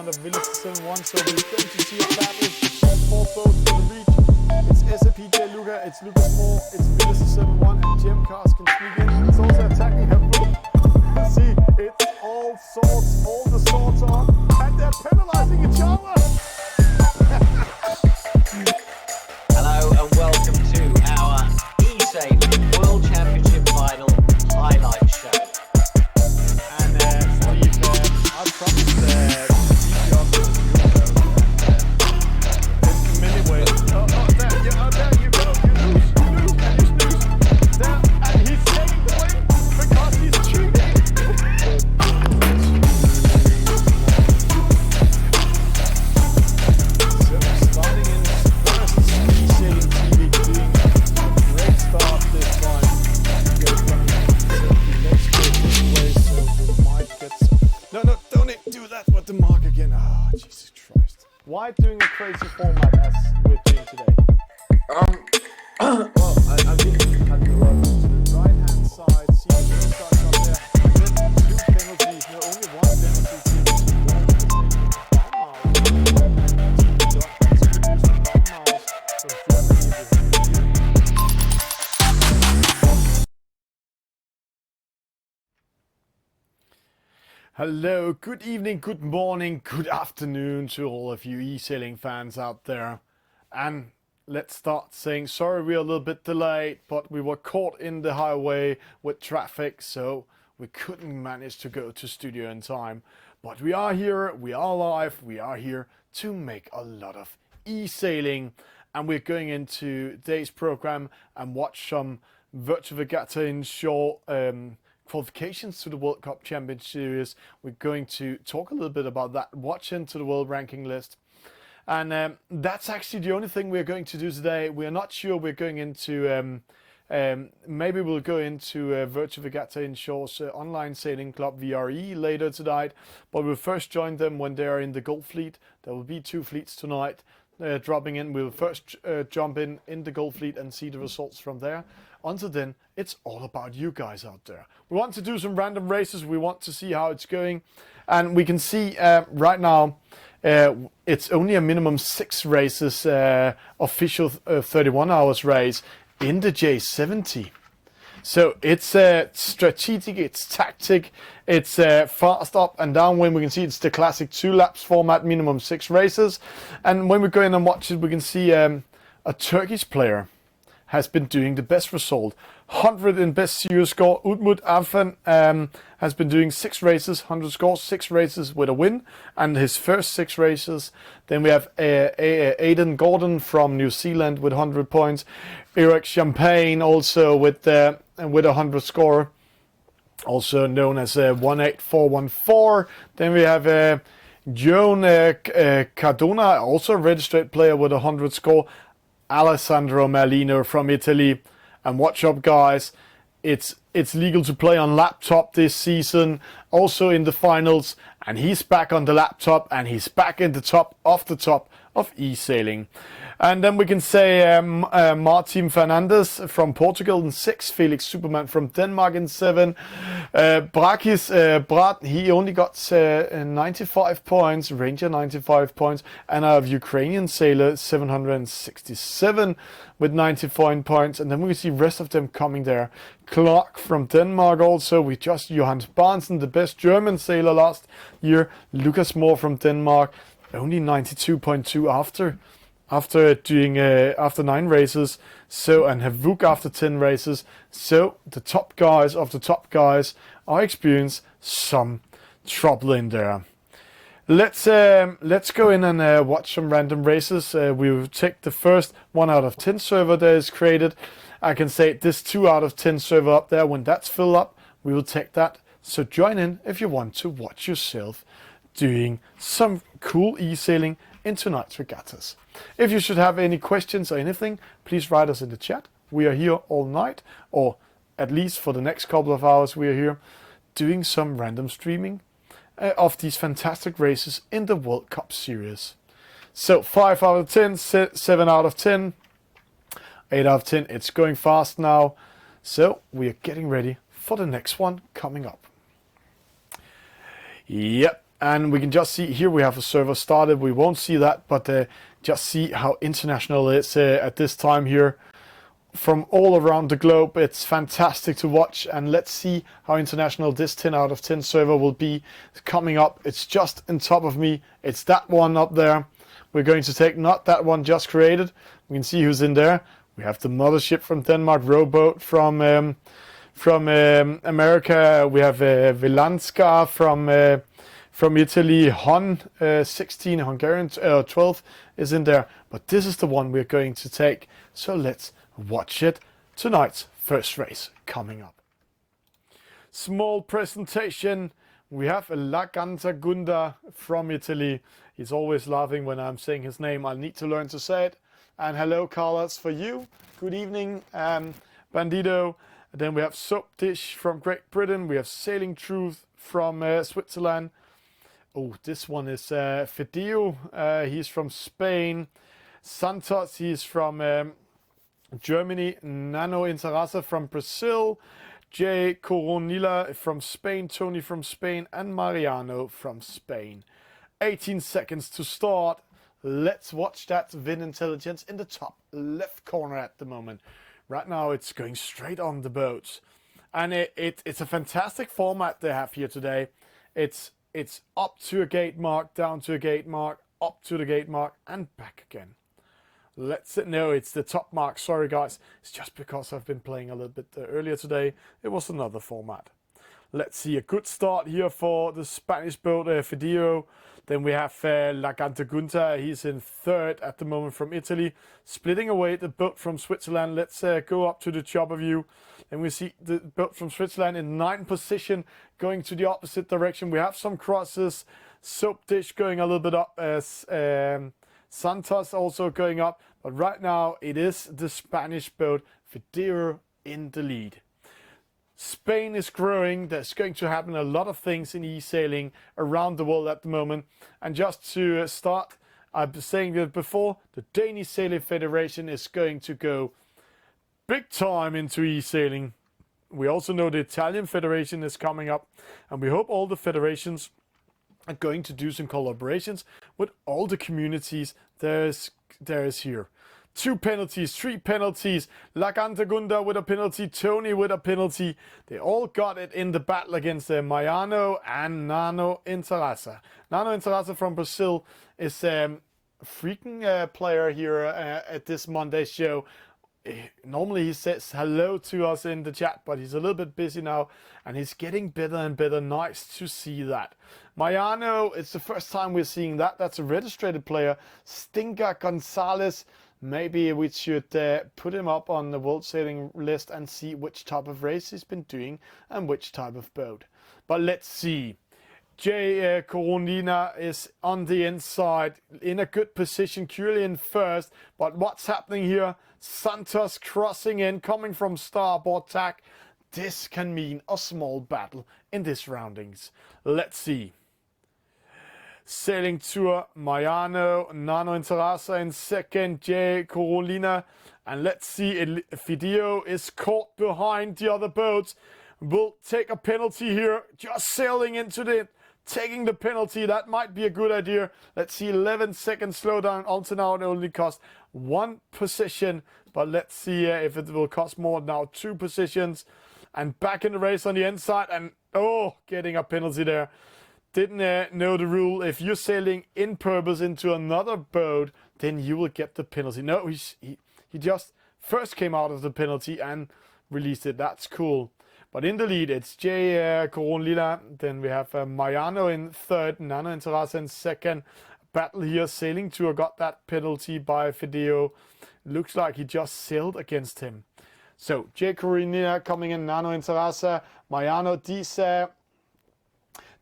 round of Villas 7-1, so we're going to see a battle of four boats for the reach. It's SAPJ Luca, it's Lucas Moore, it's Villas 7-1, and Jim Cars can sneak in. It's also attacking her boat. You see, it's all the swords are, and they're penalizing each other. Hello and welcome to our Esailing World Championship Final highlight show. And Steve, I promised Steve Jobs in many ways. There you go. You lose, and you snooze. There, and he's taking the win because he's cheating. So starting in first, Esailing TV doing a great start this time. Goes down the next bit this way, so we might get some. No, don't do that with the mark again. Ah, Jesus Christ. Why doing a crazy format as we're doing today? Well, I think Cut the run to the right hand side, see the blue starts up there, and then two penalties, no, only one penalty. Hello, good evening, good morning, good afternoon to all of you Esailing fans out there. And let's start saying sorry we're a little bit delayed, but we were caught in the highway with traffic, so we couldn't manage to go to studio in time. But we are here, we are live, we are here to make a lot of Esailing. And we're going into today's program and watch some Virtual Regatta Inshore qualifications to the World Cup Championship Series. We're going to talk a little bit about that, watch into the world ranking list. And that's actually the only thing we're going to do today. We're not sure we're going into, maybe we'll go into Virtual Regatta Inshore's online sailing club VRE later tonight. But we'll first join them when they are in the Gold Fleet. There will be two fleets tonight dropping in. We'll first jump in the Gold Fleet and see the results from there. Until then, it's all about you guys out there. We want to do some random races. We want to see how it's going. And we can see right now, it's only a minimum 6 races, official 31 hours race in the J70. So it's strategic, it's tactic, it's fast up and down wind. We can see it's the classic 2 laps format, minimum 6 races. And when we go in and watch it, we can see a Turkish player has been doing the best result. 100 in best serious score. Umut Afan has been doing 6 races, 100 scores, 6 races with a win, and his first 6 races. Then we have Aidan Gordon from New Zealand with 100 points. Eric Champagne also with a 100 score, also known as 18414. Then we have Joan Cardona, also a registered player with a 100 score. Alessandro Merlino from Italy. And watch up, guys, it's legal to play on laptop this season, also in the finals, and he's back on the laptop and he's back in the top of Esailing. And then we can say Martin Fernandez from Portugal in 6, Felix Superman from Denmark in 7, Brakis Brat, he only got 95 points, Ranger 95 points, and I have Ukrainian sailor 767 with 94 points, and then we can see rest of them coming there. Clark from Denmark also, we just Johannes Barnsen, the best German sailor last year, Lucas Moore from Denmark, only 92.2 after doing after 9 races, so, and Havuk after 10 races. So the top guys of the top guys are experiencing some trouble in there. Let's go in and watch some random races. We will take the first 1 out of 10 server that is created. I can say this 2 out of 10 server up there. When that's filled up, we will take that. So join in if you want to watch yourself doing some cool Esailing in tonight's regattas. If you should have any questions or anything, please write us in the chat. We are here all night, or at least for the next couple of hours we are here, doing some random streaming of these fantastic races in the World Cup Series. So 5 out of 10, 7 out of 10, 8 out of 10, it's going fast now. So we are getting ready for the next one coming up. Yep. And we can just see here we have a server started. We won't see that, but just see how international it is at this time here. From all around the globe, it's fantastic to watch, and let's see how international this 10 out of 10 server will be coming up. It's just on top of me. It's that one up there. We're going to take not that one just created. We can see who's in there. We have the mothership from Denmark, rowboat from America. We have Velanska from Italy. Hon 16, Hungarian 12 is in there. But this is the one we're going to take. So let's watch it. Tonight's first race coming up. Small presentation. We have Lagantagunda from Italy. He's always laughing when I'm saying his name. I need to learn to say it. And hello, Carlos, for you. Good evening, Bandito. Then we have Soap Dish from Great Britain. We have Sailing Truth from Switzerland. Oh, this one is Fideo. He's from Spain. Santos, he's from Germany. Nano Interasa from Brazil. Jay Coronilla from Spain. Tony from Spain. And Mariano from Spain. 18 seconds to start. Let's watch that Vin Intelligence in the top left corner at the moment. Right now it's going straight on the boats. And it's a fantastic format they have here today. It's up to a gate mark, down to a gate mark, up to the gate mark, and back again. No, it's the top mark. Sorry guys, it's just because I've been playing a little bit earlier today. It was another format. Let's see a good start here for the Spanish boat Fideo. Then we have Lagantagunda. He's in third at the moment from Italy. Splitting away the boat from Switzerland. Let's go up to the chopper view. And we see the boat from Switzerland in 9th position, going to the opposite direction. We have some crosses. Soap Dish going a little bit up. Santos also going up. But right now it is the Spanish boat Fideo in the lead. Spain is growing. There's going to happen a lot of things in e-sailing around the world at the moment. And just to start, I've been saying that before, the Danish Sailing Federation is going to go big time into e-sailing. We also know the Italian Federation is coming up, and we hope all the federations are going to do some collaborations with all the communities there is here. 2 penalties, 3 penalties, Lagantagunda with a penalty, Tony with a penalty. They all got it in the battle against Mariano and Nano Interasa. Nano Interasa from Brazil is a freaking player here at this Monday show. Normally he says hello to us in the chat, but he's a little bit busy now, and he's getting better and better. Nice to see that. Mariano, it's the first time we're seeing that. That's a registered player. Stinga Gonzalez. Maybe we should put him up on the World Sailing list and see which type of race he's been doing and which type of boat. But let's see. Jay Coronina is on the inside in a good position, currently in first. But what's happening here? Santos crossing in, coming from starboard tack. This can mean a small battle in this roundings. Let's see. Sailing Tour, Mariano, Nano Interasa in second, Jay Corolina. And let's see, Fideo is caught behind the other boats. Will take a penalty here, just sailing into the, taking the penalty. That might be a good idea. Let's see, 11 seconds slowdown. Until now it only cost 1 position. But let's see if it will cost more now. 2 positions. And back in the race on the inside. And oh, getting a penalty there. Didn't know the rule. If you're sailing in purpose into another boat, then you will get the penalty. No, he just first came out of the penalty and released it. That's cool. But in the lead, it's Jay Coronlila. Then we have Mariano in third, Nano Interasa in second. Battle here, Sailing Tour got that penalty by Fideo. Looks like he just sailed against him. So Jay Coronlila coming in, Nano Interasa, Mariano,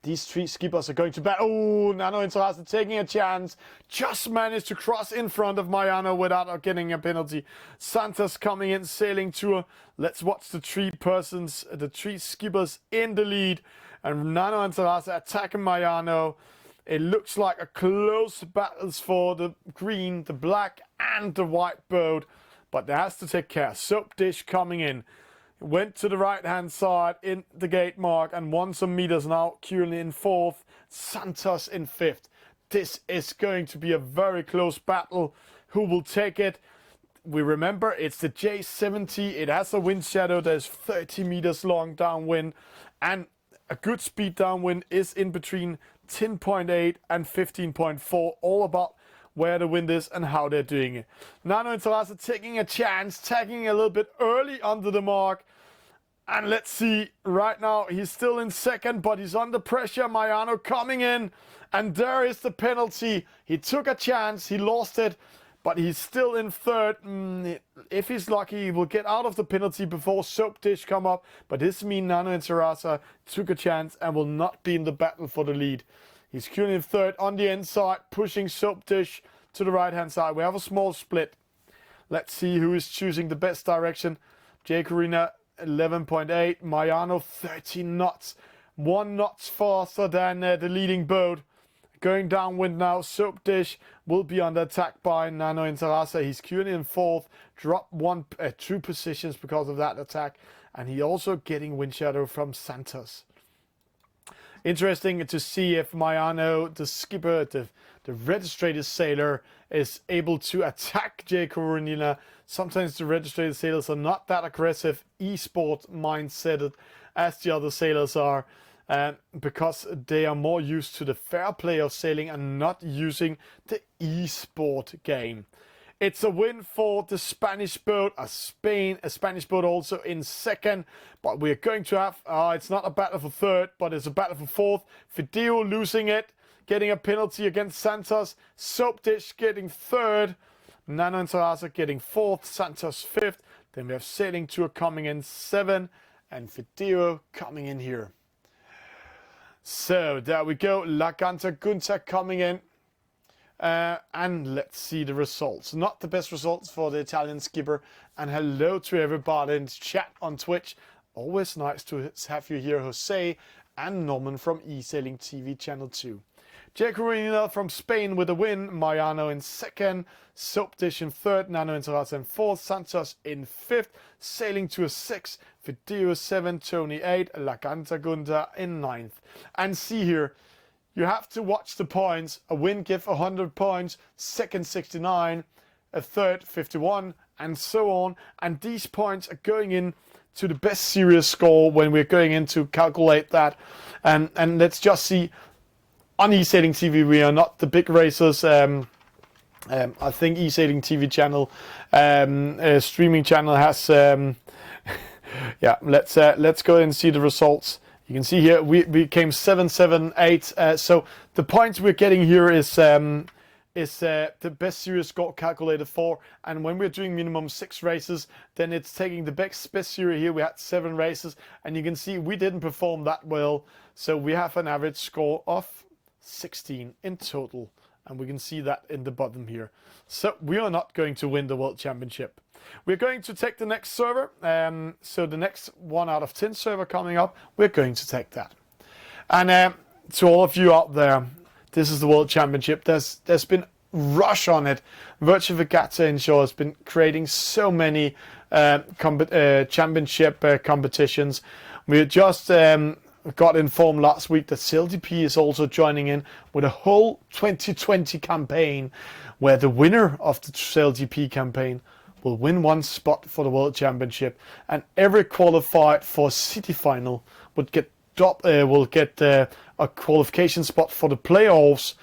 these 3 skippers are going to battle. Oh, Nano Interasa taking a chance. Just managed to cross in front of Mariano without getting a penalty. Santos coming in, Sailing Tour. Let's watch the 3 skippers in the lead. And Nano Interasa attacking Mariano. It looks like a close battles for the green, the black, and the white boat. But there has to take care. Soap Dish coming in. Went to the right-hand side in the gate mark and won some meters now. Currently in 4th, Santos in 5th. This is going to be a very close battle. Who will take it? We remember it's the J70. It has a wind shadow that is 30 meters long downwind, and a good speed downwind is in between 10.8 and 15.4, all about where the wind is and how they're doing it. Nano and Terasa taking a chance, tagging a little bit early under the mark. And let's see, right now he's still in 2nd, but he's under pressure. Mariano coming in, and there is the penalty. He took a chance, he lost it, but he's still in 3rd. If he's lucky, he will get out of the penalty before Soap Dish come up. But this means Nano and Terasa took a chance and will not be in the battle for the lead. He's currently in 3rd on the inside, pushing Soap Dish to the right-hand side. We have a small split. Let's see who is choosing the best direction. Jay Corina, 11.8. Mariano, 13 knots. 1 knot faster than the leading boat. Going downwind now, Soap Dish will be under attack by Nano and Terasa. He's currently in 4th, dropped 2 positions because of that attack. And he also getting wind shadow from Santos. Interesting to see if Mariano, the skipper, the registered sailor, is able to attack Jay Corina. Sometimes the registered sailors are not that aggressive, e-sport mindseted as the other sailors are. Because they are more used to the fair play of sailing and not using the e-sport game. It's a win for the Spanish boat, a Spanish boat also in 2nd, but we're going to have, it's not a battle for 3rd, but it's a battle for 4th. Fideo losing it, getting a penalty against Santos. Soap Dish getting 3rd, Nano and Terasa getting 4th, Santos 5th. Then we have Sailing Tour coming in 7th, and Fideo coming in here. So there we go, La Ganta Gunta coming in. And let's see the results. Not the best results for the Italian skipper. And hello to everybody in the chat on Twitch. Always nice to have you here, Jose and Norman from Esailing TV Channel 2. Jay Corina from Spain with a win. Mariano in 2nd. Soap Dish in 3rd. Nano and Terasa in 4th. Santos in 5th. Sailing to a 6th. Fideo 7. Tony 8. La Ganta Gunda in 9th. And see here, you have to watch the points. A win give 100 points. 2nd 69. A 3rd 51. And so on. And these points are going in to the best series score when we're going in to calculate that. And let's just see. On Esailing TV, we are not the big racers. I think Esailing TV channel, streaming channel has. Yeah, let's go and see the results. You can see here we came 7, 7, 8. So the points we're getting here is the best series score calculated for. And when we're doing minimum 6 races, then it's taking the best series here. We had 7 races, and you can see we didn't perform that well. So we have an average score of 16 in total, and we can see that in the bottom here. So we are not going to win the World Championship. We're going to take the next server. So the next 1 out of 10 server coming up, we're going to take that. And to all of you out there, this is the World Championship. There's been rush on it. Virtual Regatta Inshore has been creating so many championship competitions. We just got informed last week that CLDP is also joining in with a whole 2020 campaign, where the winner of the CLDP campaign will win 1 spot for the World Championship, and every qualified for city final would get a qualification spot for the playoffs,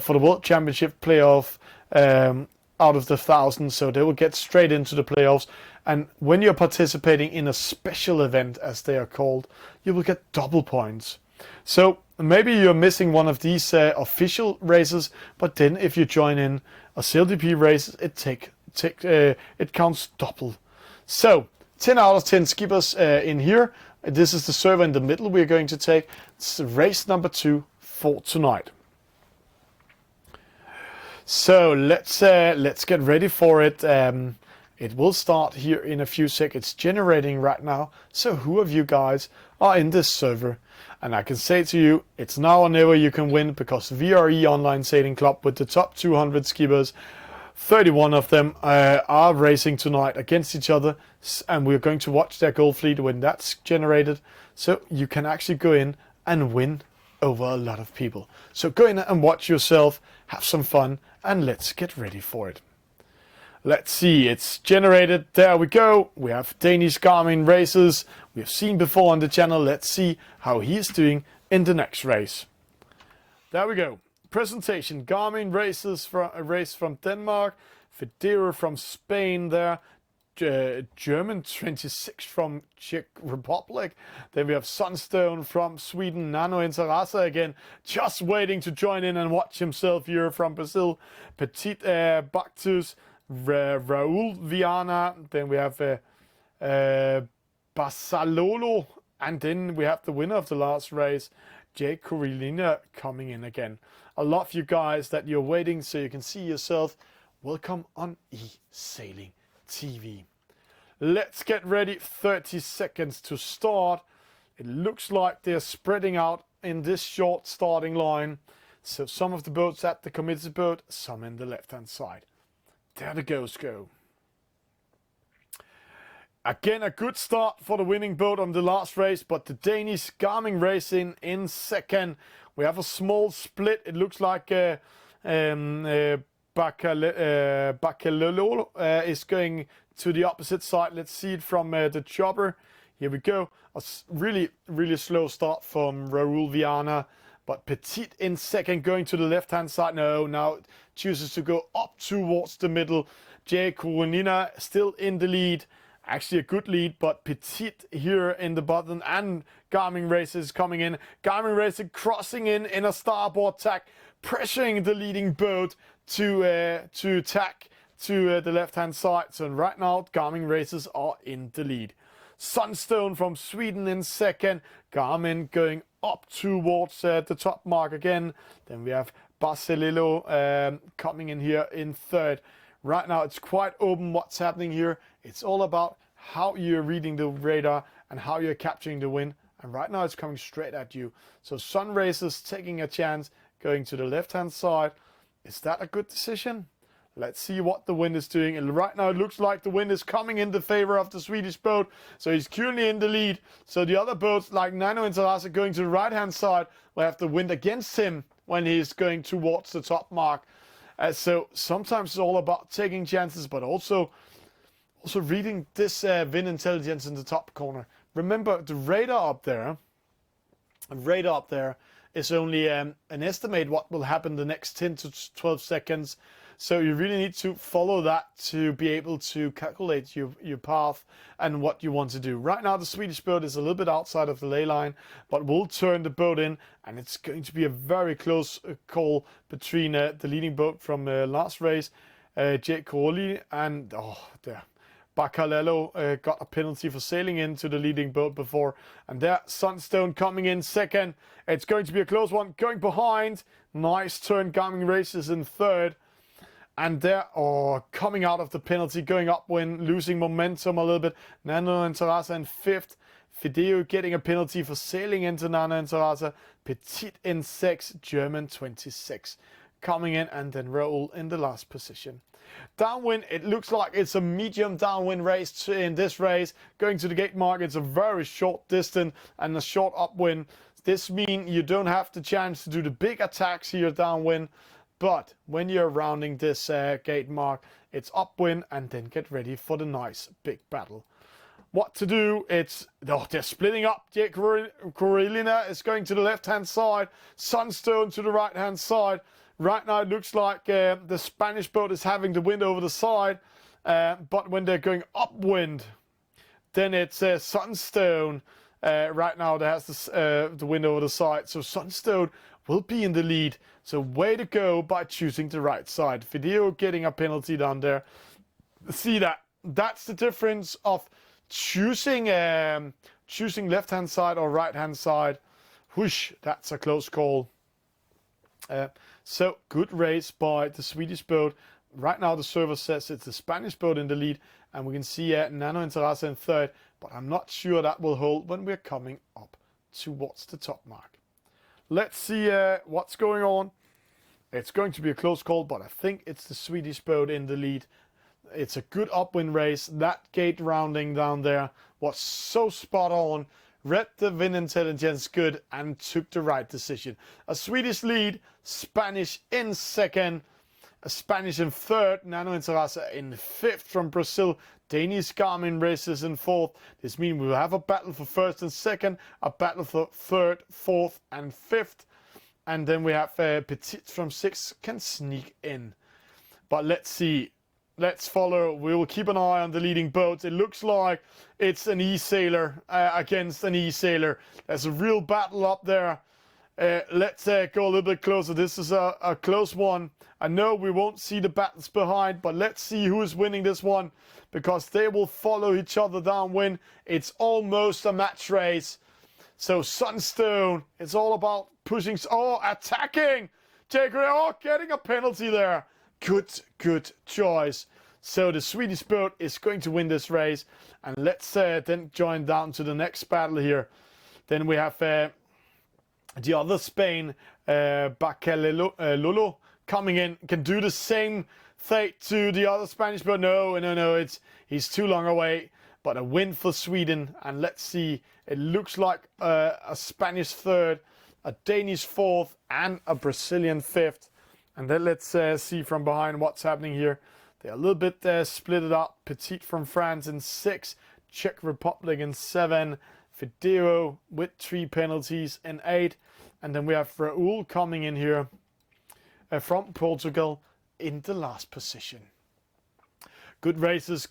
for the World Championship playoff out of the 1,000. So they will get straight into the playoffs. And when you're participating in a special event, as they are called, you will get double points. So maybe you're missing one of these official races, but then if you join in a CLDP race, it counts double. So 10 out of 10 skippers in here. This is the server in the middle we're going to take. It's race number 2 for tonight. So let's get ready for it. It will start here in a few seconds, generating right now. So who of you guys are in this server? And I can say to you, it's now or never you can win, because VRE Online Sailing Club with the top 200 skippers 31 of them are racing tonight against each other, and we're going to watch their gold fleet when that's generated. So you can actually go in and win over a lot of people. So go in and watch yourself, have some fun, and let's get ready for it. Let's see, it's generated. There we go. We have Danish Garmin races we have seen before on the channel. Let's see how he is doing in the next race. There we go. Presentation. Garmin races from a race from Denmark. Federo from Spain there. German 26 from Czech Republic. Then we have Sunstone from Sweden. Nano Interasa again, just waiting to join in and watch himself here from Brazil. Petit Bactus. Raul Viana, then we have Basalolo, and then we have the winner of the last race, Jake Corellina, coming in again. I love you guys that you're waiting so you can see yourself. Welcome on Esailing TV. Let's get ready. 30 seconds to start. It looks like they're spreading out in this short starting line. So some of the boats at the committed boat, some in the left hand side. There the goes go. Again, a good start for the winning boat on the last race, but the Danish Garmin racing in second. We have a small split. It looks like Bacalolo is going to the opposite side. Let's see it from the chopper. Here we go. A really, really slow start from Raul Viana. But Petit in second, going to the left-hand side. No, now chooses to go up towards the middle. Jay Corellina still in the lead. Actually a good lead, but Petit here in the bottom. And Garmin Races coming in. Garmin Races crossing in a starboard tack, pressuring the leading boat to tack to the left-hand side. So right now, Garmin Races are in the lead. Sunstone from Sweden in second. Garmin going up towards the top mark again. Then we have Basililo coming in here in third. Right now it's quite open what's happening here. It's all about how you're reading the radar and how you're capturing the wind. And right now it's coming straight at you. So Sun Racers taking a chance, going to the left hand side. Is that a good decision? Let's see what the wind is doing. And right now it looks like the wind is coming in the favor of the Swedish boat. So he's currently in the lead. So the other boats like Nano Interasa going to the right hand side will have the wind against him when he's going towards the top mark. So sometimes it's all about taking chances, but also reading this wind intelligence in the top corner. Remember the radar up there is only an estimate what will happen the next 10 to 12 seconds. So you really need to follow that to be able to calculate your path and what you want to do. Right now the Swedish boat is a little bit outside of the ley line, but we'll turn the boat in, and it's going to be a very close call between the leading boat from last race, Jake Corellina, and Bacalello got a penalty for sailing into the leading boat before. And there, Sunstone coming in second. It's going to be a close one. Going behind. Nice turn. Garmin Races in third. And there, coming out of the penalty, going upwind, losing momentum a little bit. Nano Interasa in fifth. Fedeo getting a penalty for sailing into Nano Interasa. Petit in sixth. German 26 coming in, and then Raul in the last position. Downwind, it looks like it's a medium downwind race in this race. Going to the gate mark, it's a very short distance and a short upwind. This means you don't have the chance to do the big attacks here downwind. But when you're rounding this gate mark, it's upwind, and then get ready for the nice big battle. What to do? They're splitting up. Jake Corellina is going to the left-hand side. Sunstone to the right-hand side. Right now it looks like the Spanish boat is having the wind over the side. But when they're going upwind, then it's Sunstone. Right now that has the wind over the side. So Sunstone will be in the lead. So way to go by choosing the right side. Fedeo getting a penalty down there. See that? That's the difference of choosing left-hand side or right-hand side. Whoosh, that's a close call. So good race by the Swedish boat. Right now the server says it's the Spanish boat in the lead, and we can see Nano Interasa in third, but I'm not sure that will hold when we're coming up towards the top mark. Let's see what's going on. It's going to be a close call, but I think it's the Swedish boat in the lead. It's a good upwind race. That gate rounding down there was so spot on. Read the wind intelligence good and took the right decision. A Swedish lead, Spanish in second, a Spanish in third, Nano Interasa in fifth from Brazil, Danish Garmin races in fourth. This means we will have a battle for first and second, a battle for third, fourth and fifth. And then we have Petit from sixth can sneak in. But let's see. Let's follow. We will keep an eye on the leading boats. It looks like it's an E-Sailor against an E-Sailor. There's a real battle up there. Let's go a little bit closer. This is a close one. I know we won't see the battles behind, but let's see who is winning this one, because they will follow each other downwind. It's almost a match race. So Sunstone, it's all about pushing. Oh, attacking. Getting a penalty there. Good choice. So the Swedish boat is going to win this race. And let's then join down to the next battle here. Then we have the other Spain, Bacalolo, coming in. Can do the same fate to the other Spanish boat. No. He's too long away. But a win for Sweden. And let's see. It looks like a Spanish third, a Danish fourth, and a Brazilian fifth. And then let's see from behind what's happening here. They're a little bit split up. Petit from France in 6. Czech Republic in 7. Fideo with 3 penalties in 8. And then we have Raul coming in here from Portugal in the last position. Good races.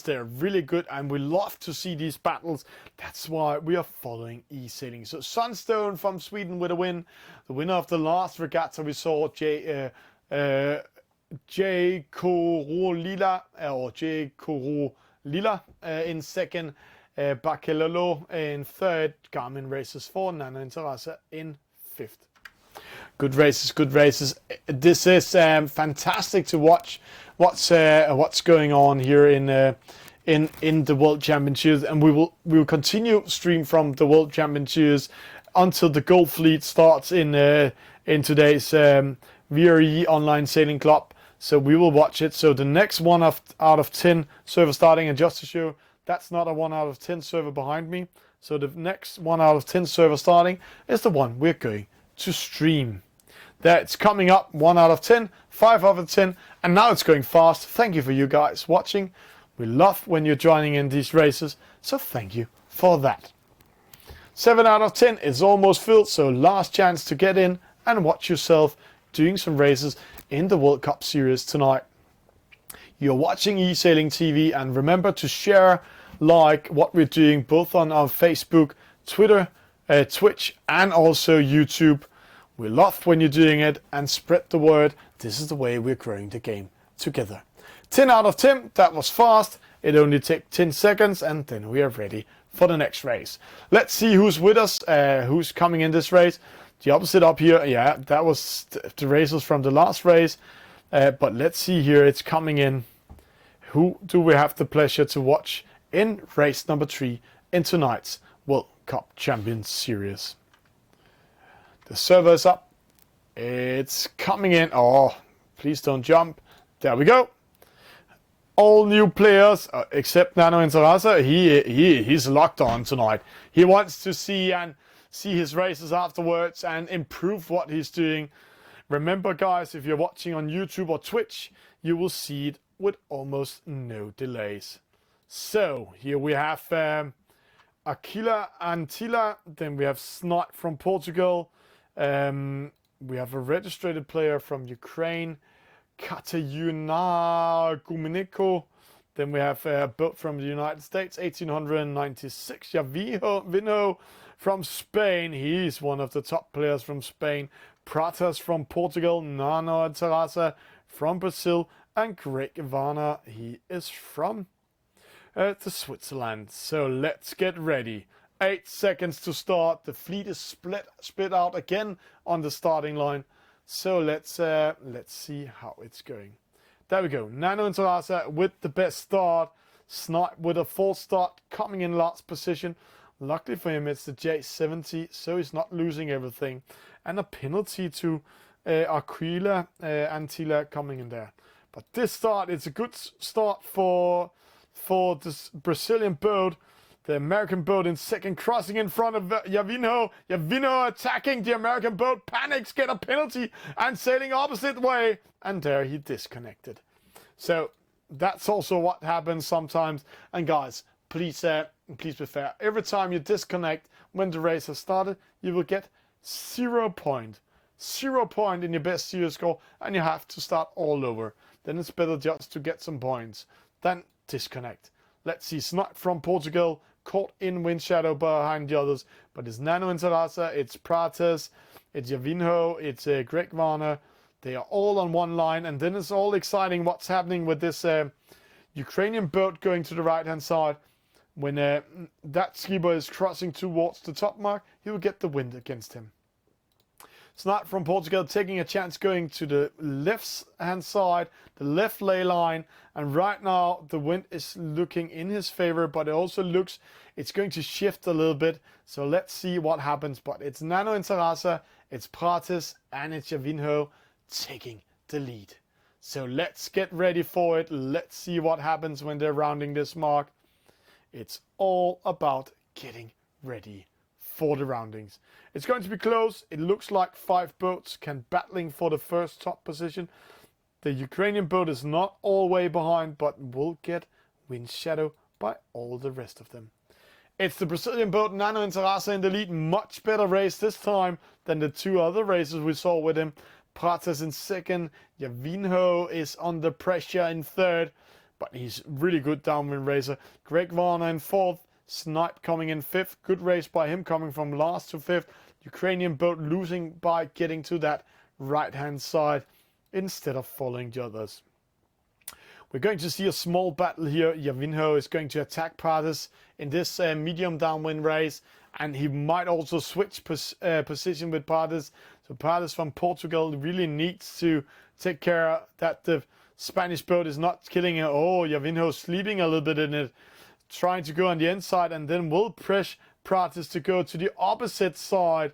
They're really good, and we love to see these battles. That's why we are following E-Sailing. So Sunstone from Sweden with a win. The winner of the last regatta we saw, J. Korolila in second. Bacalolo in third. Garmin races 4. Nano Interasa in fifth. Good races. This is fantastic to watch. What's going on here in the World Championships, and we will continue stream from the World Championships until the Gold Fleet starts in today's VRE Online Sailing Club. So we will watch it. So the next 1 out of 10 server starting, and just to show, that's not a 1 out of 10 server behind me. So the next 1 out of 10 server starting is the one we're going to stream. That's coming up. 1 out of 10, 5 out of 10, and now it's going fast. Thank you for you guys watching. We love when you're joining in these races, so thank you for that. 7 out of 10 is almost filled, so last chance to get in and watch yourself doing some races in the World Cup Series tonight. You're watching E-Sailing TV, and remember to share, like what we're doing both on our Facebook, Twitter, Twitch, and also YouTube. We love when you're doing it, and spread the word. This is the way we're growing the game together. 10 out of 10, that was fast. It only took 10 seconds, and then we are ready for the next race. Let's see who's with us, who's coming in this race. The opposite up here, yeah, that was the racers from the last race. But let's see here, it's coming in. Who do we have the pleasure to watch in race number 3 in tonight's World Cup Champions Series? The server is up. It's coming in. Oh, please don't jump. There we go. All new players except Nano Interasa. He's locked on tonight. He wants to see his races afterwards and improve what he's doing. Remember, guys, if you're watching on YouTube or Twitch, you will see it with almost no delays. So here we have Aquila Antilla. Then we have Snot from Portugal. We have a registered player from Ukraine, Katerina Gumeniko. Then we have a boat from the United States, 1896. Vino from Spain. He's one of the top players from Spain. Pratas from Portugal, Nano Terasa from Brazil, and Greg Ivana, he is from Switzerland. So let's get ready. 8 seconds to start. The fleet is split out again on the starting line. So let's see how it's going. There we go. Nano Interasa with the best start. Snipe with a false start, coming in last position. Luckily for him, it's the J70, so he's not losing everything. And a penalty to Aquila, Antilla coming in there. But this start, it's a good start for this Brazilian boat. The American boat in second, crossing in front of Yavinho. Yavinho attacking the American boat, panics, get a penalty, and sailing opposite way. And there he disconnected. So that's also what happens sometimes. And guys, please be fair. Every time you disconnect when the race has started, you will get 0 point. 0 point in your best series score, and you have to start all over. Then it's better just to get some points than disconnect. Let's see, Snipe from Portugal, caught in wind shadow behind the others, but it's Nano and Terasa, it's Prates, it's Yavinho, it's Greg Warner. They are all on one line, and then it's all exciting what's happening with this Ukrainian boat going to the right-hand side. When that skipper is crossing towards the top mark, he will get the wind against him. Snipe from Portugal taking a chance going to the left-hand side, the left ley line, and right now the wind is looking in his favor, but it also looks it's going to shift a little bit. So let's see what happens. But it's Nano and Terasa, it's Prates, and it's Yavinho taking the lead. So let's get ready for it. Let's see what happens when they're rounding this mark. It's all about getting ready for the roundings. It's going to be close. It looks like 5 boats can battling for the first top position. The Ukrainian boat is not all the way behind, but will get wind shadow by all the rest of them. It's the Brazilian boat Nano and Terasa in the lead. Much better race this time than the 2 other races we saw with him. Prates in second. Yavinho is under pressure in third, but he's really good downwind racer. Greg Warner in fourth. Snipe coming in fifth. Good race by him, coming from last to fifth. Ukrainian boat losing by getting to that right-hand side instead of following the others. We're going to see a small battle here. Yavinho is going to attack Prates in this medium downwind race, and he might also switch position with Prates. So Prates from Portugal really needs to take care that the Spanish boat is not killing him. Oh, Yavinho sleeping a little bit in it, trying to go on the inside, and then will press Prates to go to the opposite side.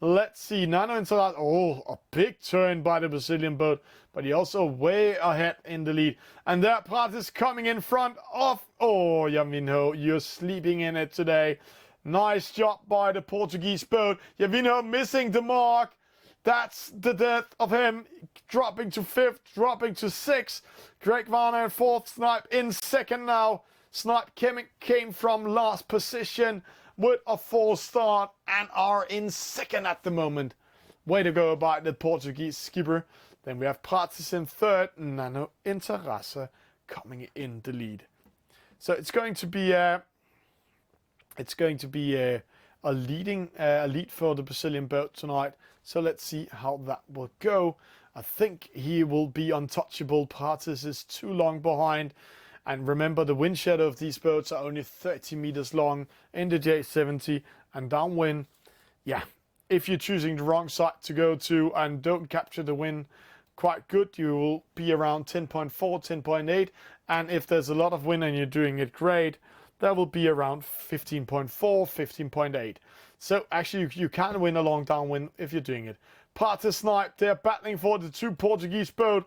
Let's see, Nano and Salat. Oh, a big turn by the Brazilian boat, but he also way ahead in the lead. And there Prates coming in front of, oh, Yavinho, you're sleeping in it today. Nice job by the Portuguese boat. Yavinho missing the mark. That's the death of him, dropping to fifth, dropping to sixth. Greg Warner in fourth, Snipe in second now. Snipe came from last position with a 4 start and are in second at the moment. Way to go by the Portuguese skipper. Then we have Prates in third, Nano and Terasa coming in the lead. So it's going to be a lead for the Brazilian boat tonight. So let's see how that will go. I think he will be untouchable. Prates is too long behind. And remember, the wind shadow of these boats are only 30 meters long in the J70 and downwind. Yeah, if you're choosing the wrong side to go to and don't capture the wind quite good, you will be around 10.4, 10.8. And if there's a lot of wind and you're doing it great, that will be around 15.4, 15.8. So actually, you can win along downwind if you're doing it. Prates, Snipe, they're battling for the 2 Portuguese boat.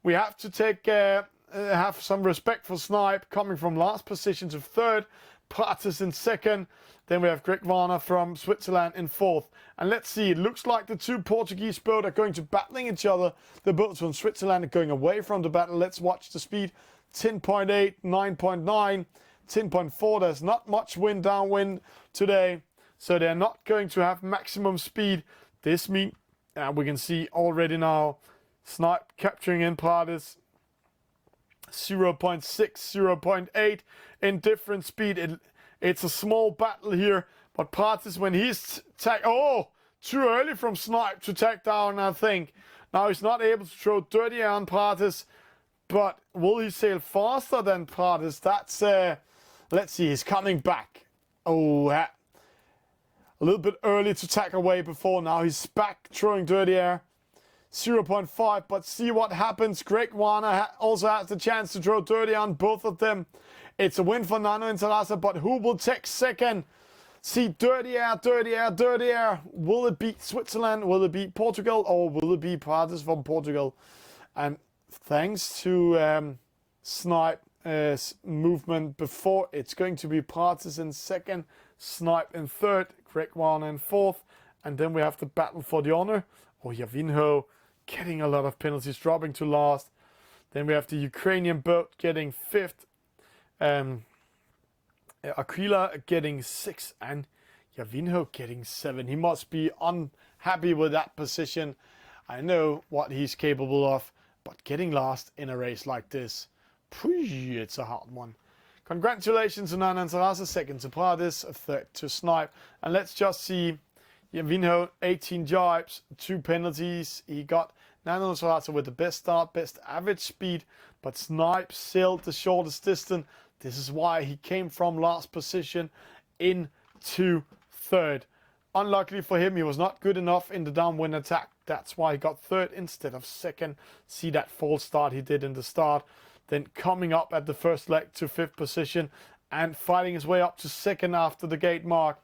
We have to have some respect for Snipe, coming from last position to third. Prates in second. Then we have Greg Warner from Switzerland in fourth. And let's see, it looks like the 2 Portuguese boats are going to battling each other. The boats from Switzerland are going away from the battle. Let's watch the speed. 10.8, 9.9, 10.4. There's not much wind downwind today, so they're not going to have maximum speed. This means we can see already now Snipe capturing in Prates. 0.6, 0.8 in different speed. It's a small battle here, but Prates, when he's too early from Snipe to take down, I think. Now he's not able to throw dirty on Prates, but will he sail faster than Prates? That's let's see, he's coming back. A little bit early to tack away before. Now he's back throwing dirty air. 0.5, but see what happens. Greg Warner also has the chance to throw dirty on both of them. It's a win for Nano and Terasa, but who will take second? See, dirty air, dirty air, dirty air. Will it beat Switzerland? Will it beat Portugal? Or will it be Prates from Portugal? And thanks to Snipe movement before, it's going to be Prates in second, Snipe in third, Greg Warner in fourth. And then we have the battle for the honor. Or Javinho getting a lot of penalties, dropping to last. Then we have the Ukrainian boat getting fifth. Aquila getting 6 and Javinho getting 7. He must be unhappy with that position. I know what he's capable of, but getting last in a race like this, it's a hard one. Congratulations to Nanan Sarasa, second to Prates, third to Snipe. And let's just see Javinho, 18 jibes, 2 penalties. He got Nanan Sarasa with the best start, best average speed, but Snipe sailed the shortest distance. This is why he came from last position into third. Unluckily for him, he was not good enough in the downwind attack. That's why he got third instead of second. See that false start he did in the start. Then coming up at the first leg to 5th position and fighting his way up to second after the gate mark.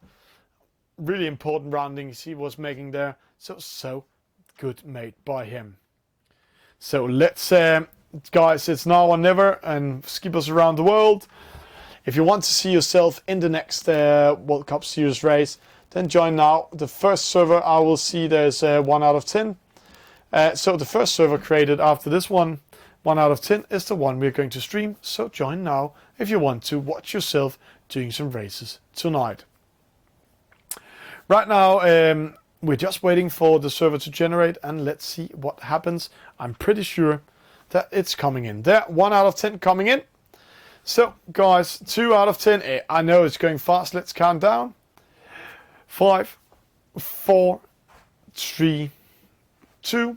Really important roundings he was making there. So good made by him. So let's... guys, it's now or never, and skippers around the world. If you want to see yourself in the next World Cup Series race, then join now. The first server I will see there's 1 out of 10. So the first server created after this one, 1 out of 10, is the one we're going to stream. So join now if you want to watch yourself doing some races tonight. Right now, we're just waiting for the server to generate, and let's see what happens. I'm pretty sure that it's coming in. There, 1 out of 10 coming in. So, guys, 2 out of 10. I know it's going fast. Let's count down. 5, 4, 3, 2,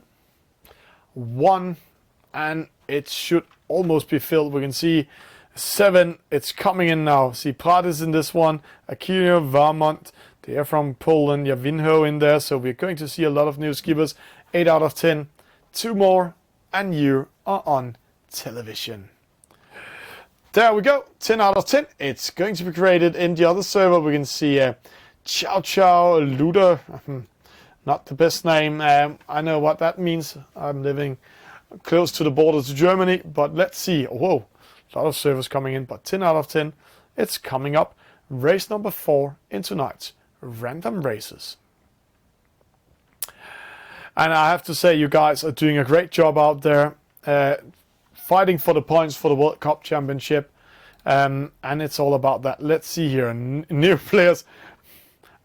1. And it should almost be filled. We can see 7. It's coming in now. See, Prates in this one. Aquila, Vermont. They're from Poland. Javinho in there. So we're going to see a lot of new skippers. 8 out of 10. 2 more. And you are on television. There we go, 10 out of 10. It's going to be created in the other server. We can see Chow Chow Luder. Not the best name. I know what that means. I'm living close to the border to Germany. But let's see. Whoa, a lot of servers coming in. But 10 out of 10. It's coming up. Race number 4 in tonight's Random Races. And I have to say, you guys are doing a great job out there, fighting for the points for the World Cup Championship. And it's all about that. Let's see here, new players.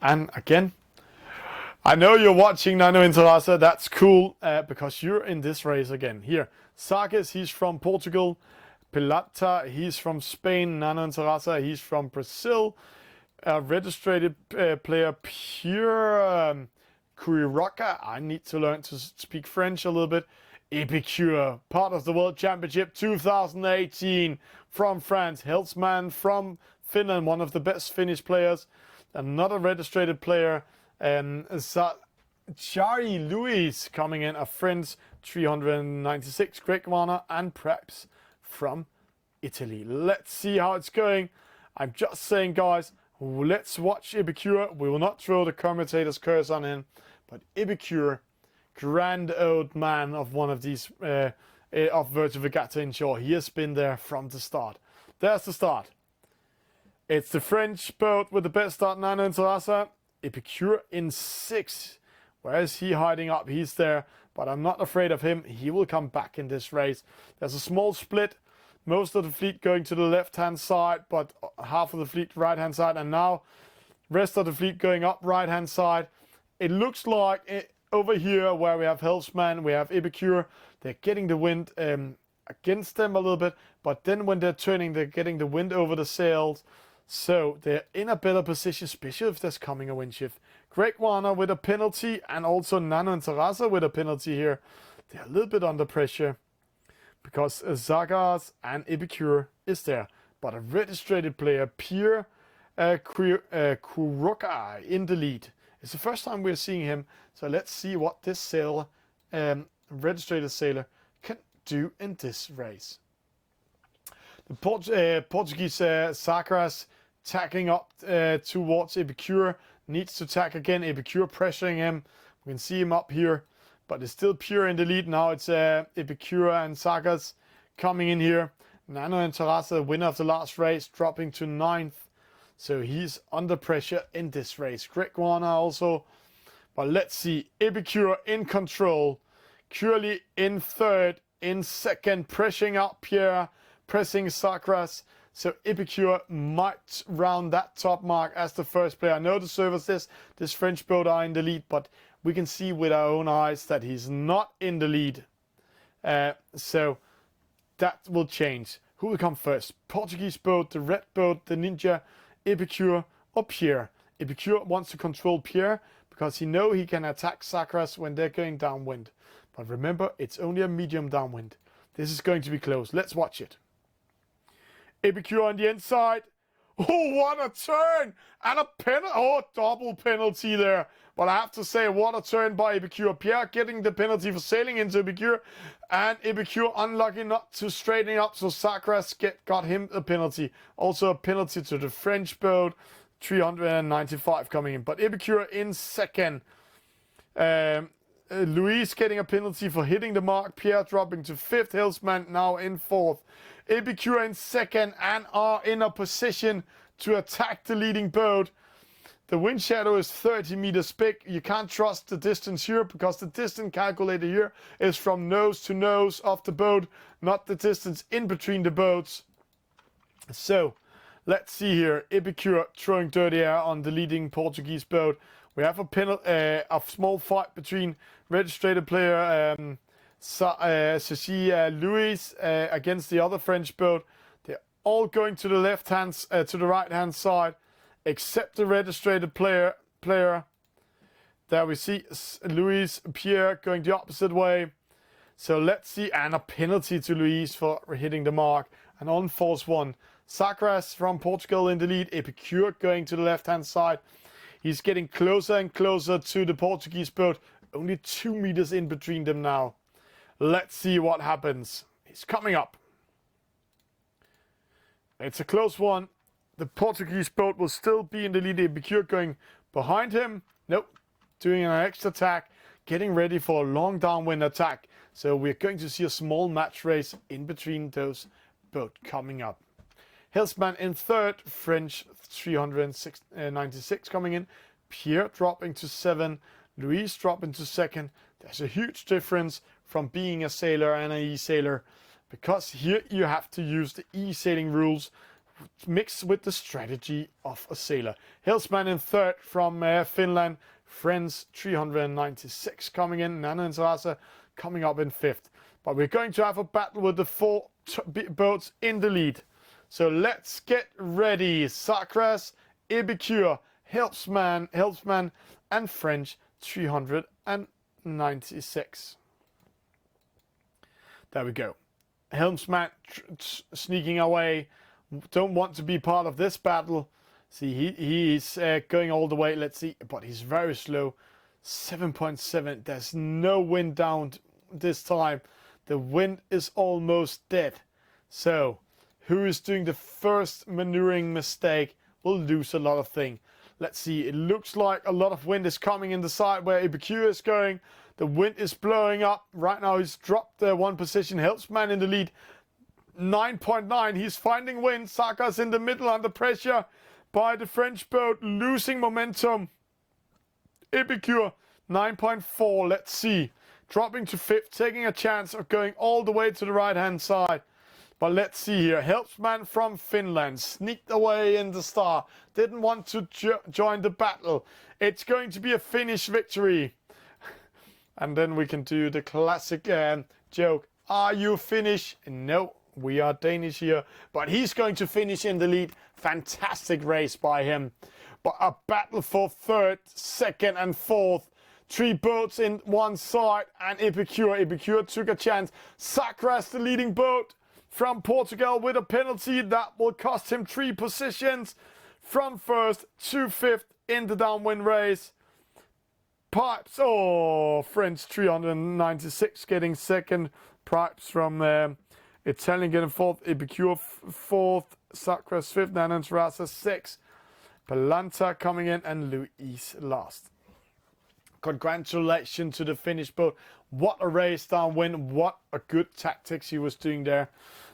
And again, I know you're watching Nano Interasa. That's cool, because you're in this race again. Here, Sarkis, he's from Portugal. Pilata, he's from Spain. Nano Interasa, he's from Brazil. Registered player, Pure... Kuriroka, I need to learn to speak French a little bit. Epicure, part of the World Championship 2018 from France. Helsman from Finland, one of the best Finnish players. Another registered player, Chari Luis coming in, a French 396. Greg Warner and Preps from Italy. Let's see how it's going. I'm just saying, guys, let's watch Epicure. We will not throw the commentator's curse on him, but Epicure, grand old man of one of these of Virtual Regatta Inshore. He has been there from the start. There's the start. It's the French boat with the best start, Nano Interasa. Epicure in 6. Where is he hiding up? He's there, but I'm not afraid of him. He will come back in this race. There's a small split. Most of the fleet going to the left-hand side, but half of the fleet right-hand side. And now, rest of the fleet going up right-hand side. It looks like over here where we have Helsman, we have Epicure. They're getting the wind against them a little bit. But then when they're turning, they're getting the wind over the sails. So they're in a better position, especially if there's coming a wind shift. Greg Warner with a penalty and also Nano and Terasa with a penalty here. They're a little bit under pressure, because Zagas and Epicure is there. But a registered player, Pierre Kuroka, in the lead. It's the first time we're seeing him. So let's see what this sailor, registered sailor, can do in this race. The Portuguese Sacras tacking up towards Epicure. Needs to tack again. Epicure pressuring him. We can see him up here. But it's still Pure in the lead. Now it's Epicure and Sagas coming in here. Nano and Terasa, the winner of the last race, dropping to 9th. So he's under pressure in this race. Greg Warner also. But let's see. Epicure in control. Curly in 3rd. In 2nd. Pressing up Pierre. Pressing Sakras. So Epicure might round that top mark as the first player. I know the servers this French boat are in the lead, but we can see with our own eyes that he's not in the lead. So that will change. Who will come first? Portuguese boat, the red boat, the Ninja, Epicure, or Pierre? Epicure wants to control Pierre because he knows he can attack Sakras when they're going downwind. But remember, it's only a medium downwind. This is going to be close. Let's watch it. Epicure on the inside. Oh, what a turn! And a penalty. Oh, double penalty there. But I have to say, what a turn by Epicure. Pierre getting the penalty for sailing into Epicure. And Epicure unlucky not to straighten up. So Sakras got him a penalty. Also a penalty to the French boat. 395 coming in. But Epicure in 2nd. Luis getting a penalty for hitting the mark. Pierre dropping to 5th. Hillsman now in 4th. Epicure in 2nd and are in a position to attack the leading boat. The wind shadow is 30 meters big. You can't trust the distance here because the distance calculator here is from nose to nose of the boat, not the distance in between the boats. So let's see here. Epicure throwing dirty air on the leading Portuguese boat. We have a small fight between registered player Ceci Luis against the other French boat. They're all going to the to the right hand side, except the registered player. There we see Luis Pierre going the opposite way. So let's see, and a penalty to Luis for hitting the mark. And on force 1, Sakras from Portugal in the lead. Epicure going to the left hand side. He's getting closer and closer to the Portuguese boat. Only 2 meters in between them now. Let's see what happens. He's coming up. It's a close one. The Portuguese boat will still be in the lead. Epicure going behind him. Nope. Doing an extra attack. Getting ready for a long downwind attack. So we're going to see a small match race in between those boats coming up. Hillsman in 3rd. French 396 coming in. Pierre dropping to 7. Luis dropping to 2nd. There's a huge difference from being a sailor and an e-sailor, because here you have to use the e-sailing rules mixed with the strategy of a sailor. Hillsman in 3rd from Finland. Friends 396 coming in. Nano and Sarasa coming up in 5th. But we're going to have a battle with the 4 boats in the lead. So let's get ready. Sakras, Epicure, Hillsman and French 396. There we go. Helmsman sneaking away. Don't want to be part of this battle. See, he's going all the way. Let's see, but he's very slow. 7.7. There's no wind down this time. The wind is almost dead. So, who is doing the first maneuvering mistake will lose a lot of things. Let's see, it looks like a lot of wind is coming in the side where Epicure is going. The wind is blowing up. Right now he's dropped one position. Helpsman in the lead. 9.9. He's finding wind. Saka's in the middle under pressure by the French boat. Losing momentum. Epicure 9.4. Let's see. Dropping to 5th. Taking a chance of going all the way to the right hand side. But let's see here. Helpsman from Finland sneaked away in the star. Didn't want to join the battle. It's going to be a Finnish victory. And then we can do the classic joke. Are you Finnish? No, we are Danish here. But he's going to finish in the lead. Fantastic race by him. But a battle for 3rd, 2nd and 4th. 3 boats in one side and Epicure. Epicure took a chance. Sakras, the leading boat from Portugal, with a penalty that will cost him 3 positions from 1st to 5th in the downwind race. Pipes, French 396 getting 2nd. Pipes from Esailing getting 4th. Epicure 4th. Sacra fifth, Nano Terraza sixth. Palanta coming in and Luis last. Congratulations to the Finnish boat. What a race downwind. What a good tactics he was doing there.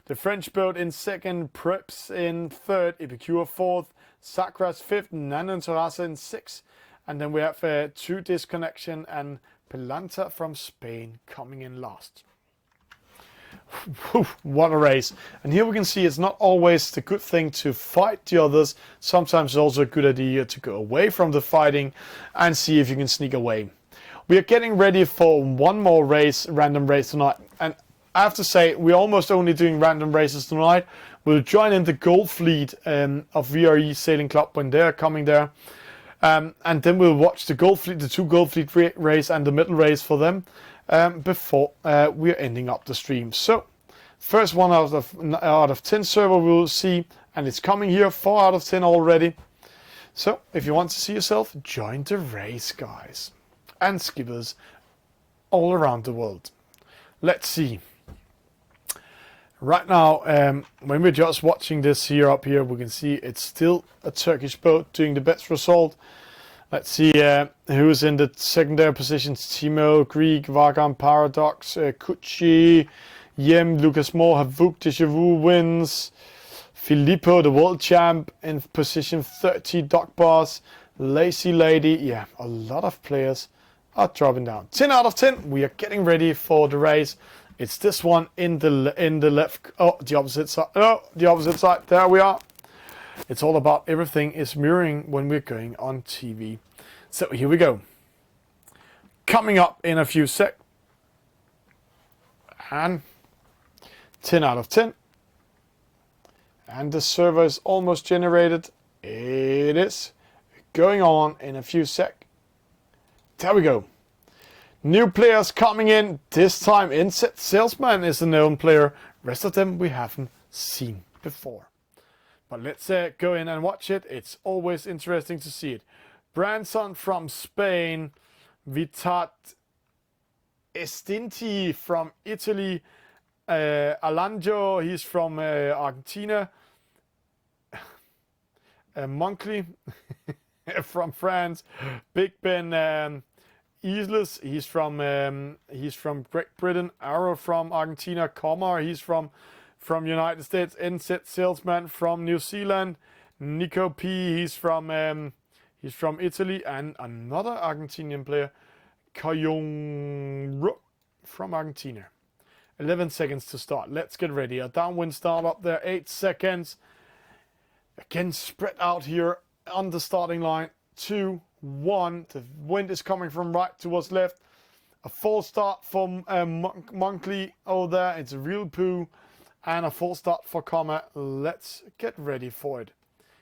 The French boat in second, Preps in third, Epicure fourth, Sacras fifth, Nano Terraza in sixth. And then we have True Disconnection and Palanta from Spain coming in last. What a race. And here we can see it's not always the good thing to fight the others. Sometimes it's also a good idea to go away from the fighting and see if you can sneak away. We are getting ready for one more race, random race tonight. And I have to say, we're almost only doing random races tonight. We'll join in the Gold Fleet of VRE Sailing Club when they're coming there. And then we'll watch the Gold Fleet, the two Gold Fleet race and the middle race for them. Before we're ending up the stream. So, first one out of 10 server we'll see, and it's coming here 4 out of 10 already. So, if you want to see yourself, join the race, guys, and skippers all around the world. Let's see. Right now, when we're just watching this here up here, we can see it's still a Turkish boat doing the best result. Let's see who's in the secondary positions. Timo, Greek, Vagan, Paradox, Kuchi, Yem, Lucas Moore, Havuk, Deja Vu wins. Filippo, the world champ, in position 30, Doc Boss, Lazy Lady. Yeah, a lot of players are dropping down. 10 out of 10. We are getting ready for the race. It's this one in the left. Oh, the opposite side. Oh, the opposite side. There we are. It's all about everything is mirroring when we're going on TV. So here we go. Coming up in a few sec. And 10 out of 10. And the server is almost generated. It is going on in a few sec. There we go. New players coming in. This time Inset Salesman is a known player. Rest of them we haven't seen before. But let's go in and watch it. It's always interesting to see it. Branson from Spain. Vitat Estinti from Italy. Alanjo, he's from Argentina. Monkley from France. Big Ben Isles, he's from Great Britain. Arrow from Argentina. Comar, he's from United States. NZ Salesman from New Zealand. Nico P, he's from Italy, and another Argentinian player, Kayong from Argentina. 11 seconds to start. Let's get ready. A downwind start up there. 8 seconds. Again, spread out here on the starting line. 2, 1. The wind is coming from right towards left. A full start from Monkley over there. It's a real poo. And a full start for Comma. Let's get ready for it.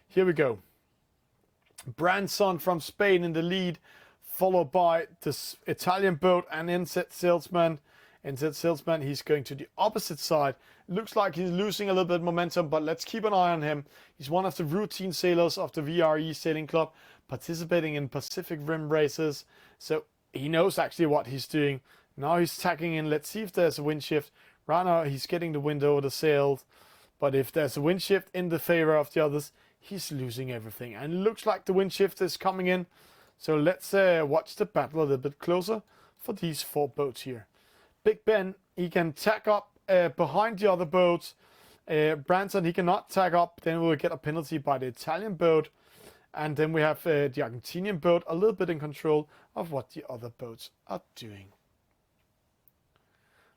Here we go. Branson from Spain in the lead, followed by this Italian boat and NZ Salesman. NZ Salesman, he's going to the opposite side. Looks like he's losing a little bit of momentum, but let's keep an eye on him. He's one of the routine sailors of the VRE Sailing Club, participating in Pacific Rim races. So he knows actually what he's doing. Now he's tacking in. Let's see if there's a wind shift. Right now he's getting the wind over the sails. But if there's a wind shift in the favor of the others, he's losing everything. And it looks like the wind shift is coming in. So let's watch the battle a little bit closer for these 4 boats here. Big Ben, he can tack up behind the other boats. Branson, he cannot tack up. Then we'll get a penalty by the Italian boat. And then we have the Argentinian boat a little bit in control of what the other boats are doing.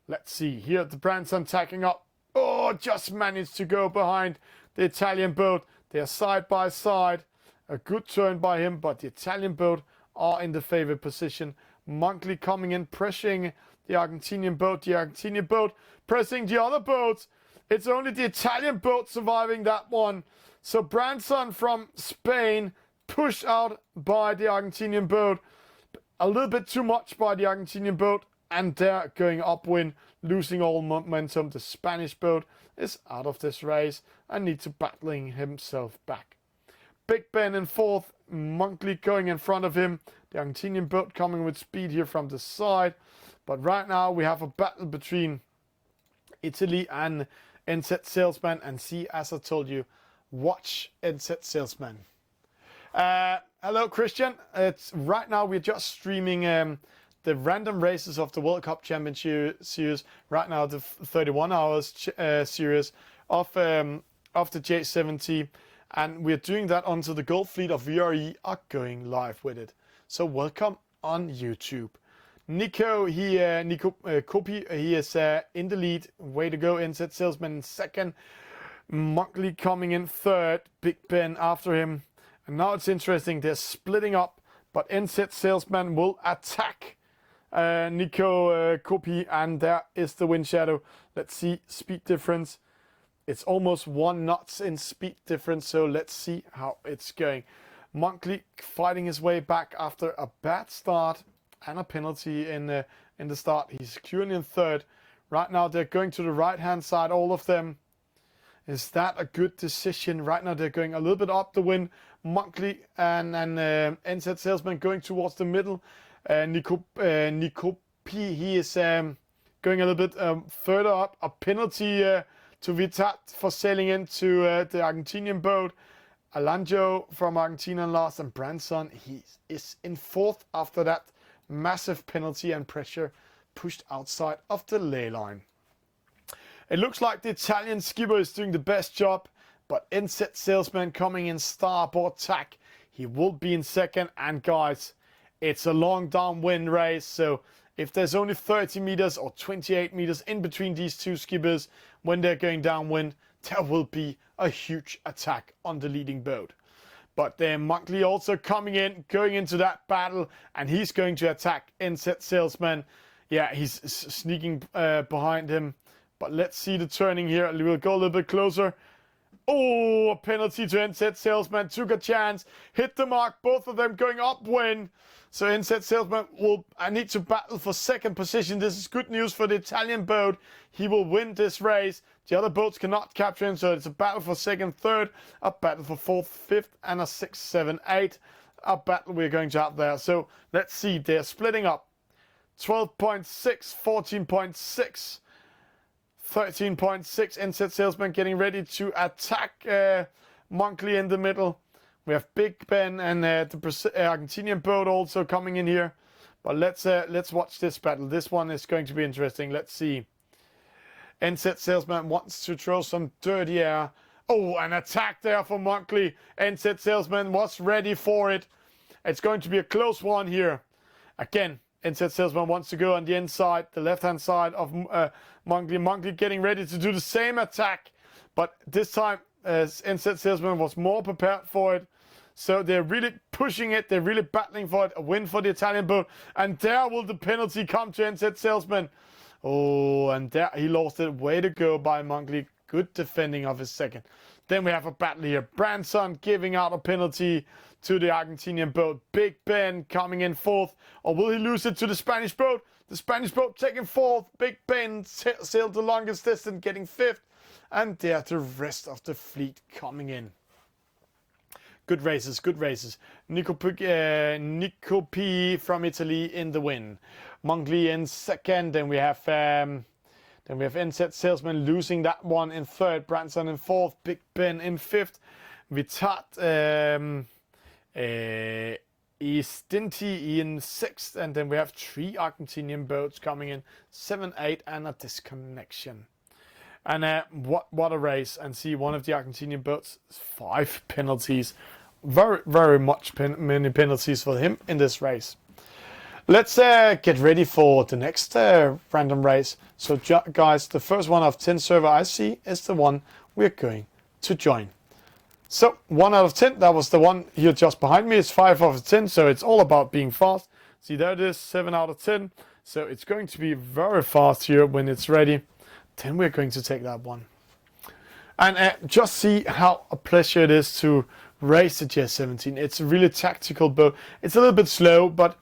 Let's see. Here the Branson tacking up. Oh, just managed to go behind the Italian boat. They are side by side. A good turn by him, but the Italian boat are in the favored position. Monkley coming in, pressuring the Argentinian boat. The Argentinian boat pressing the other boats. It's only the Italian boat surviving that one. So Branson from Spain pushed out by the Argentinian boat. A little bit too much by the Argentinian boat. And they're going upwind, losing all momentum. The Spanish boat is out of this race and needs to battling himself back. Big Ben in 4th. Monkley going in front of him. The Argentinian boat coming with speed here from the side. But right now we have a battle between Italy and NZ Salesman. And see, as I told you, watch NZ Salesman. Hello, Christian. It's right now we're just streaming the random races of the World Cup Championship Series. Right now, the 31 hours series of the J70, and we're doing that until the Gold Fleet of VRE are going live with it. So welcome on YouTube. Nico Kopi, he is in the lead. Way to go, NZ Salesman in second. Monkley coming in third. Big Ben after him. And now it's interesting, they're splitting up, but NZ Salesman will attack Nico Kopi, and there is the wind shadow. Let's see speed difference. It's almost 1 knot in speed difference, so let's see how it's going. Monkley fighting his way back after a bad start and a penalty in the start. He's currently in third. Right now they're going to the right-hand side, all of them. Is that a good decision? Right now they're going a little bit up the wind. Monkley and NZ Salesman going towards the middle. Nico P, he is going a little bit further up. A penalty to Vitat for sailing into the Argentinian boat. Alanjo from Argentina last, and Branson, he is in fourth after that massive penalty and pressure pushed outside of the ley line. It looks like the Italian skipper is doing the best job, but NZ Salesman coming in starboard tack. He will be in second, and guys, it's a long downwind race, so if there's only 30 meters or 28 meters in between these two skippers when they're going downwind, there will be a huge attack on the leading boat. But then Monkley also coming in, going into that battle, and he's going to attack NZ Salesman. Yeah, he's sneaking behind him. But let's see the turning here. We'll go a little bit closer. Oh, a penalty to NZ Salesman. Took a chance. Hit the mark. Both of them going upwind. So NZ Salesman will need to battle for second position. This is good news for the Italian boat. He will win this race. The other boats cannot capture him. So it's a battle for second, third. A battle for fourth, fifth. And a 6, 7, 8. A battle we're going to have there. So let's see. They're splitting up. 12.6, 14.6. 13.6, NZ Salesman getting ready to attack Monkley in the middle. We have Big Ben and the Argentinian boat also coming in here. But let's watch this battle. This one is going to be interesting. Let's see. NZ Salesman wants to throw some dirty air. Oh, an attack there for Monkley. NZ Salesman was ready for it. It's going to be a close one here. Again, NZ Salesman wants to go on the inside, the left-hand side of Monkley. Monkley getting ready to do the same attack. But this time, NZ Salesman was more prepared for it. So they're really pushing it. They're really battling for it. A win for the Italian boat. And there will the penalty come to NZ Salesman. Oh, and there he lost it. Way to go by Monkley. Good defending of his second. Then we have a battle here. Branson giving out a penalty to the Argentinian boat. Big Ben coming in fourth. Or will he lose it to the Spanish boat? The Spanish boat taking fourth. Big Ben sailed the longest distance, getting fifth. And there the rest of the fleet coming in. Good races, good races. Nico P from Italy in the win. Monkley in second. Then we have NZ Salesman losing that one in third. Branson in fourth. Big Ben in fifth. Vitat Istinti in sixth. And then we have 3 Argentinian boats coming in. 7, 8 and a disconnection. And what a race. And see, one of the Argentinian boats, 5 penalties. Very, very many penalties for him in this race. Let's get ready for the next random race. So guys, the first one of 10 server I see is the one we're going to join. So 1 out of 10, that was the one here just behind me. It's 5 out of 10, so it's all about being fast. See, there it is, 7 out of 10. So it's going to be very fast here when it's ready. Then we're going to take that one. And just see how a pleasure it is to race the J17. It's a really tactical boat. It's a little bit slow, but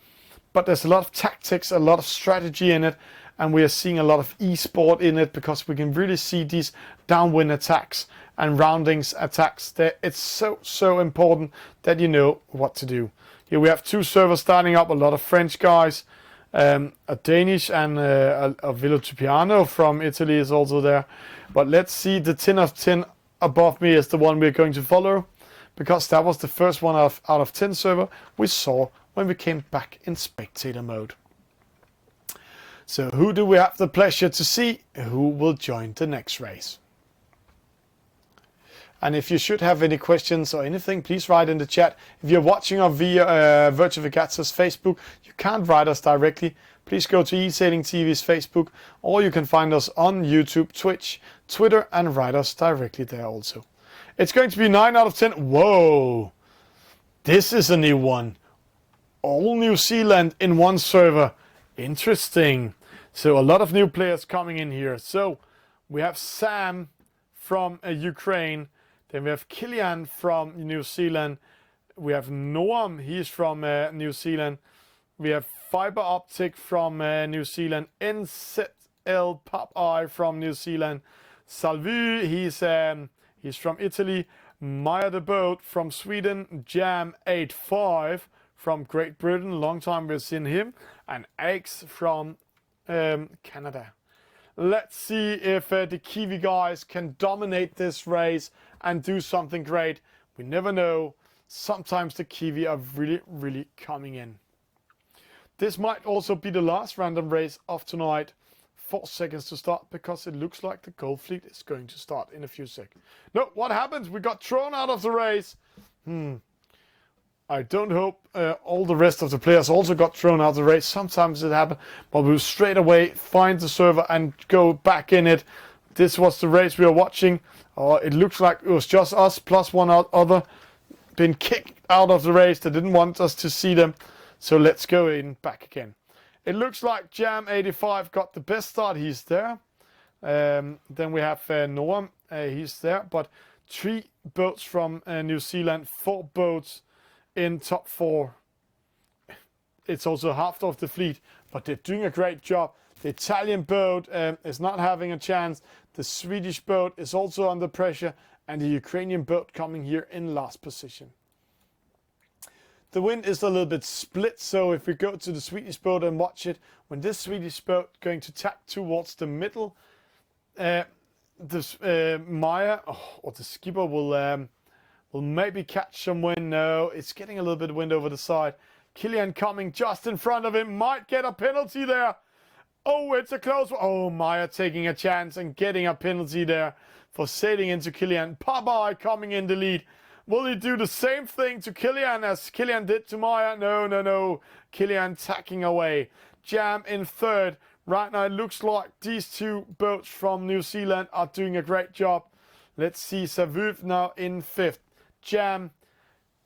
there's a lot of tactics, a lot of strategy in it. And we are seeing a lot of e-sport in it because we can really see these downwind attacks and roundings attacks. It's so important that you know what to do. Here we have 2 servers starting up, a lot of French guys. A Danish and a Velotupiano from Italy is also there. But let's see the 10 of 10 above me is the one we're going to follow, because that was the first one out of 10 server we saw when we came back in spectator mode. So who do we have the pleasure to see? Who will join the next race? And if you should have any questions or anything, please write in the chat. If you're watching us via Virtual Regatta's Facebook, you can't write us directly. Please go to Esailing TV's Facebook, or you can find us on YouTube, Twitch, Twitter, and write us directly there also. It's going to be 9 out of 10. Whoa! This is a new one. All New Zealand in one server. Interesting. So a lot of new players coming in here. So we have Sam from Ukraine. Then we have Kilian from New Zealand. We have Noam, he's from New Zealand. We have Fiber Optic from New Zealand. NZL Popeye from New Zealand. Salvu, he's from Italy. Maya the Boat from Sweden. Jam85 from Great Britain. Long time we've seen him. And X from Canada. Let's see if the Kiwi guys can dominate this race and do something great. We never know. Sometimes the Kiwi are really, really coming in. This might also be the last random race of tonight. 4 seconds to start, because it looks like the gold fleet is going to start in a few seconds. No, what happens? We got thrown out of the race. I don't hope all the rest of the players also got thrown out of the race. Sometimes it happens, but we'll straight away find the server and go back in it. This was the race we were watching. It looks like it was just us plus one other been kicked out of the race. They didn't want us to see them. So let's go in back again. It looks like Jam85 got the best start. He's there. Then we have Noam. He's there. But 3 boats from New Zealand. 4 boats in top 4. It's also half of the fleet, but they're doing a great job. The Italian boat is not having a chance. The Swedish boat is also under pressure, and the Ukrainian boat coming here in last position. The wind is a little bit split, so if we go to the Swedish boat and watch it, when this Swedish boat going to tack towards the middle, Maya or the skipper will maybe catch some wind. No, it's getting a little bit of wind over the side. Kilian coming just in front of him, might get a penalty there. Oh, it's a close one. Oh, Maya taking a chance and getting a penalty there for sailing into Kilian. Popeye coming in the lead. Will he do the same thing to Kilian as Kilian did to Maya? No. Kilian tacking away. Jam in third. Right now it looks like these 2 boats from New Zealand are doing a great job. Let's see Savuv now in 5th. Jam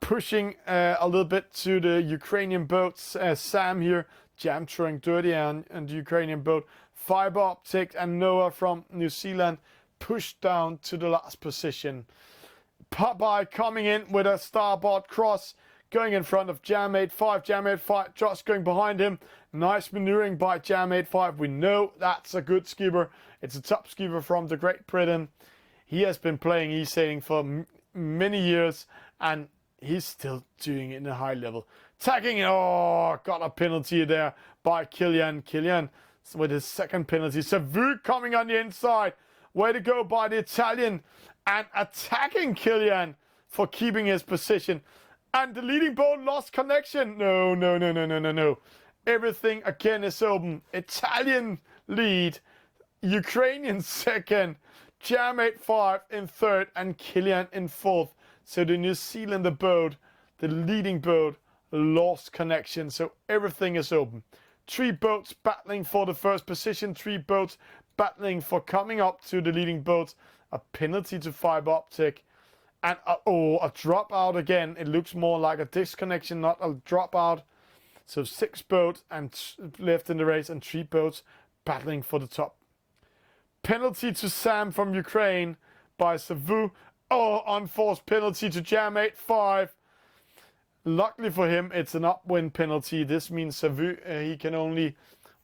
pushing a little bit to the Ukrainian boats. Sam here. Jam throwing dirty on the Ukrainian boat. Fiber Optic and Noah from New Zealand pushed down to the last position. Popeye coming in with a starboard cross, going in front of Jam85. Jam85 just going behind him. Nice maneuvering by Jam85. We know that's a good skipper. It's a top skipper from the Great Britain. He has been playing Esailing for many years, and he's still doing it in a high level. Tagging, got a penalty there by Kilian. Kilian with his second penalty. Savu coming on the inside. Way to go by the Italian, and attacking Kilian for keeping his position. And the leading boat lost connection. No. Everything again is open. Italian lead. Ukrainian second. Jam85 in third. And Kilian in fourth. So the New Zealander boat, the leading boat, lost connection. So everything is open. 3 boats battling for the first position. 3 boats battling for coming up to the leading boats. A penalty to Fiber Optic. And a dropout again. It looks more like a disconnection, not a dropout. So 6 boats and left in the race, and 3 boats battling for the top. Penalty to Sam from Ukraine by Savu. Unforced penalty to Jam85. Luckily for him, it's an upwind penalty. This means Savu, he can only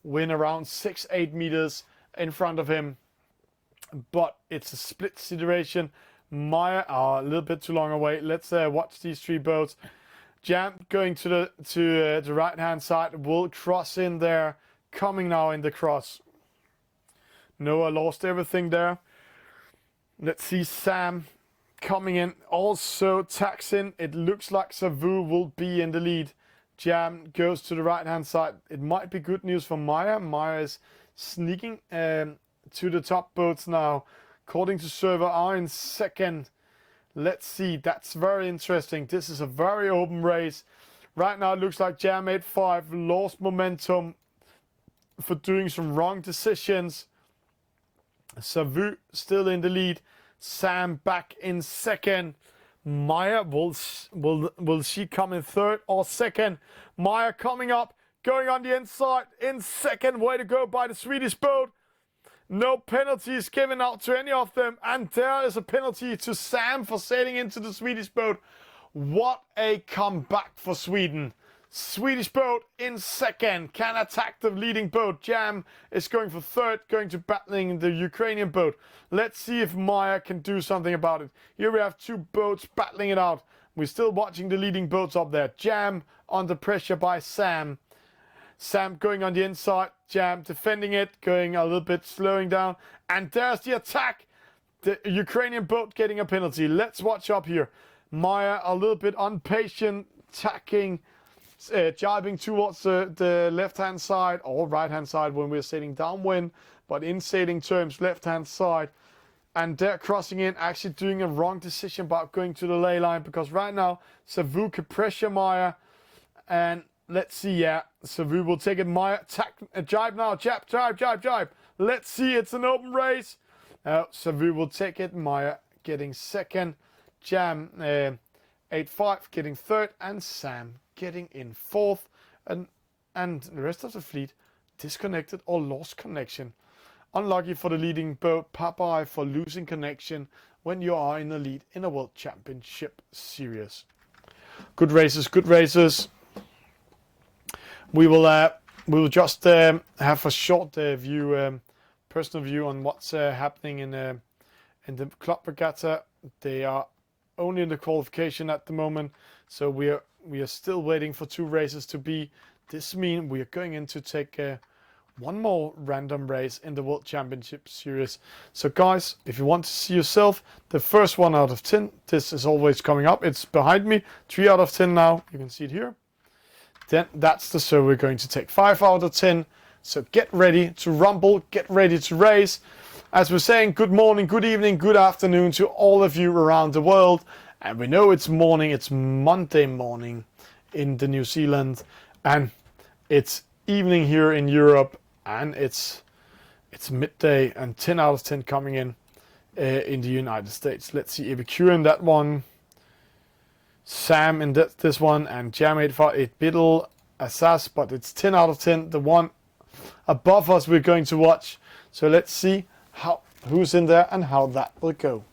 win around 6-8 meters in front of him. But it's a split situation. Maya a little bit too long away. Let's watch these 3 boats. Jam going to the right hand side, will cross in there, coming now in the cross. Noah lost everything there. Let's see Sam coming in. Also taxing. It looks like Savu will be in the lead. Jam goes to the right-hand side. It might be good news for Maya. Maya is sneaking to the top boats now. According to server, are in second. Let's see. That's very interesting. This is a very open race. Right now, it looks like Jam 8-5 lost momentum for doing some wrong decisions. Savu still in the lead. Sam back in second. Maya, will she come in third or second? Maya coming up, going on the inside in second. Way to go by the Swedish boat. No penalties given out to any of them. And there is a penalty to Sam for sailing into the Swedish boat. What a comeback for Sweden. Swedish boat in second, can attack the leading boat. Jam is going for third, going to battling the Ukrainian boat. Let's see if Maya can do something about it. Here we have two boats battling it out. We're still watching the leading boats up there. Jam under pressure by Sam. Sam going on the inside. Jam defending it, going a little bit, slowing down. And there's the attack. The Ukrainian boat getting a penalty. Let's watch up here. Maya a little bit impatient, tacking, jibing towards the left-hand side or right-hand side when we're sailing downwind, but in sailing terms, left-hand side. And they're crossing in, actually doing a wrong decision about going to the ley line, because right now, Savu could pressure Maya. And let's see, yeah, Savu will take it. Maya, jibe now, jibe. Let's see, it's an open race. Savu will take it. Maya getting second. Jam 8-5 getting third, and Sam getting in fourth, and the rest of the fleet disconnected or lost connection. Unlucky for the leading boat, Popeye, for losing connection when you are in the lead in a World Championship series. Good races. We will just have a short personal view on what's happening in the club regatta. They are only in the qualification at the moment, so we are still waiting for two races to be. This means we are going in to take one more random race in the World Championship Series. So guys, if you want to see yourself the first 1 out of 10, this is always coming up. It's behind me, 3 out of 10 now. You can see it here. Then that's the server we're going to take 5 out of 10. So get ready to rumble, get ready to race. As we're saying, good morning, good evening, good afternoon to all of you around the world. And we know it's morning, it's Monday morning in the New Zealand, and it's evening here in Europe, and it's midday, and 10 out of 10 coming in the United States. Let's see, Epicure in that one, Sam in this one, and Jam 8-5, Biddle, Assas, but it's 10 out of 10. The one above us we're going to watch. So let's see who's in there and how that will go.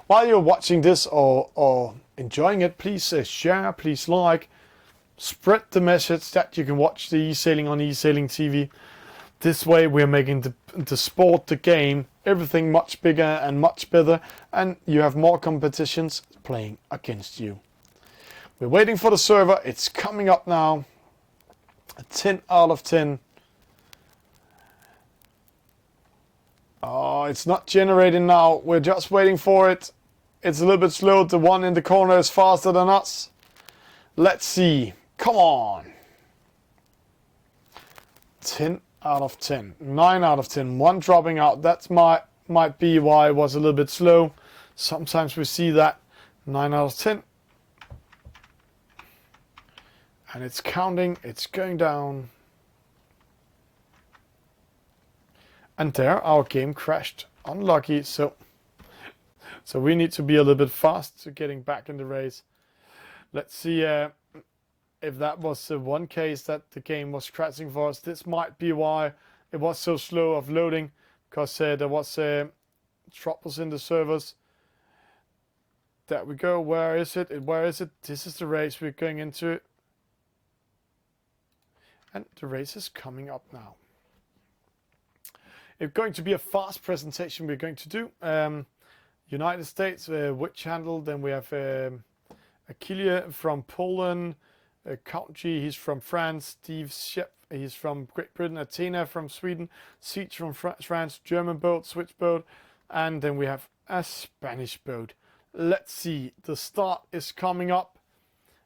While you're watching this or enjoying it, please share, please like, spread the message that you can watch the Esailing on Esailing TV. This way we're making the sport, the game, everything much bigger and much better, and you have more competitions playing against you. We're waiting for the server. It's coming up now. A 10 out of 10. Oh, it's not generating now. We're just waiting for it. It's a little bit slow. The one in the corner is faster than us. Let's see. Come on. 10 out of 10. 9 out of 10. One dropping out. That might be why it was a little bit slow. Sometimes we see that. 9 out of 10. And it's counting. It's going down. And there, our game crashed. Unlucky. So we need to be a little bit fast to getting back in the race. Let's see if that was one case that the game was crashing for us. This might be why it was so slow of loading, because there was troubles in the servers. There we go. Where is it? Where is it? This is the race we're going into. And the race is coming up now. It's going to be a fast presentation we're going to do. United States, Witch Handle. Then we have Akilia from Poland. Count G, he's from France. Steve Shep, he's from Great Britain. Athena from Sweden. Siege from France. German boat, Swiss boat. And then we have a Spanish boat. Let's see. The start is coming up.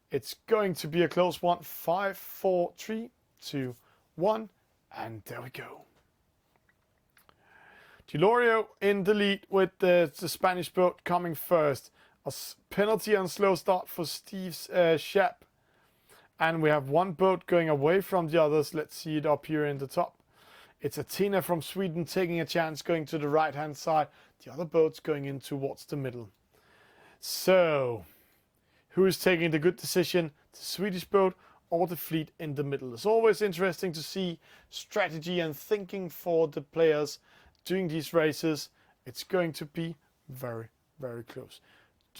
It's going to be a close one. 5, 4, 3, 2, 1. And there we go. Delorio in the lead with the Spanish boat coming first. A penalty on slow start for Steve's Shep. And we have one boat going away from the others. Let's see it up here in the top. It's Athena from Sweden taking a chance going to the right hand side. The other boat's going in towards the middle. So, who is taking the good decision? The Swedish boat or the fleet in the middle? It's always interesting to see strategy and thinking for the players doing these races. It's going to be very, very close.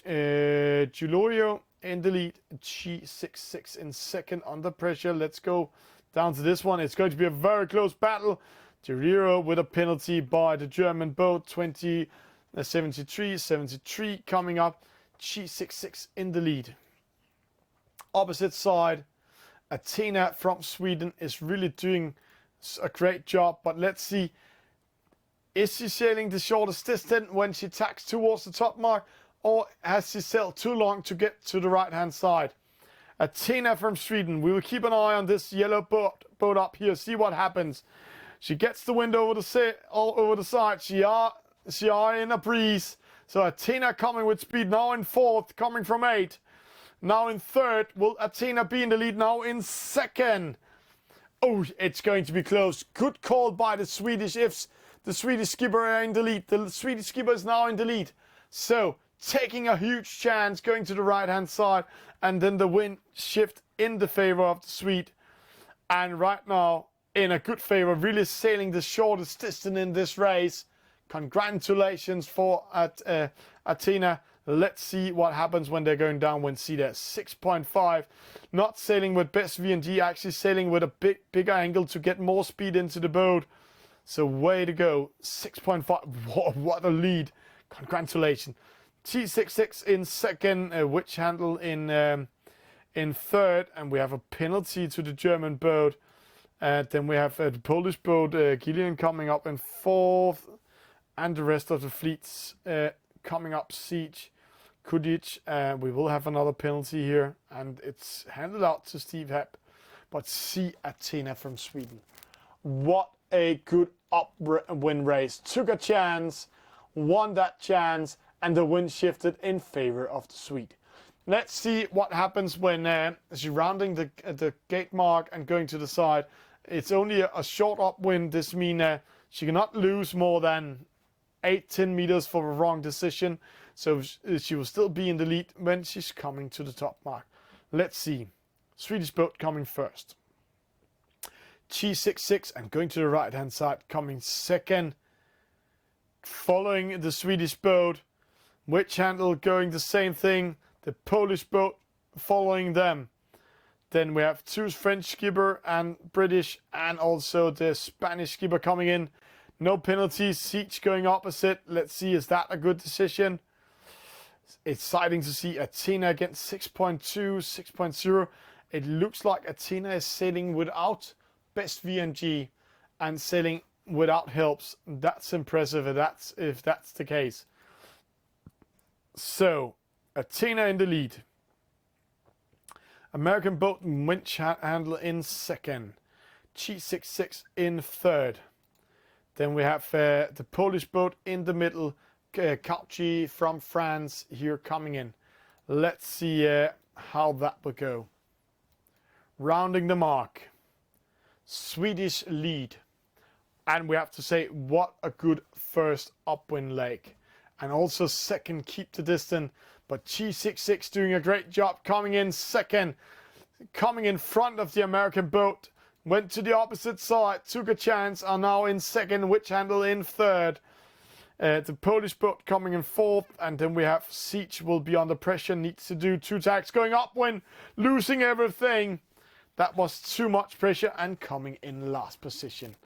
Giulio in the lead, G66 in second under pressure. Let's go down to this one. It's going to be a very close battle. Giulio with a penalty by the German boat, 73 coming up. G66 in the lead. Opposite side, Athena from Sweden is really doing a great job, but let's see. Is she sailing the shortest distance when she tacks towards the top mark, or has she sailed too long to get to the right hand side? Athena from Sweden, we will keep an eye on this yellow boat up here, see what happens. She gets the wind over the side. She are in a breeze. So Athena coming with speed now in fourth, coming from 8. Now in third. Will Athena be in the lead now in second? Oh, it's going to be close. Good call by the Swedish ifs. The Swedish skipper are in the lead. The Swedish skipper is now in the lead. So taking a huge chance going to the right hand side, and then the wind shift in the favor of the Swede. And right now in a good favor, really sailing the shortest distance in this race. Congratulations for Athena. Let's see what happens when they're going downwind. See there, 6.5. Not sailing with best VNG, actually sailing with a bigger angle to get more speed into the boat. So way to go, 6.5. What a lead. Congratulations. T66 in second, Witch Handle in third, and we have a penalty to the German boat. Then we have the Polish boat, Gillian, coming up in fourth. And the rest of the fleets coming up. Siege, Kudic. We will have another penalty here, and it's handed out to Steve Hepp. But see Athena from Sweden. What a good upwind race. Took a chance, won that chance, and the wind shifted in favor of the Swede. Let's see what happens when she's rounding the gate mark and going to the side. It's only a short upwind. This means she cannot lose more than 8-10 meters for a wrong decision, so she will still be in the lead when she's coming to the top mark. Let's see. Swedish boat coming first. G66 and going to the right hand side, coming second. Following the Swedish boat. Witch Handle going the same thing. The Polish boat following them. Then we have 2 French skipper and British, and also the Spanish skipper coming in. No penalties. Siege going opposite. Let's see, is that a good decision? It's exciting to see Athena against 6.2, 6.0. It looks like Athena is sailing without best VNG and sailing without helps. That's impressive if that's the case. So, Athena in the lead. American boat Winch Handle in second. G66 in third. Then we have the Polish boat in the middle, Cauchy from France here coming in. Let's see how that will go. Rounding the mark. Swedish lead. And we have to say, what a good first upwind leg. And also second, keep the distance. But G66 doing a great job coming in second. Coming in front of the American boat. Went to the opposite side, took a chance, are now in second, Witch Handle in third. The Polish boat coming in fourth, and then we have Siege will be under pressure, needs to do 2 tacks, going upwind, losing everything. That was too much pressure and coming in last position.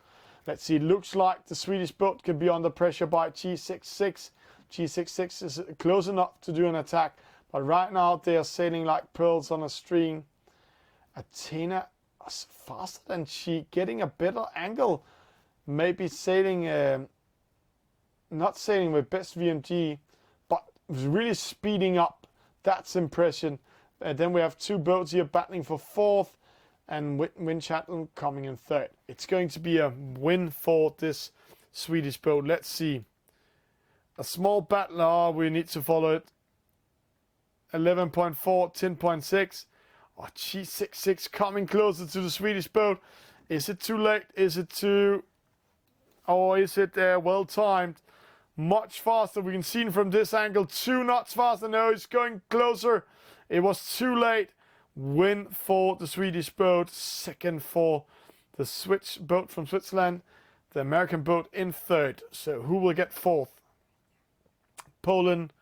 Let's see, looks like the Swedish boat can be under pressure by G66. G66 is close enough to do an attack, but right now they are sailing like pearls on a string. Athena faster than she, getting a better angle, maybe sailing not sailing with best VMG, but really speeding up. That's impressive. Then we have two boats here battling for fourth, and Wind Chattel coming in third. It's going to be a win for this Swedish boat. Let's see. A small battle. We need to follow it. 11.4, 10.6. Oh, G66 coming closer to the Swedish boat. Is it too late? Is it too... Or is it well timed? Much faster. We can see it from this angle. 2 knots faster. No, it's going closer. It was too late. Win for the Swedish boat. Second for the boat from Switzerland. The American boat in third. So who will get fourth? Poland,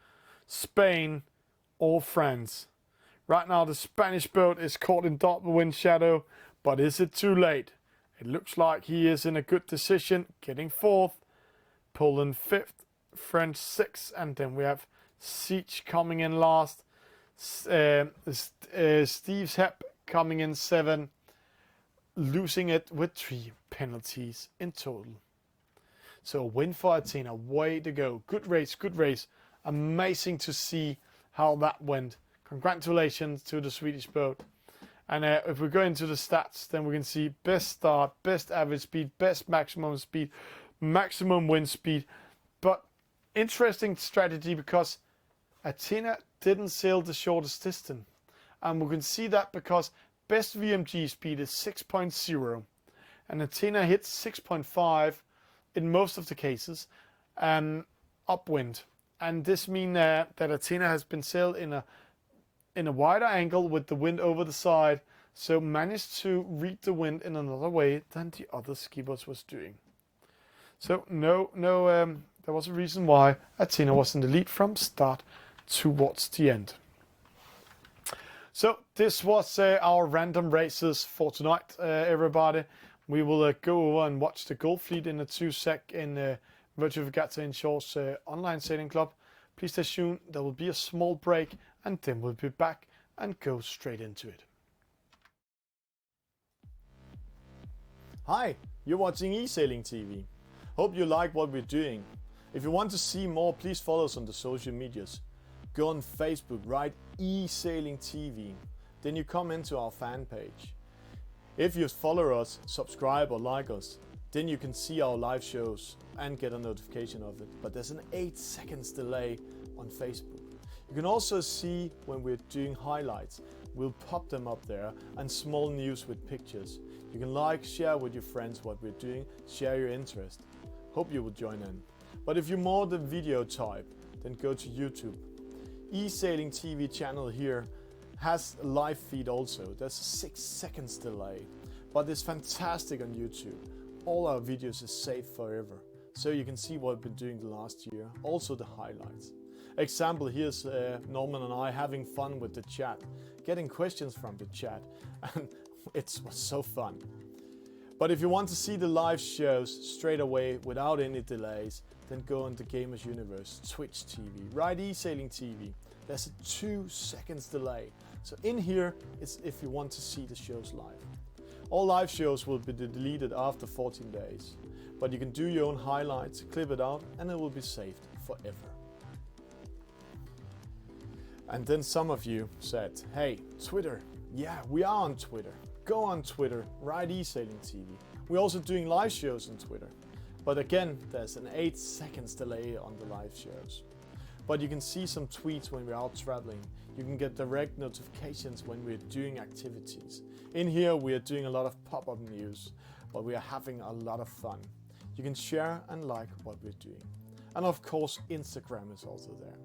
Spain, or France? Right now the Spanish boat is caught in double wind shadow. But is it too late? It looks like he is in a good position. Getting fourth. Poland fifth. French sixth. And then we have Siege coming in last. Steve's Hep coming in 7, losing it with 3 penalties in total. So a win for Athena, way to go. Good race, good race. Amazing to see how that went. Congratulations to the Swedish boat. And if we go into the stats, then we can see best start, best average speed, best maximum speed, maximum wind speed. But interesting strategy because Athena didn't sail the shortest distance. And we can see that because best VMG speed is 6.0 and Athena hits 6.5 in most of the cases upwind. And this means that Athena has been sailed in a wider angle with the wind over the side, so managed to read the wind in another way than the other skippers was doing. So there was a reason why Athena was in the lead from start towards the end. So this was our random races for tonight, everybody. We will go over and watch the Gold Fleet in a 2-sec in Virtual Regatta Inshores online sailing club. Please stay tuned. There will be a small break and then we'll be back and go straight into it. Hi, you're watching Esailing TV. Hope you like what we're doing. If you want to see more, please follow us on the social medias. Go on Facebook, write Esailing TV. Then you come into our fan page. If you follow us, subscribe or like us, then you can see our live shows and get a notification of it. But there's an 8 seconds delay on Facebook. You can also see when we're doing highlights. We'll pop them up there, and small news with pictures. You can like, share with your friends what we're doing, share your interest. Hope you will join in. But if you're more the video type, then go to YouTube. Esailing TV channel here has a live feed also. There's a 6 seconds delay, but it's fantastic on YouTube. All our videos are saved forever, so you can see what we've been doing the last year, also the highlights. Example, here's Norman and I having fun with the chat, getting questions from the chat, and it was so fun. But if you want to see the live shows straight away without any delays, then go on the Gamers Universe, Twitch TV, write Esailing TV. There's a 2 seconds delay. So in here, it's if you want to see the shows live. All live shows will be deleted after 14 days. But you can do your own highlights, clip it out, and it will be saved forever. And then some of you said, hey, Twitter. Yeah, we are on Twitter. Go on Twitter, write Esailing TV. We're also doing live shows on Twitter. But again, there's an 8 seconds delay on the live shows. But you can see some tweets when we're out traveling. You can get direct notifications when we're doing activities. In here, we are doing a lot of pop-up news, but we are having a lot of fun. You can share and like what we're doing. And of course, Instagram is also there.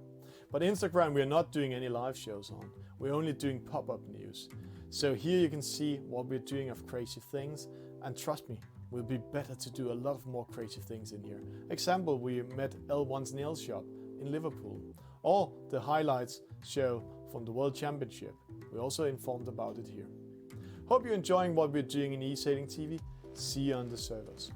But Instagram, we're not doing any live shows on. We're only doing pop-up news. So here you can see what we're doing of crazy things. And trust me, we'll be better to do a lot of more crazy things in here. Example, we met L1's nail shop in Liverpool. Or the highlights show from the World Championship. We also informed about it here. Hope you're enjoying what we're doing in Esailing TV. See you on the servers.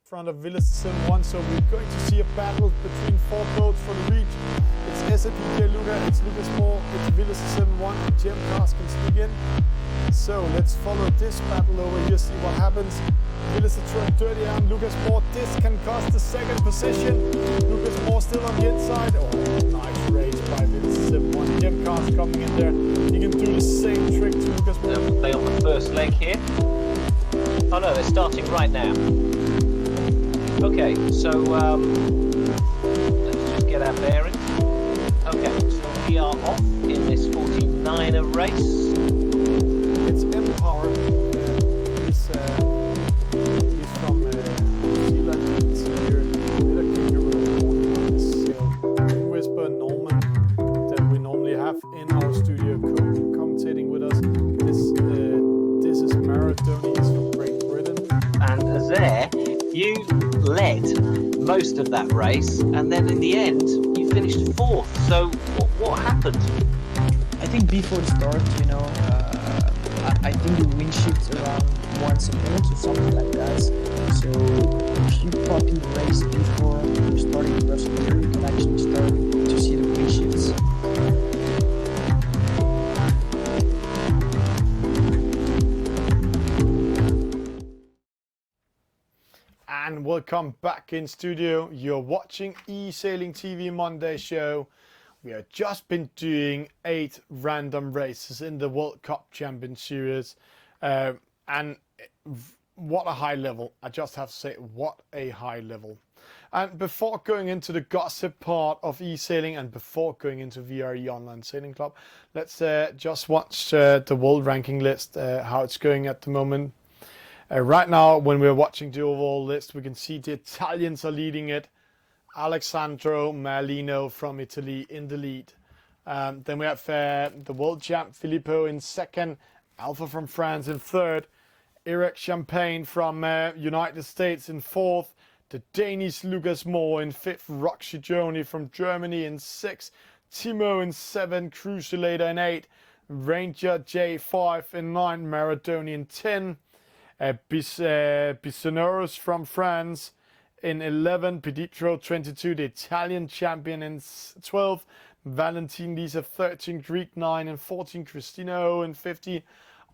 front of Villa Sim 1, so we're going to see a battle between 4 boats for the reach. It's SAPK Luca, it's Lucas Moore, it's Villa Sim 1, and Jim Carskins again. So let's follow this battle over here, see what happens. Villas are throwing dirty arm, Lucas Moore, this can cost the second position. Lucas Moore still on the inside. Oh, nice race by Villas Sim 1. Jim Cars coming in there. He can do the same trick to Lucas Moore. They'll play on the first leg here. Oh no, they're starting right now. Okay, so let's just get our bearings. Okay, so we are off in this 49er race. It's Empower. He's from New Zealand. It's here. With a kangaroo on his sail. Whisper Norman that we normally have in our studio commentating with us. This is Maradoni. He's from Great Britain. And there, you led most of that race, and then in the end, you finished 4th. So what happened? I think before the start, I think the wind shifts around once a minute or something like that. So if you copy the race before you starting the rest of the year, you can actually start to see the wind shifts. And welcome back in studio. You're watching Esailing TV Monday show. We have just been doing 8 random races in the World Cup Champion Series. And what a high level. I just have to say, what a high level. And before going into the gossip part of Esailing and before going into VRE Online Sailing Club, let's just watch the world ranking list, how it's going at the moment. Right now, when we're watching the overall list, we can see the Italians are leading it. Alessandro Malino from Italy in the lead. Then we have the world champ Filippo in second, Alpha from France in third, Eric Champagne from United States in fourth, the Danish Lucas Moore in fifth, Roxy Joni from Germany in sixth, Timo in seventh, Cruisulator in eighth, Ranger J5 in ninth, Maradoni in 10, Bisonoros from France in 11, Peditro 22, the Italian champion in 12, Valentin Lisa 13, Greek 9 and 14, Cristino in 15.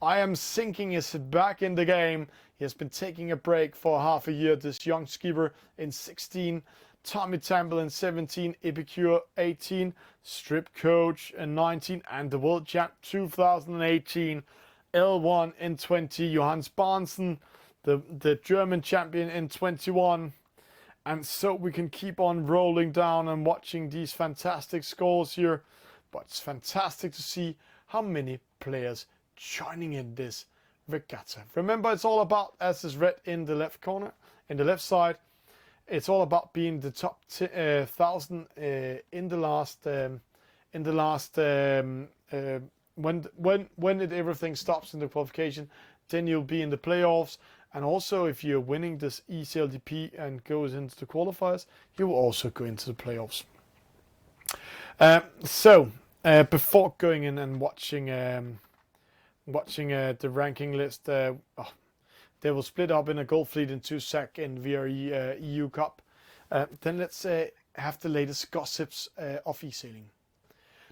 I am sinking is back in the game. He has been taking a break for half a year, this young skipper in 16, Tommy Temple in 17, Epicure 18, Strip Coach in 19, and the World Champ 2018, L1 in 20, Johannes Barnsen, the German champion in 21. And so we can keep on rolling down and watching these fantastic scores here. But it's fantastic to see how many players joining in this regatta. Remember, it's all about, as is read in the left corner, in the left side, it's all about being the top 1,000 in the last when everything stops in the qualification, then you'll be in the playoffs. And also, if you're winning this ECLDP and goes into the qualifiers, you will also go into the playoffs. Before going in and watching the ranking list, they will split up in a gold fleet in 2 sec in VRE EU Cup. Then let's have the latest gossips of Esailing.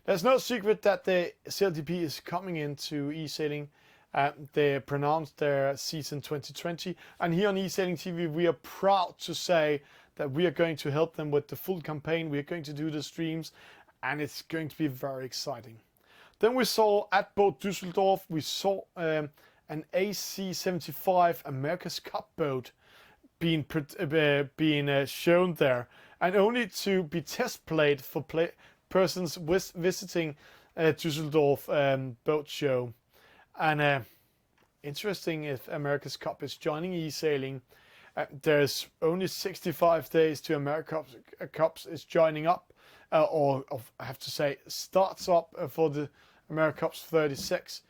There's no secret that the CLDP is coming into Esailing. They pronounced their season 2020, and here on Esailing TV we are proud to say that we are going to help them with the full campaign. We are going to do the streams, and it's going to be very exciting. Then we saw at Boat Düsseldorf, we saw an AC-75 America's Cup boat being shown there, and only to be test played for persons visiting Düsseldorf boat show. And interesting, if America's Cup is joining Esailing, there's only 65 days to America's Cups is joining up, I have to say starts up for the America's Cups 36.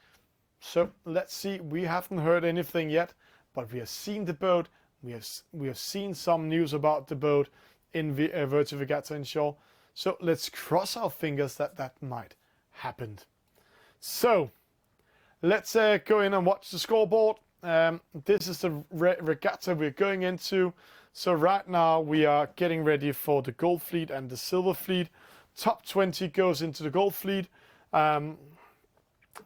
So let's see. We haven't heard anything yet, but we have seen the boat. We have seen some news about the boat in Virtua Regatta Inshore. So let's cross our fingers that that might happen. So let's go in and watch the scoreboard. This is the regatta we're going into. So right now we are getting ready for the gold fleet and the silver fleet. Top 20 goes into the gold fleet.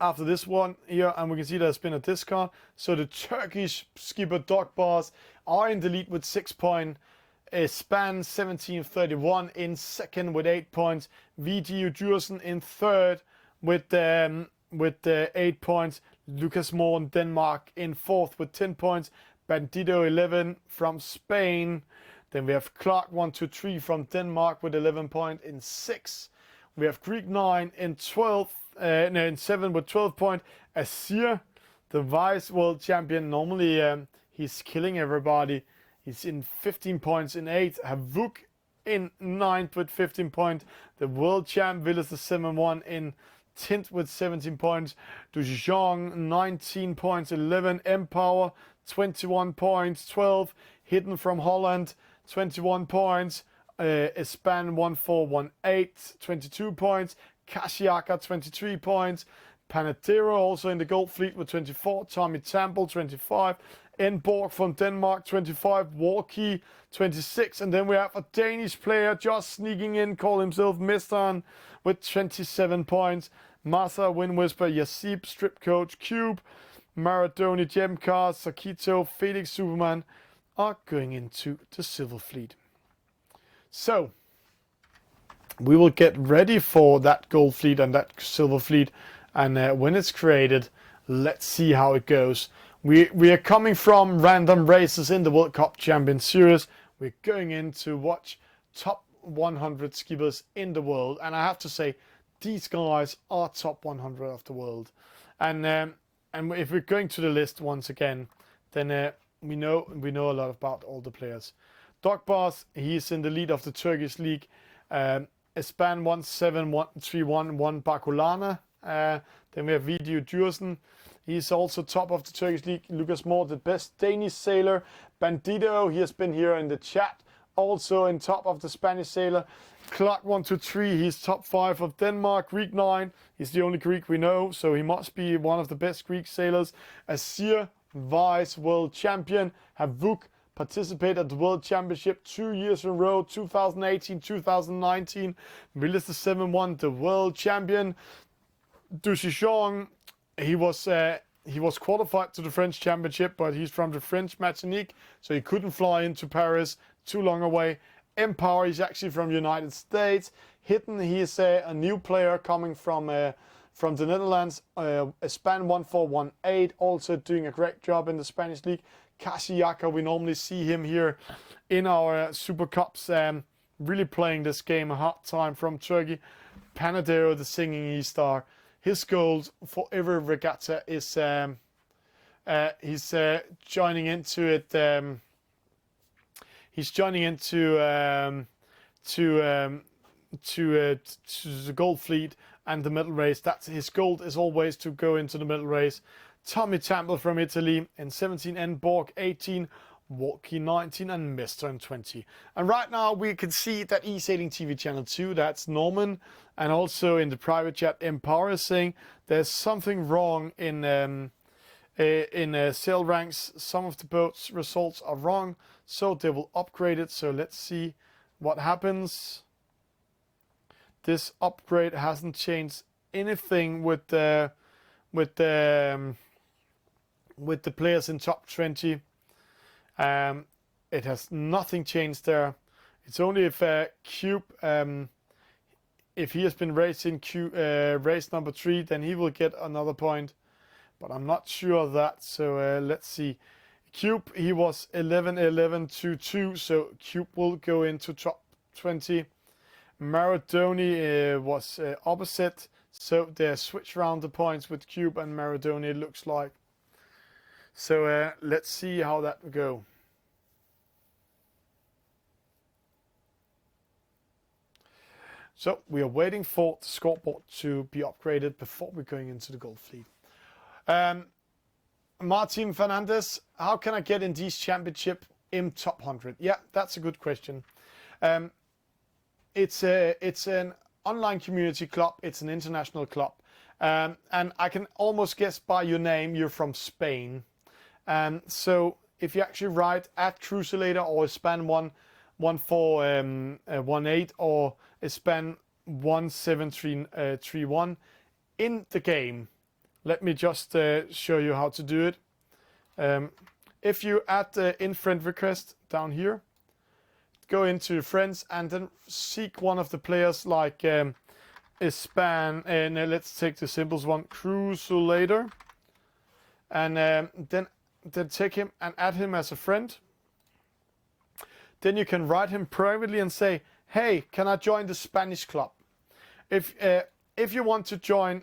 After this one here, and we can see there's been a discard. So the Turkish skipper Dog Bars are in the lead with 6 points. Span 1731 in second with 8 points. VDU Djursen in third with 8 points. Lucas Moore in Denmark in fourth with 10 points. Bandito 11 from Spain. Then we have Clark 123 from Denmark with 11 points in sixth. We have Greek 9 in 12th. In 7 with 12 points. Asir, the vice world champion, normally he's killing everybody. He's in 15 points in 8th. Havuk in 9th with 15 points. The world champ Willis the 7-1 in 10th with 17 points. Dujong 19 points 11. Empower 21 points 12. Hidden from Holland 21 points. Espan 1418 22 points. Kashiaka 23 points. Panadero also in the gold fleet with 24. Tommy Tamble 25. Enborg from Denmark 25. Walkie 26. And then we have a Danish player just sneaking in, call himself Mistan with 27 points. Masa, Wind Whisper, Yasib, Strip Coach, Cube, Maradoni, Gemcar, Sakito, Felix Superman are going into the silver fleet. So we will get ready for that gold fleet and that silver fleet, and when it's created, let's see how it goes. We are coming from random races in the World Cup Champion Series. We're going in to watch top 100 skippers in the world, and I have to say these guys are top 100 of the world. And if we're going to the list once again, then we know a lot about all the players. Dog Bars, he's in the lead of the Turkish league. Espan 17131 Bakulana. Then we have Video Djursen. He's also top of the Turkish league. Lucas Moore, the best Danish sailor. Bandito, he has been here in the chat. Also in top of the Spanish sailor. Clark 123, he's top 5 of Denmark. Greek 9, he's the only Greek we know, so he must be one of the best Greek sailors. Asir, vice world champion. Havuk, participated at the World Championship 2 years in a row, 2018, 2019. Willis the 7-1, the world champion. Dushishong, he was qualified to the French Championship, but he's from the French Martinique, so he couldn't fly into Paris, too long away. Empower, he's actually from the United States. Hidden, he is a new player coming from the Netherlands. Span 1418, also doing a great job in the Spanish league. Kashiaka, we normally see him here in our Super Cups, really playing this game a hard time from Turkey. Panadero, the singing E-star. His goal for every regatta is he's joining into it. He's joining into the gold fleet and the medal race. That's his goal, is always to go into the medal race. Tommy Tamble from Italy in 17, Enborg 18, Walkie 19, and Mister in 20. And right now we can see that Esailing TV channel 2, that's Norman, and also in the private chat, Empower is saying there's something wrong in sail ranks. Some of the boats' results are wrong, so they will upgrade it. So let's see what happens. This upgrade hasn't changed anything with the players in top 20. It has nothing changed there. It's only if Cube, if he has been racing race number 3, then he will get another point. But I'm not sure of that. So let's see. Cube, he was 11-11-2-2, so Cube will go into top 20. Maradoni was opposite, so they switch around the points with Cube and Maradoni, it looks like. So let's see how that will go. So we are waiting for the scoreboard to be upgraded before we're going into the gold fleet. Martin Fernandez, how can I get in these championship in top 100? Yeah, that's a good question. It's an online community club. It's an international club. And I can almost guess by your name, you're from Spain. So if you actually write at Crucilator or span 11418 or span 17331 in the game. Let me just show you how to do it. If you add the in friend request down here, go into friends and then seek one of the players like span, and let's take the simplest one, Crucilator, and then take him and add him as a friend. Then you can write him privately and say, hey, can I join the Spanish club? If you want to join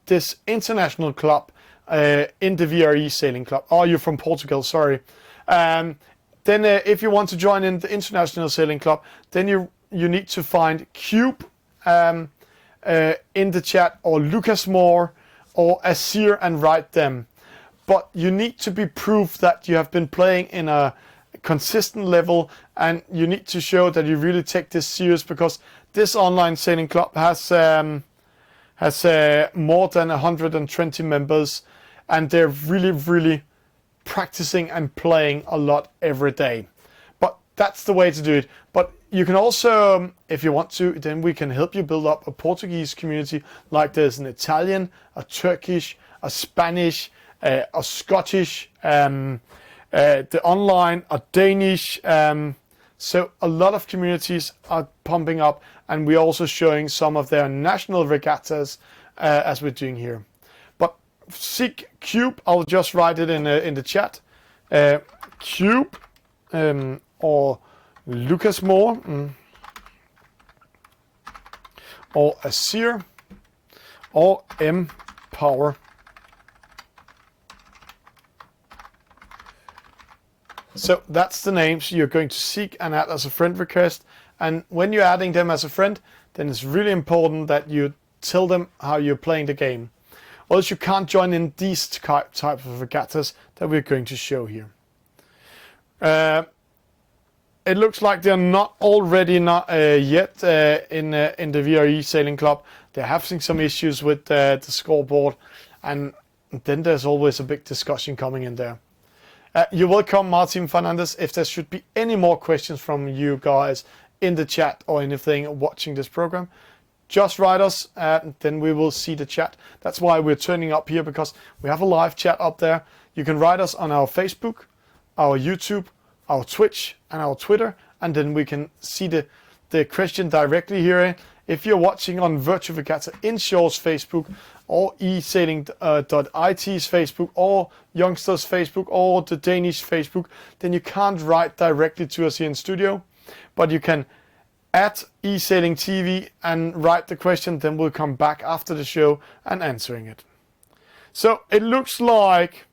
this international club in the VRE sailing club, or you're from Portugal, sorry, then if you want to join in the international sailing club, then you need to find Cube in the chat, or Lucas Moore or Asir, and write them. But you need to be proof that you have been playing in a consistent level, and you need to show that you really take this serious, because this online sailing club has more than 120 members, and they're really practicing and playing a lot every day. But that's the way to do it. But you can also, if you want to, then we can help you build up a Portuguese community, like there's an Italian, a Turkish, a Spanish, a Scottish, the online, a Danish. So a lot of communities are pumping up, and we're also showing some of their national regattas as we're doing here. But seek Cube, I'll just write it in the chat. Cube or Lucas Moore or Asir or M Power. So that's the names you're going to seek and add as a friend request. And when you're adding them as a friend, then it's really important that you tell them how you're playing the game. Or else you can't join in these types of regattas that we're going to show here. It looks like they're not already yet in the VRE Sailing Club. They're having some issues with the scoreboard, and then there's always a big discussion coming in there. You're welcome, Martin Fernandez. If there should be any more questions from you guys in the chat or anything watching this program, just write us, then we will see the chat. That's why we're turning up here, because we have a live chat up there. You can write us on our Facebook, our YouTube, our Twitch, and our Twitter, and then we can see the question directly here. If you're watching on Virtual Regatta Inshore's Facebook, or esailing.it's Facebook, or Youngsters Facebook, or the Danish Facebook, then you can't write directly to us here in studio, but you can at Esailing TV and write the question, then we'll come back after the show and answering it. So it looks like,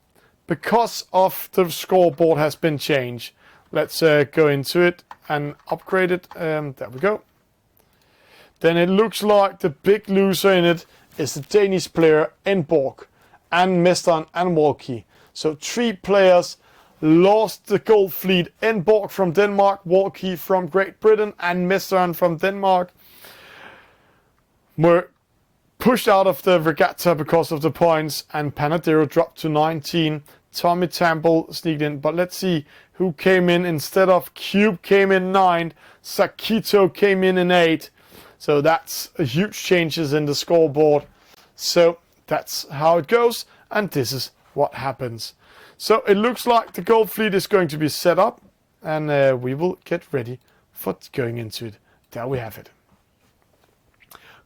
because of the scoreboard has been changed, let's go into it and upgrade it. There we go. Then it looks like the big loser in it is the Danish player Enborg and Mesteren and Walkie. So 3 players lost the gold fleet. Enborg from Denmark, Walkie from Great Britain, and Mesteren from Denmark were pushed out of the regatta because of the points, and Panadero dropped to 19. Tommy Tamble sneaked in, but let's see who came in instead of. Cube came in 9, Sakito came in 8. So that's a huge changes in the scoreboard. So that's how it goes, and this is what happens. So it looks like the gold fleet is going to be set up, and we will get ready for going into it. There we have it.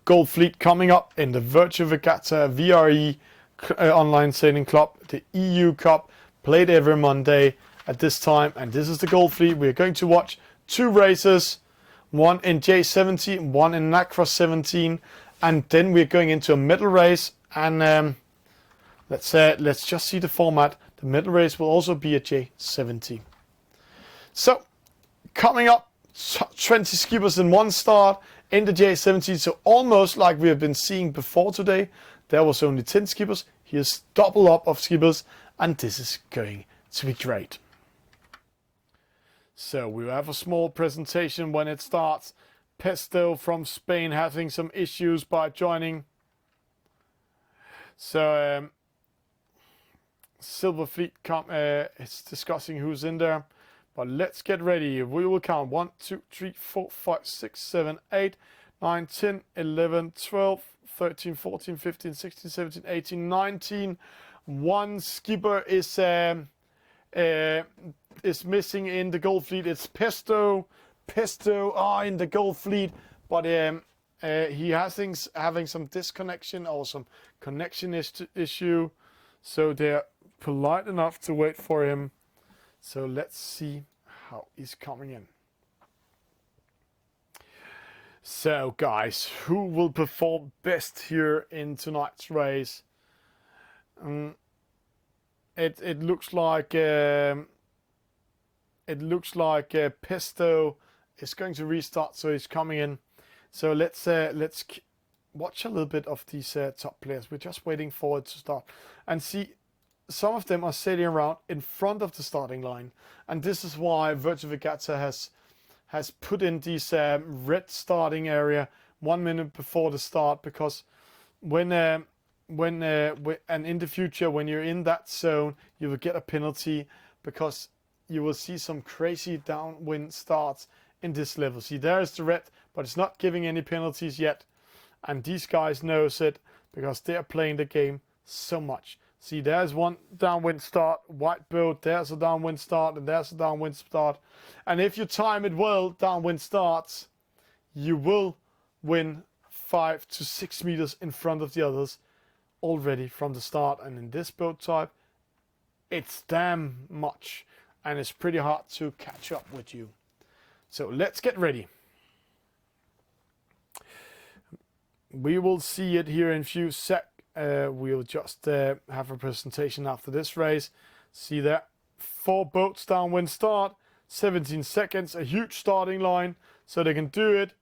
Gold fleet coming up in the Virtual Regatta VRE Online Sailing Club, the EU Cup, played every Monday at this time, and this is the gold fleet. We're going to watch 2 races, one in J70, one in Nacross 17, and then we're going into a medal race. And let's just see the format. The medal race will also be at J70. So coming up, 20 skippers in one start in the J70. So almost like we have been seeing before today. There was only 10 skippers. Here's double up of skippers, and this is going to be great. So we have a small presentation when it starts. Pesto from Spain having some issues by joining. So Silver Fleet is discussing who's in there. But let's get ready. We will count 1, 2, 3, 4, 5, 6, 7, 8, 9, 10, 11, 12, 13, 14, 15, 16, 17, 18, 19. One skipper is missing in the Gold Fleet. It's Pesto in the Gold Fleet, but he has having some disconnection or some connection issue, so they're polite enough to wait for him. So let's see how he's coming in. So guys, who will perform best here in tonight's race? It looks like Pesto is going to restart, so he's coming in. So let's watch a little bit of these top players. We're just waiting for it to start and see. Some of them are sailing around in front of the starting line, and this is why Virtual Regatta has put in this red starting area 1 minute before the start, because when and in the future when you're in that zone, you will get a penalty, because you will see some crazy downwind starts in this level. See, there's the red, but it's not giving any penalties yet, and these guys knows it because they are playing the game so much. See, there's one downwind start, white boat, there's a downwind start, and there's a downwind start. And if you time it well, downwind starts, you will win 5 to 6 meters in front of the others already from the start. And in this boat type, it's damn much, and it's pretty hard to catch up with you. So let's get ready. We will see it here in a few seconds. We'll just have a presentation after this race. See there, 4 boats downwind start, 17 seconds, a huge starting line, so they can do it.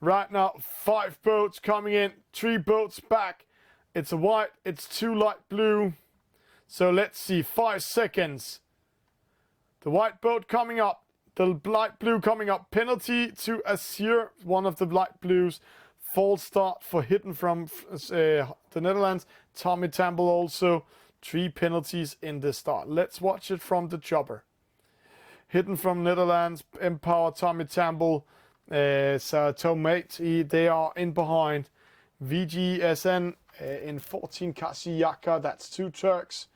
Right now, 5 boats coming in, 3 boats back. It's a white, it's 2 light blue. So let's see, 5 seconds. The white boat coming up, the light blue coming up. Penalty to Azir, one of the light blues. False start for Hidden from the Netherlands. Tommy Tamble also. 3 penalties in the start. Let's watch it from the chopper. Hidden from Netherlands. Empower Tommy Tamble. Tomate. They are in behind. VGSN in 14. Kasiyaka. That's 2 Turks.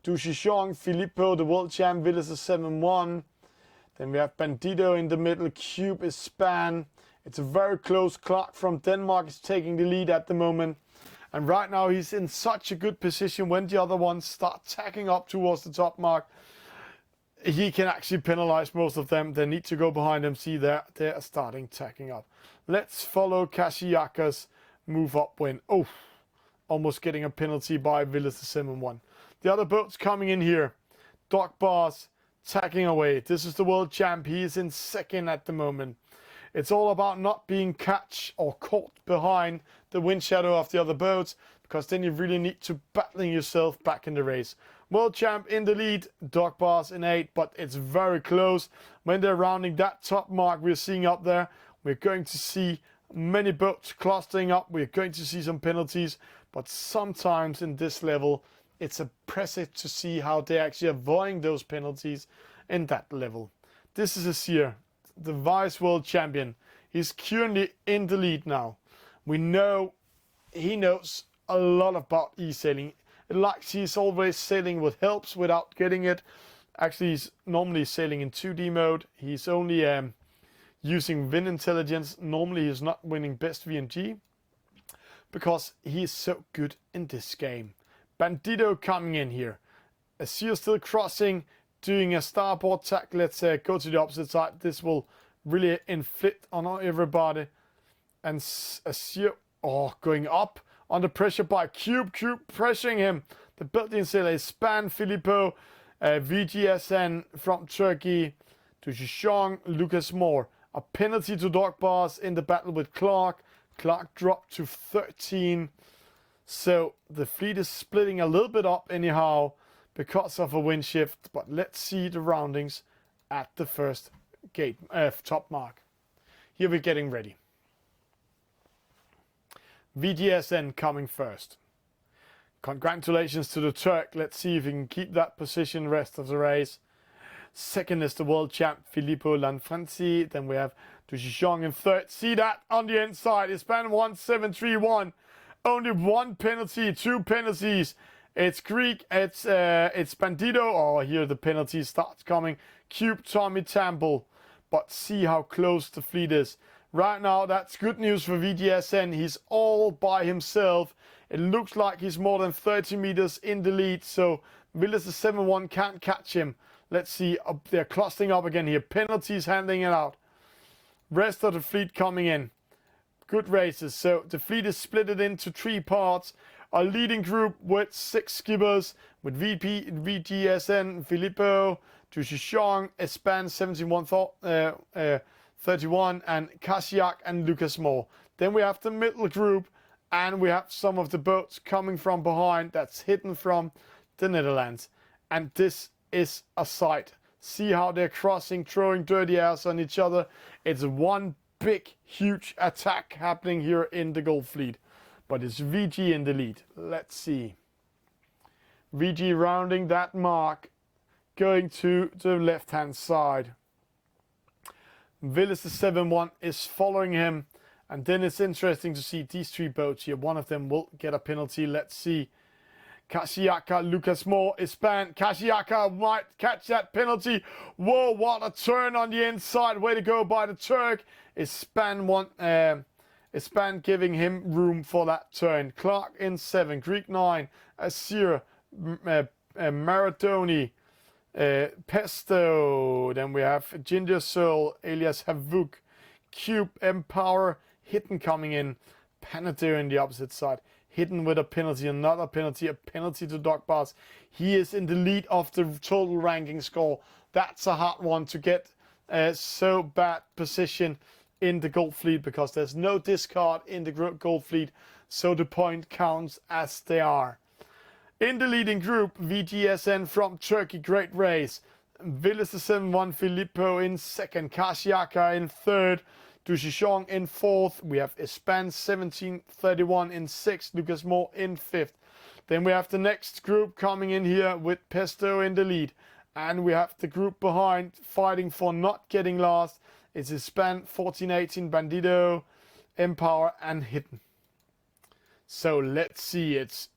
Dushishong. Filippo, the world champ. Villas is 7-1. Then we have Bandito in the middle. Cube is Span. It's a very close. Clark from Denmark is taking the lead at the moment. And right now he's in such a good position when the other ones start tacking up towards the top mark. He can actually penalize most of them. They need to go behind him. See there, they're starting tacking up. Let's follow Kashiyaka's move up win. Oh, almost getting a penalty by Villas the 7-1. The other boats coming in here. Doc Bars tacking away. This is the world champ. He is in second at the moment. It's all about not being catch or caught behind the wind shadow of the other boats, because then you really need to battling yourself back in the race. World champ in the lead, Dog Bars in 8, but it's very close. When they're rounding that top mark we're seeing up there, we're going to see many boats clustering up. We're going to see some penalties, but sometimes in this level, it's impressive to see how they're actually avoiding those penalties in that level. This is Azir, the vice world champion. He's currently in the lead now. We know he knows a lot about e-sailing. Like he's always sailing with helps without getting it. Actually, he's normally sailing in 2D mode. He's only using wind intelligence. Normally, he's not winning best VNG because he is so good in this game. Bandito coming in here. Azir still crossing, doing a starboard tack. Let's go to the opposite side. This will really inflict on everybody. And Azir, going up under pressure by Cube. Cube pressuring him. The built-in sailor is Span, Filippo, VGSN from Turkey, to Shishong, Lucas Moore. A penalty to Dog Bars in the battle with Clark. Clark dropped to 13. So the fleet is splitting a little bit up anyhow because of a wind shift. But let's see the roundings at the first gate, top mark. Here we're getting ready. VGSN coming first. congratulations to the Turk. Let's see if he can keep that position rest of the race. Second is the world champ Filippo Lanfranci. Then we have Du Shishong in third. See that on the inside. Espan 1731. Only one penalty, 2 penalties. It's Greek, it's Bandito. Oh, here the penalty starts coming. Cube Tommy Tamble. But see how close the fleet is. Right now, that's good news for VGSN. He's all by himself. It looks like he's more than 30 meters in the lead. So Villas the 7-1 can't catch him. Let's see. They're clustering up again here. Penalties handing it out. Rest of the fleet coming in. Good races. So the fleet is split into 3 parts. A leading group with 6 skippers with VGSN, Filippo, Du Shishong, Espan 31, and Kasiak and Lucas Moore. Then we have the middle group, and we have some of the boats coming from behind that's hidden from the Netherlands. And this is a sight. See how they're crossing, throwing dirty airs on each other. It's one big, huge attack happening here in the Gulf Fleet. But it's VG in the lead. Let's see. VG rounding that mark, going to the left-hand side. Villas the 7-1 is following him. And then it's interesting to see these 3 boats here. One of them will get a penalty. Let's see. Kashiaka, Lucas Moore, Espan. Kashiaka might catch that penalty. Whoa, what a turn on the inside. Way to go by the Turk. Espan giving him room for that turn. Clark in 7. Greek 9. Asir. Maradoni. Pesto. Then we have Ginger Soul. Elias Havuk. Cube. Empower. Hidden coming in. Panadir in the opposite side. Hidden with a penalty. Another penalty. A penalty to Doc Bars. He is in the lead of the total ranking score. That's a hard one to get. So bad position in the Gold Fleet because there's no discard in the Gold Fleet, so the point counts as they are. In the leading group, VGSN from Turkey, great race. Villas the 7-1, Filippo in second, Kashiaka in third, Du Shishong in fourth. We have Espan 1731 in sixth, Lucas Moore in fifth. Then we have the next group coming in here with Pesto in the lead. And we have the group behind fighting for not getting last. It's Espan 1418, Bandito, Empower, and Hidden. So let's see. It's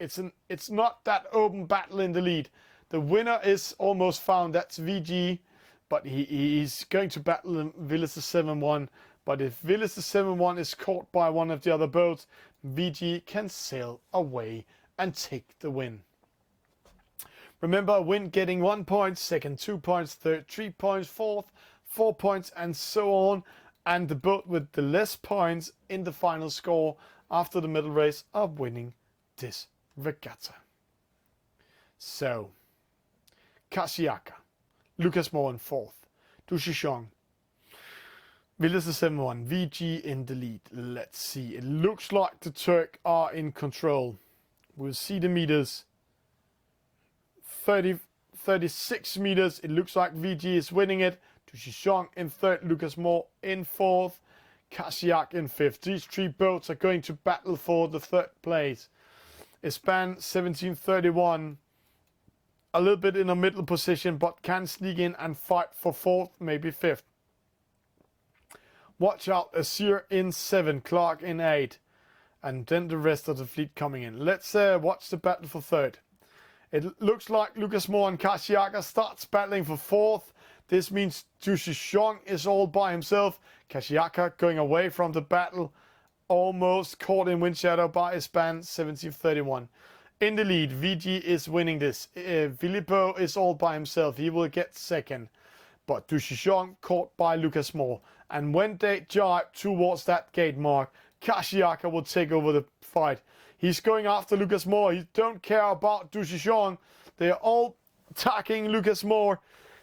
not that open battle in the lead. The winner is almost found. That's VG, but he's going to battle Villas the 7-1. But if Villas the 7-1 is caught by one of the other boats, VG can sail away and take the win. Remember, win getting 1 point, second 2 points, third 3 points, fourth 4 points, and so on. And the boat with the less points in the final score after the middle race are winning this regatta. So, Kashiaka, Lucas Moore in fourth, Du Shishong, Villas the 7-1, VG in the lead. Let's see. It looks like the Turk are in control. We'll see the meters. 36 meters. It looks like VG is winning it. Du Shishong in third, Lucas Moore in fourth, Kashiak in fifth. These 3 boats are going to battle for the third place. Espan 1731, a little bit in a middle position, but can sneak in and fight for fourth, maybe fifth. Watch out, Asir in 7, Clark in 8, and then the rest of the fleet coming in. Let's watch the battle for third. It looks like Lucas Moore and Kashiaka starts battling for fourth. This means Du Shishong is all by himself. Kashiaka going away from the battle. Almost caught in wind shadow by Espan 1731. In the lead, VG is winning this. Filippo is all by himself. He will get second. But Du Shishong caught by Lucas Moore. And when they jibe towards that gate mark, Kashiaka will take over the fight. He's going after Lucas Moore. He don't care about Du Shishong. They're all attacking Lucas Moore.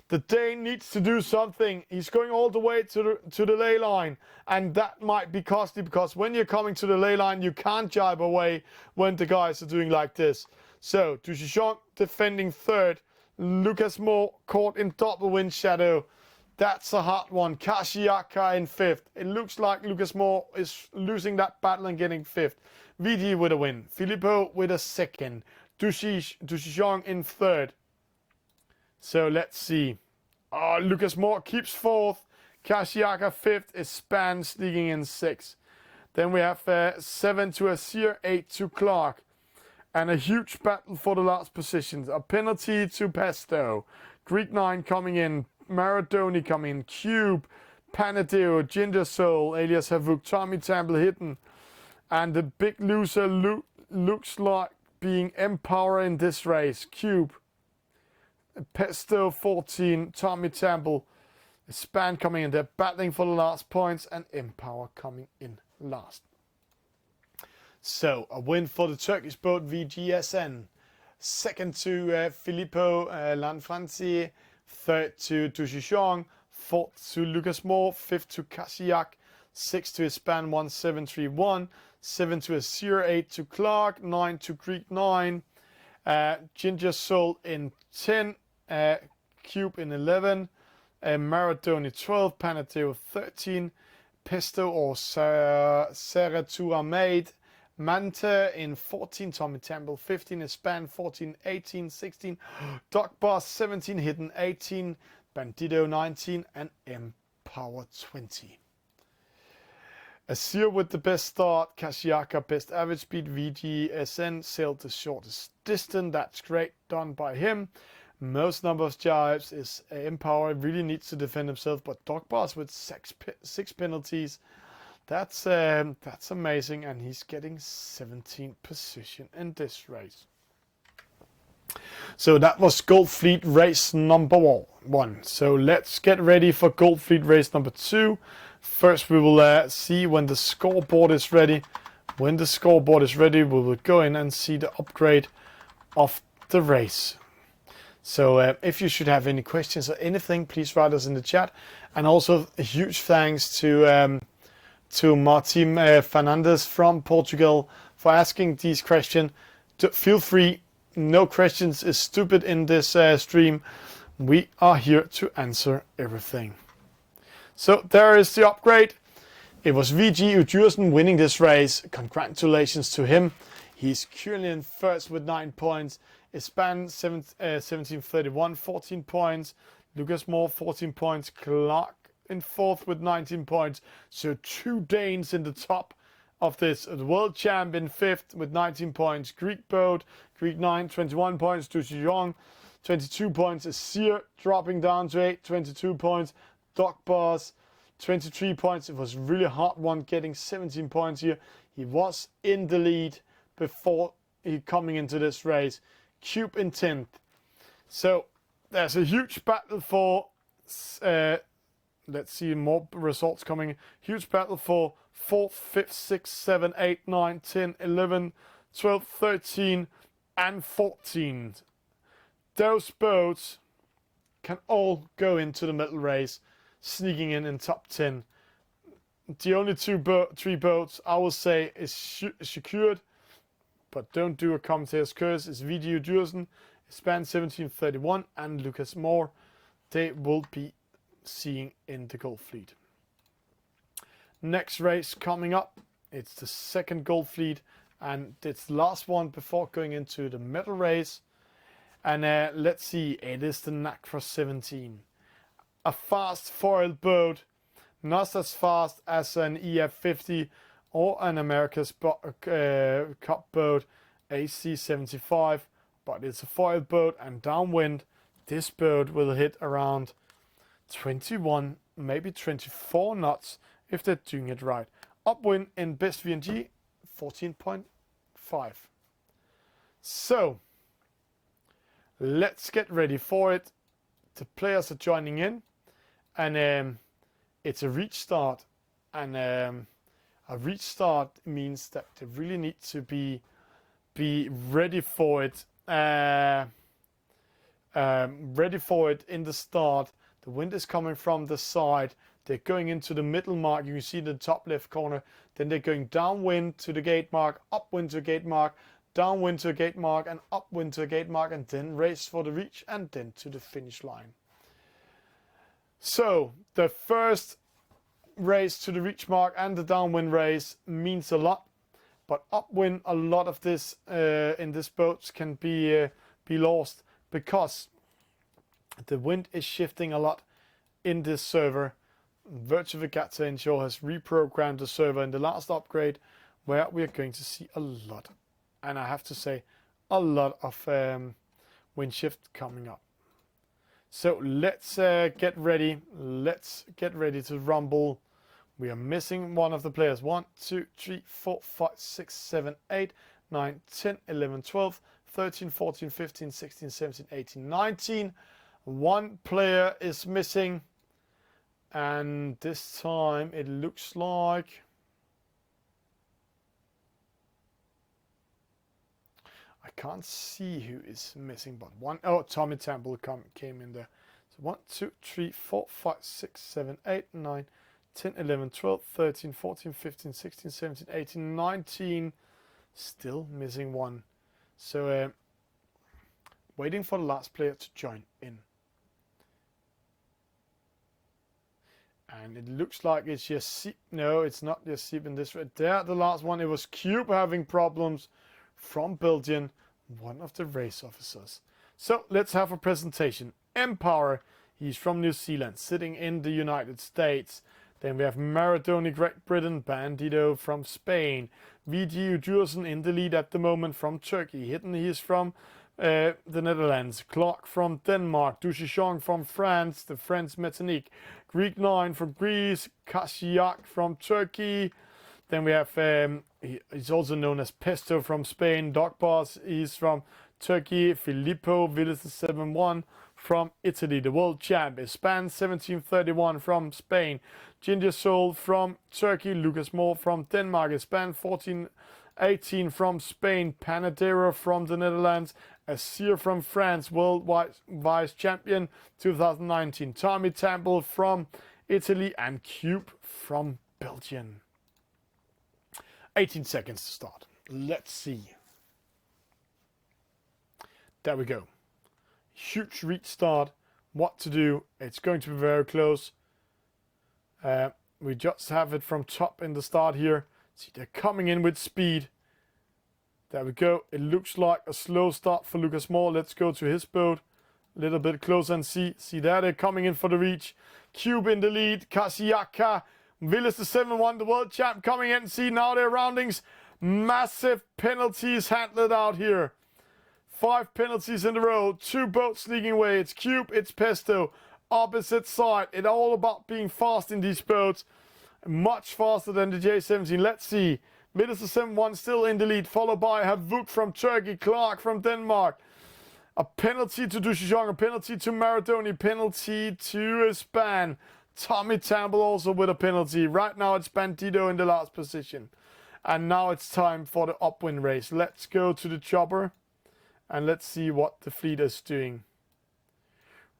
The Dane needs to do something. He's going all the way to the ley line. And that might be costly because when you're coming to the ley line, you can't jibe away when the guys are doing like this. So, Du Shishong defending third. Lucas Moore caught in double wind shadow. That's a hard one. Kashiaka in fifth. It looks like Lucas Moore is losing that battle and getting fifth. VG with a win. Filippo with a second. Dushijong in third. So let's see. Lucas Moore keeps fourth. Kashiaka fifth. Espan sneaking in sixth. Then we have 7 to Asir, 8 to Clark. And a huge battle for the last positions. A penalty to Pesto. Greek 9 coming in. Maradoni coming in. Cube, Panadeo, Ginger Soul, Elias Havuk, Tommy Temple hidden. And the big loser looks like being Empower in this race. Cube, Pesto 14, Tommy Temple, Span coming in. They're battling for the last points, and Empower coming in last. So a win for the Turkish boat VGSN. Second to Filippo Lanfranci. Third to Dushijong. Fourth to Lucas Moore. Fifth to Kashiak. Sixth to Espan 1731. 7 to Asir. 8 to Clark. 9 to Greek 9. Ginger Soul in 10. Cube in 11. Maradoni 12. Panateo 13. Pesto or Seratua Maid. Manta in 14, Tommy Temple 15, Espan 14, 18, 16, Doc Boss 17, Hidden 18, Bandido 19, and Empower 20. Asir with the best start, Kashiaka best average speed, VGSN sailed the shortest distance, that's great, done by him. Most number of jives is Empower, really needs to defend himself, but Doc Boss with six penalties. That's amazing, and he's getting 17th position in this race. So that was Gold Fleet race number 1. So let's get ready for Gold Fleet race number 2. First, we will see when the scoreboard is ready. When the scoreboard is ready, we will go in and see the upgrade of the race. So if you should have any questions or anything, please write us in the chat. And also a huge thanks to Martim Fernandez from Portugal for asking these questions. Feel free, no questions is stupid in this stream. We are here to answer everything. So there is the upgrade. It was VG Udjursen winning this race. Congratulations to him. He's currently in first with 9 points. Espan 1731, 14 points. Lucas Moore 14 points. Clark in fourth with 19 points. So 2 Danes in the top of this. The world champion fifth with 19 points. Greek boat, Greek 9, 21 points. Dushijong, 22 points. Asir dropping down to 8, 22 points. Doc Boss, 23 points. It was really hard one getting 17 points here. He was in the lead before he coming into this race. Cube in 10th. So there's a huge battle for let's see more results coming. Huge battle for 4th, 5th, 6th, 7th, 8th, 9th, 10th, 11th, 12th, 13th, and 14th. Those boats can all go into the medal race, sneaking in top 10. The only 3 boats I will say is secured, but don't do a commentator's curse, is VG Udjursen, Espan 1731, and Lucas Moore. They will be seeing in the Gold Fleet. Next race coming up, it's the second Gold Fleet, and it's the last one before going into the medal race. And let's see, it is the Nacra 17. A fast foil boat, not as fast as an EF50 or an America's Cup boat, AC75, but it's a foil boat, and downwind, this boat will hit around 21, maybe 24 knots if they're doing it right. Upwind in best VNG, 14.5. So, let's get ready for it. The players are joining in, and it's a reach start, and a reach start means that they really need to be ready for it. Ready for it in the start. The wind is coming from the side. They're going into the middle mark. You can see the top left corner. Then they're going downwind to the gate mark, upwind to gate mark, downwind to a gate mark, and upwind to a gate mark, and then race for the reach, and then to the finish line. So the first race to the reach mark and the downwind race means a lot. But upwind, a lot of this in this boat can be lost because the wind is shifting a lot in this server. Virtual Regatta Inshore has reprogrammed the server in the last upgrade, where we are going to see a lot, and I have to say, a lot of wind shift coming up. So let's get ready. Let's get ready to rumble. We are missing one of the players. 1, 2, 3, 4, 5, 6, 7, 8, 9, 10, 11, 12, 13, 14, 15, 16, 17, 18, 19. One player is missing. And this time it looks like I can't see who is missing, but one. Oh, Tommy Temple came in there. So 1, 2, 3, 4, 5, 6, 7, 8, 9, 10, 11, 12, 13, 14, 15, 16, 17, 18, 19. Still missing one. So waiting for the last player to join in. And it looks like it's just no, it's not just in this right there. The last one, it was Cube having problems from Belgium, one of the race officers. So let's have a presentation. Empower, he's from New Zealand, sitting in the United States. Then we have Maradoni, Great Britain, Bandito from Spain. VG Udursen in the lead at the moment from Turkey. Hidden, he is from the Netherlands. Clark from Denmark. Duchechon from France. The French Metanique. Greek 9 from Greece. Kashiak from Turkey. Then we have, he's also known as Pesto from Spain. Dog Boss, he's from Turkey. Filippo Villas 7-1 from Italy. The world champ is Span 1731 from Spain. Ginger Soul from Turkey. Lucas Moore from Denmark. Span 1418 from Spain. Panadero from the Netherlands. Asir from France, worldwide vice champion 2019. Tommy Temple from Italy and Cube from Belgium. 18 seconds to start. Let's see. There we go. Huge restart. What to do? It's going to be very close. We just have it from top in the start here. See, they're coming in with speed. There we go. It looks like a slow start for Lucas Moore. Let's go to his boat. A little bit closer and see. See there, they're coming in for the reach. Cube in the lead. Kashiaka. Villas the 7-1, the world champ coming in. See now their roundings. Massive penalties handled out here. 5 penalties in a row. 2 boats sneaking away. It's Cube, it's Pesto. Opposite side. It's all about being fast in these boats. Much faster than the J17. Let's see. Villas the 7-1 still in the lead. Followed by Havuk from Turkey. Clark from Denmark. A penalty to Duchechon. A penalty to Maradoni. Penalty to Span. Tommy Temple also with a penalty. Right now it's Bandito in the last position. And now it's time for the upwind race. Let's go to the chopper. And let's see what the fleet is doing.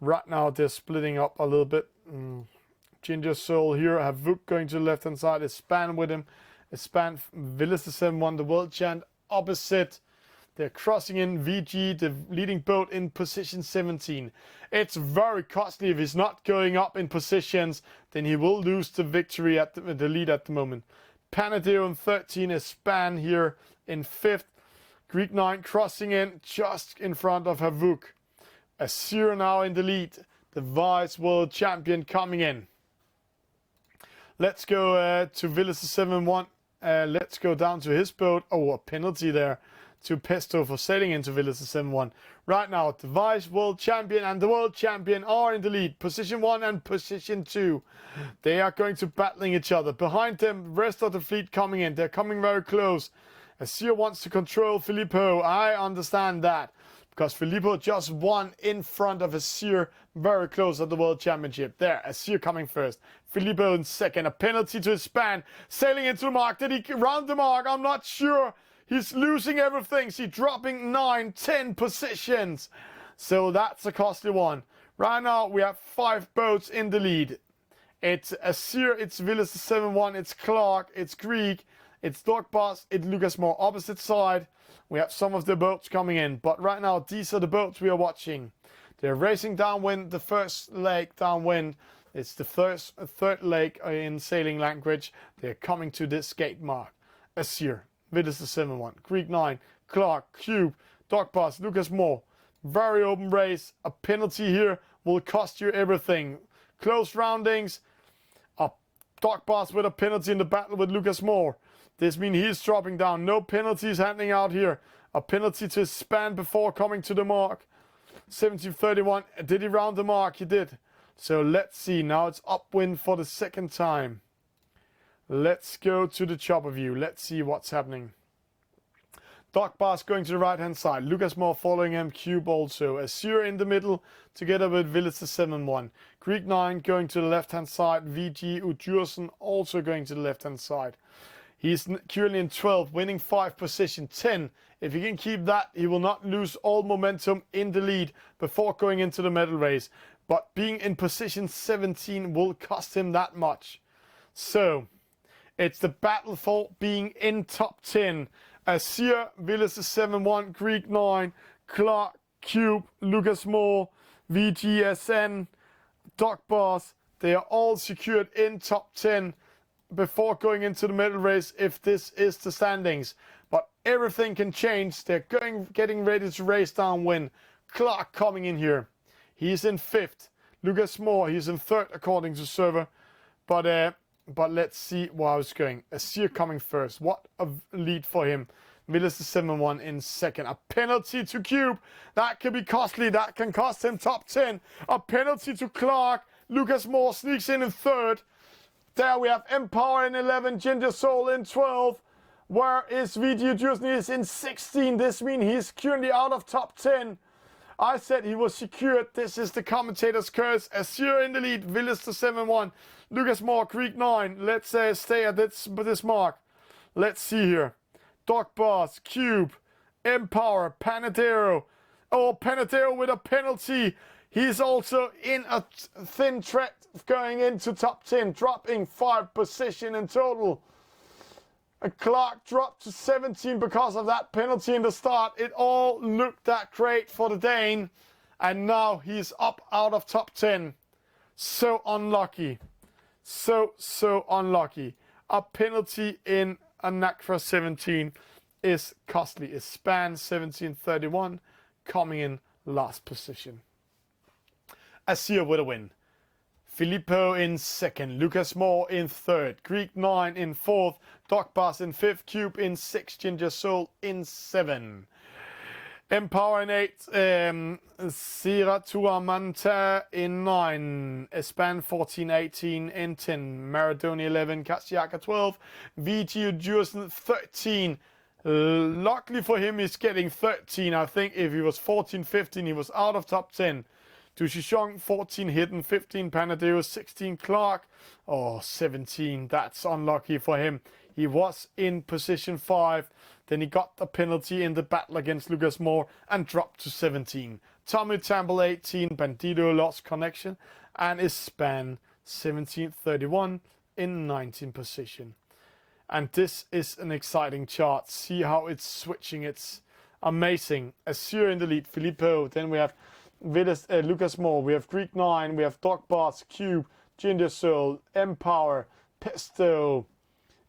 Right now they're splitting up a little bit. Ginger Soul here. Havuk going to the left hand side. Span with him. Span Villas the 7-1, the world champ opposite. They're crossing in VG, the leading boat in position 17. It's very costly if he's not going up in positions, then he will lose the victory at the lead at the moment. Panadeo in 13 is Span here in 5th. Greek 9 crossing in just in front of Havuk. Asir now in the lead. The vice world champion coming in. Let's go to Villas the 7-1. Let's go down to his boat. Oh, a penalty there to Pesto for sailing into Villas the 7-1. Right now, the vice world champion and the world champion are in the lead. Position 1 and position 2. They are going to battling each other. Behind them, the rest of the fleet coming in. They're coming very close. Asir wants to control Filippo. I understand that. Because Filippo just won in front of Asir, very close at the World Championship. There, Asir coming first. Filippo in second. A penalty to his Span. Sailing into the mark. Did he round the mark? I'm not sure. He's losing everything. See, dropping 9, 10 positions. So that's a costly one. Right now, we have 5 boats in the lead. It's Asir, it's Villas the 7-1, it's Clark, it's Greek, it's Dog Boss, it's Lucas Moore. Opposite side, we have some of the boats coming in. But right now, these are the boats we are watching. They're racing downwind, the first leg downwind. It's the third leg in sailing language. They're coming to this gate mark. Asir. Vidas the 7-1. Greek 9, Clark, Cube, Dog Pass, Lucas Moore. Very open race. A penalty here will cost you everything. Close roundings. A Dog Pass with a penalty in the battle with Lucas Moore. This means he's dropping down. No penalties happening out here. A penalty to span before coming to the mark. 17:31. Did he round the mark? He did. So let's see. Now it's upwind for the second time. Let's go to the chopper view. Let's see what's happening. Dog Pass going to the right hand side. Lucas Moore following him. Cube also. Azure in the middle together with Villas the 7-1. Greek 9 going to the left hand side. VG Ujursen also going to the left hand side. He's currently in 12, winning 5 position. 10. If he can keep that, he will not lose all momentum in the lead before going into the medal race. But being in position 17 will cost him that much. So, it's the battle for being in top 10. Azir, Villas the 7-1, Greek 9, Clark, Cube, Lucas Moore, VGSN, Dog Boss. They are all secured in top 10 before going into the medal race if this is the standings. But everything can change. They're getting ready to race downwind. Clark coming in here. He's in 5th. Lucas Moore, he's in 3rd according to server. But let's see where I was going. Azir coming first. What a lead for him. Villas the 7-1 in 2nd. A penalty to Cube. That can be costly. That can cost him top 10. A penalty to Clark. Lucas Moore sneaks in 3rd. There we have Empower in 11. Ginger Soul in 12. Where is VG Jusni is in 16. This means he's currently out of top 10. I said he was secured. This is the commentator's curse. Azure in the lead. Villas the 7-1. Lucas Moore, Greek 9. Let's stay at this mark. Let's see here. Dog Boss, Cube, Empower, Panadero. Oh, Panadero with a penalty. He's also in a thin track going into top 10, dropping 5 position in total. And Clark dropped to 17 because of that penalty in the start. It all looked that great for the Dane. And now he's up out of top 10. So unlucky. So unlucky. A penalty in a Nakra 17 is costly. Is Span 17:31 coming in last position. Azir with a win. Filippo in 2nd, Lucas Moore in 3rd, Greek 9 in 4th, Dog Pass in 5th, Cube in 6th, Ginger Soul in 7. Empower in 8th, Sira Tuamanta in 9, Espan 14-18 in 10, Maradoni 11, Katsiaka 12, VG Jursen 13. Luckily for him, he's getting 13. I think if he was 14-15, he was out of top 10. Dushishong 14 hidden, 15 Panadeo, 16 Clark. Oh, 17. That's unlucky for him. He was in position 5. Then he got the penalty in the battle against Lucas Moore and dropped to 17. Tommy Tamble 18. Bandido lost connection and is Span 17:31 in 19th position. And this is an exciting chart. See how it's switching. It's amazing. Azure in the lead. Filippo. Then we have Lucas Moore, we have Greek 9, we have Dog Boss, Cube, Ginger Soul, Empower, Pesto,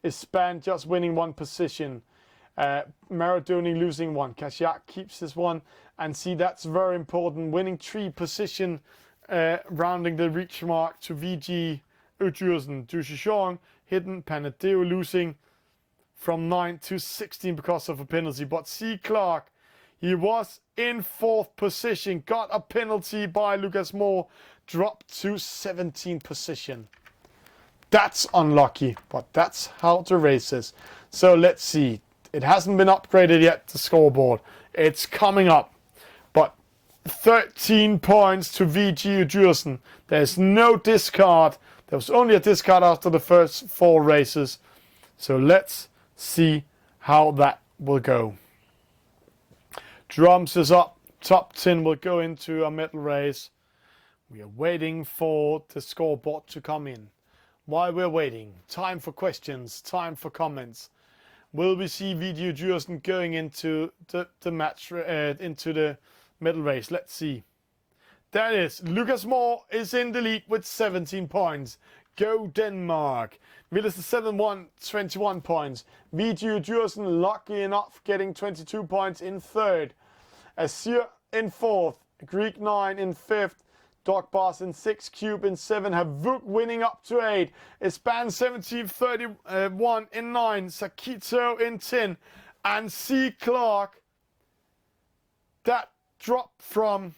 Ispan just winning 1 position, Maradoni losing 1, Kasyak keeps this 1, and see that's very important, winning 3 position, rounding the reach mark to VG, Ujursen, Dushishong, hidden, Panadeo losing from 9 to 16 because of a penalty, but see Clark, he was in 4th position, got a penalty by Lucas Moore, dropped to 17th position. That's unlucky, but that's how the race is. So let's see. It hasn't been upgraded yet, the scoreboard. It's coming up. But 13 points to VG Ujursen. There's no discard. There was only a discard after the first 4 races. So let's see how that will go. Drums is up. Top 10 will go into a medal race. We are waiting for the scoreboard to come in. While we're waiting, time for questions, time for comments. Will we see VG Ujursen going into the match, into the medal race? Let's see. There it is. Lucas Moore is in the lead with 17 points. Go Denmark. Villas 7-1, 21 points. Video Djursen lucky enough getting 22 points in third. Azir in fourth. Greek 9 in fifth. Dog Boss in 6, Cube in 7, Havuk winning up to 8, Espan 17, 31 in 9, Sakito in 10, and C. Clark, that drop from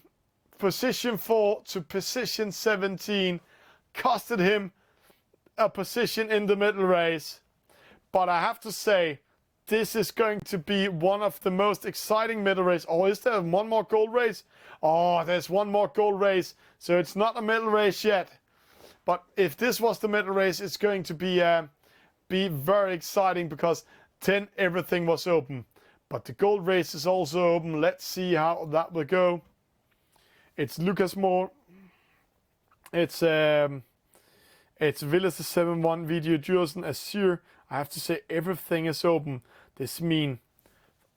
position 4 to position 17 costed him a position in the middle race. But I have to say, this is going to be one of the most exciting middle race. Oh, is there one more gold race? Oh, there's one more gold race. So it's not a middle race yet. But if this was the middle race, it's going to be very exciting because 10 everything was open. But the gold race is also open. Let's see how that will go. It's Lucas Moore. It's Villas 7-1 Video Djursen Azir. I have to say everything is open. This means,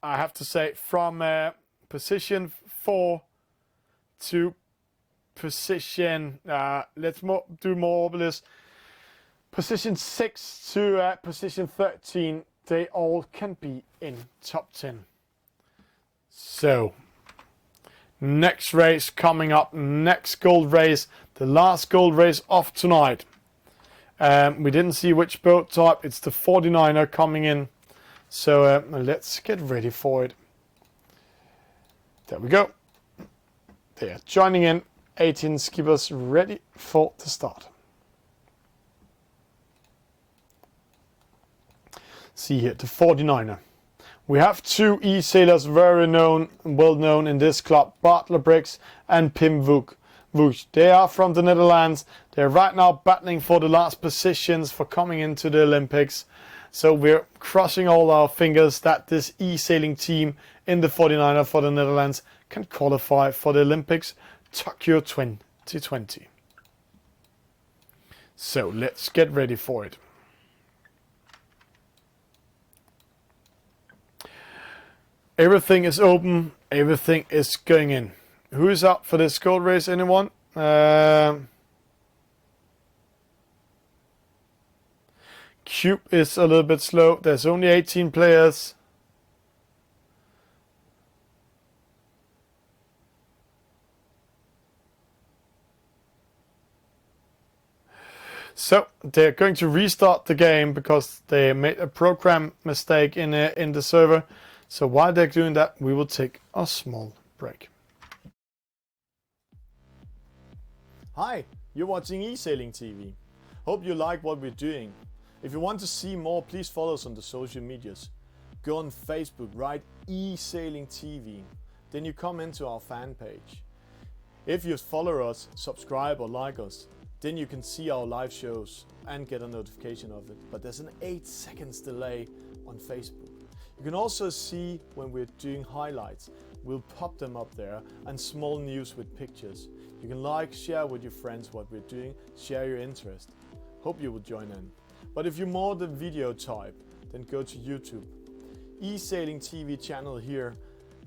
I have to say, from position 4 to position, let's do more of this. Position 6 to position 13, they all can be in top 10. So, next race coming up, next gold race, the last gold race of tonight. We didn't see which boat type, it's the 49er coming in. So let's get ready for it. There we go. They are joining in. 18 skippers ready for the start. See here, the 49er. We have two e-sailors very well known in this club, Bartler Briggs and Pim Woosh. They are from the Netherlands. They're right now battling for the last positions for coming into the Olympics. So we're crossing all our fingers that this e-sailing team in the 49er for the Netherlands can qualify for the Olympics Tokyo 2020. So let's get ready for it. Everything is open. Everything is going in. Who is up for this gold race? Anyone? Cube is a little bit slow. There's only 18 players. So they're going to restart the game because they made a program mistake in the server. So while they're doing that, we will take a small break. Hi, you're watching Esailing TV. Hope you like what we're doing. If you want to see more, please follow us on the social medias. Go on Facebook, write Esailing TV. Then you come into our fan page. If you follow us, subscribe or like us, then you can see our live shows and get a notification of it. But there's an 8 seconds delay on Facebook. You can also see when we're doing highlights. We'll pop them up there, and small news with pictures. You can like, share with your friends what we're doing, share your interest. Hope you will join in. But if you're more the video type, then go to YouTube. Esailing TV channel here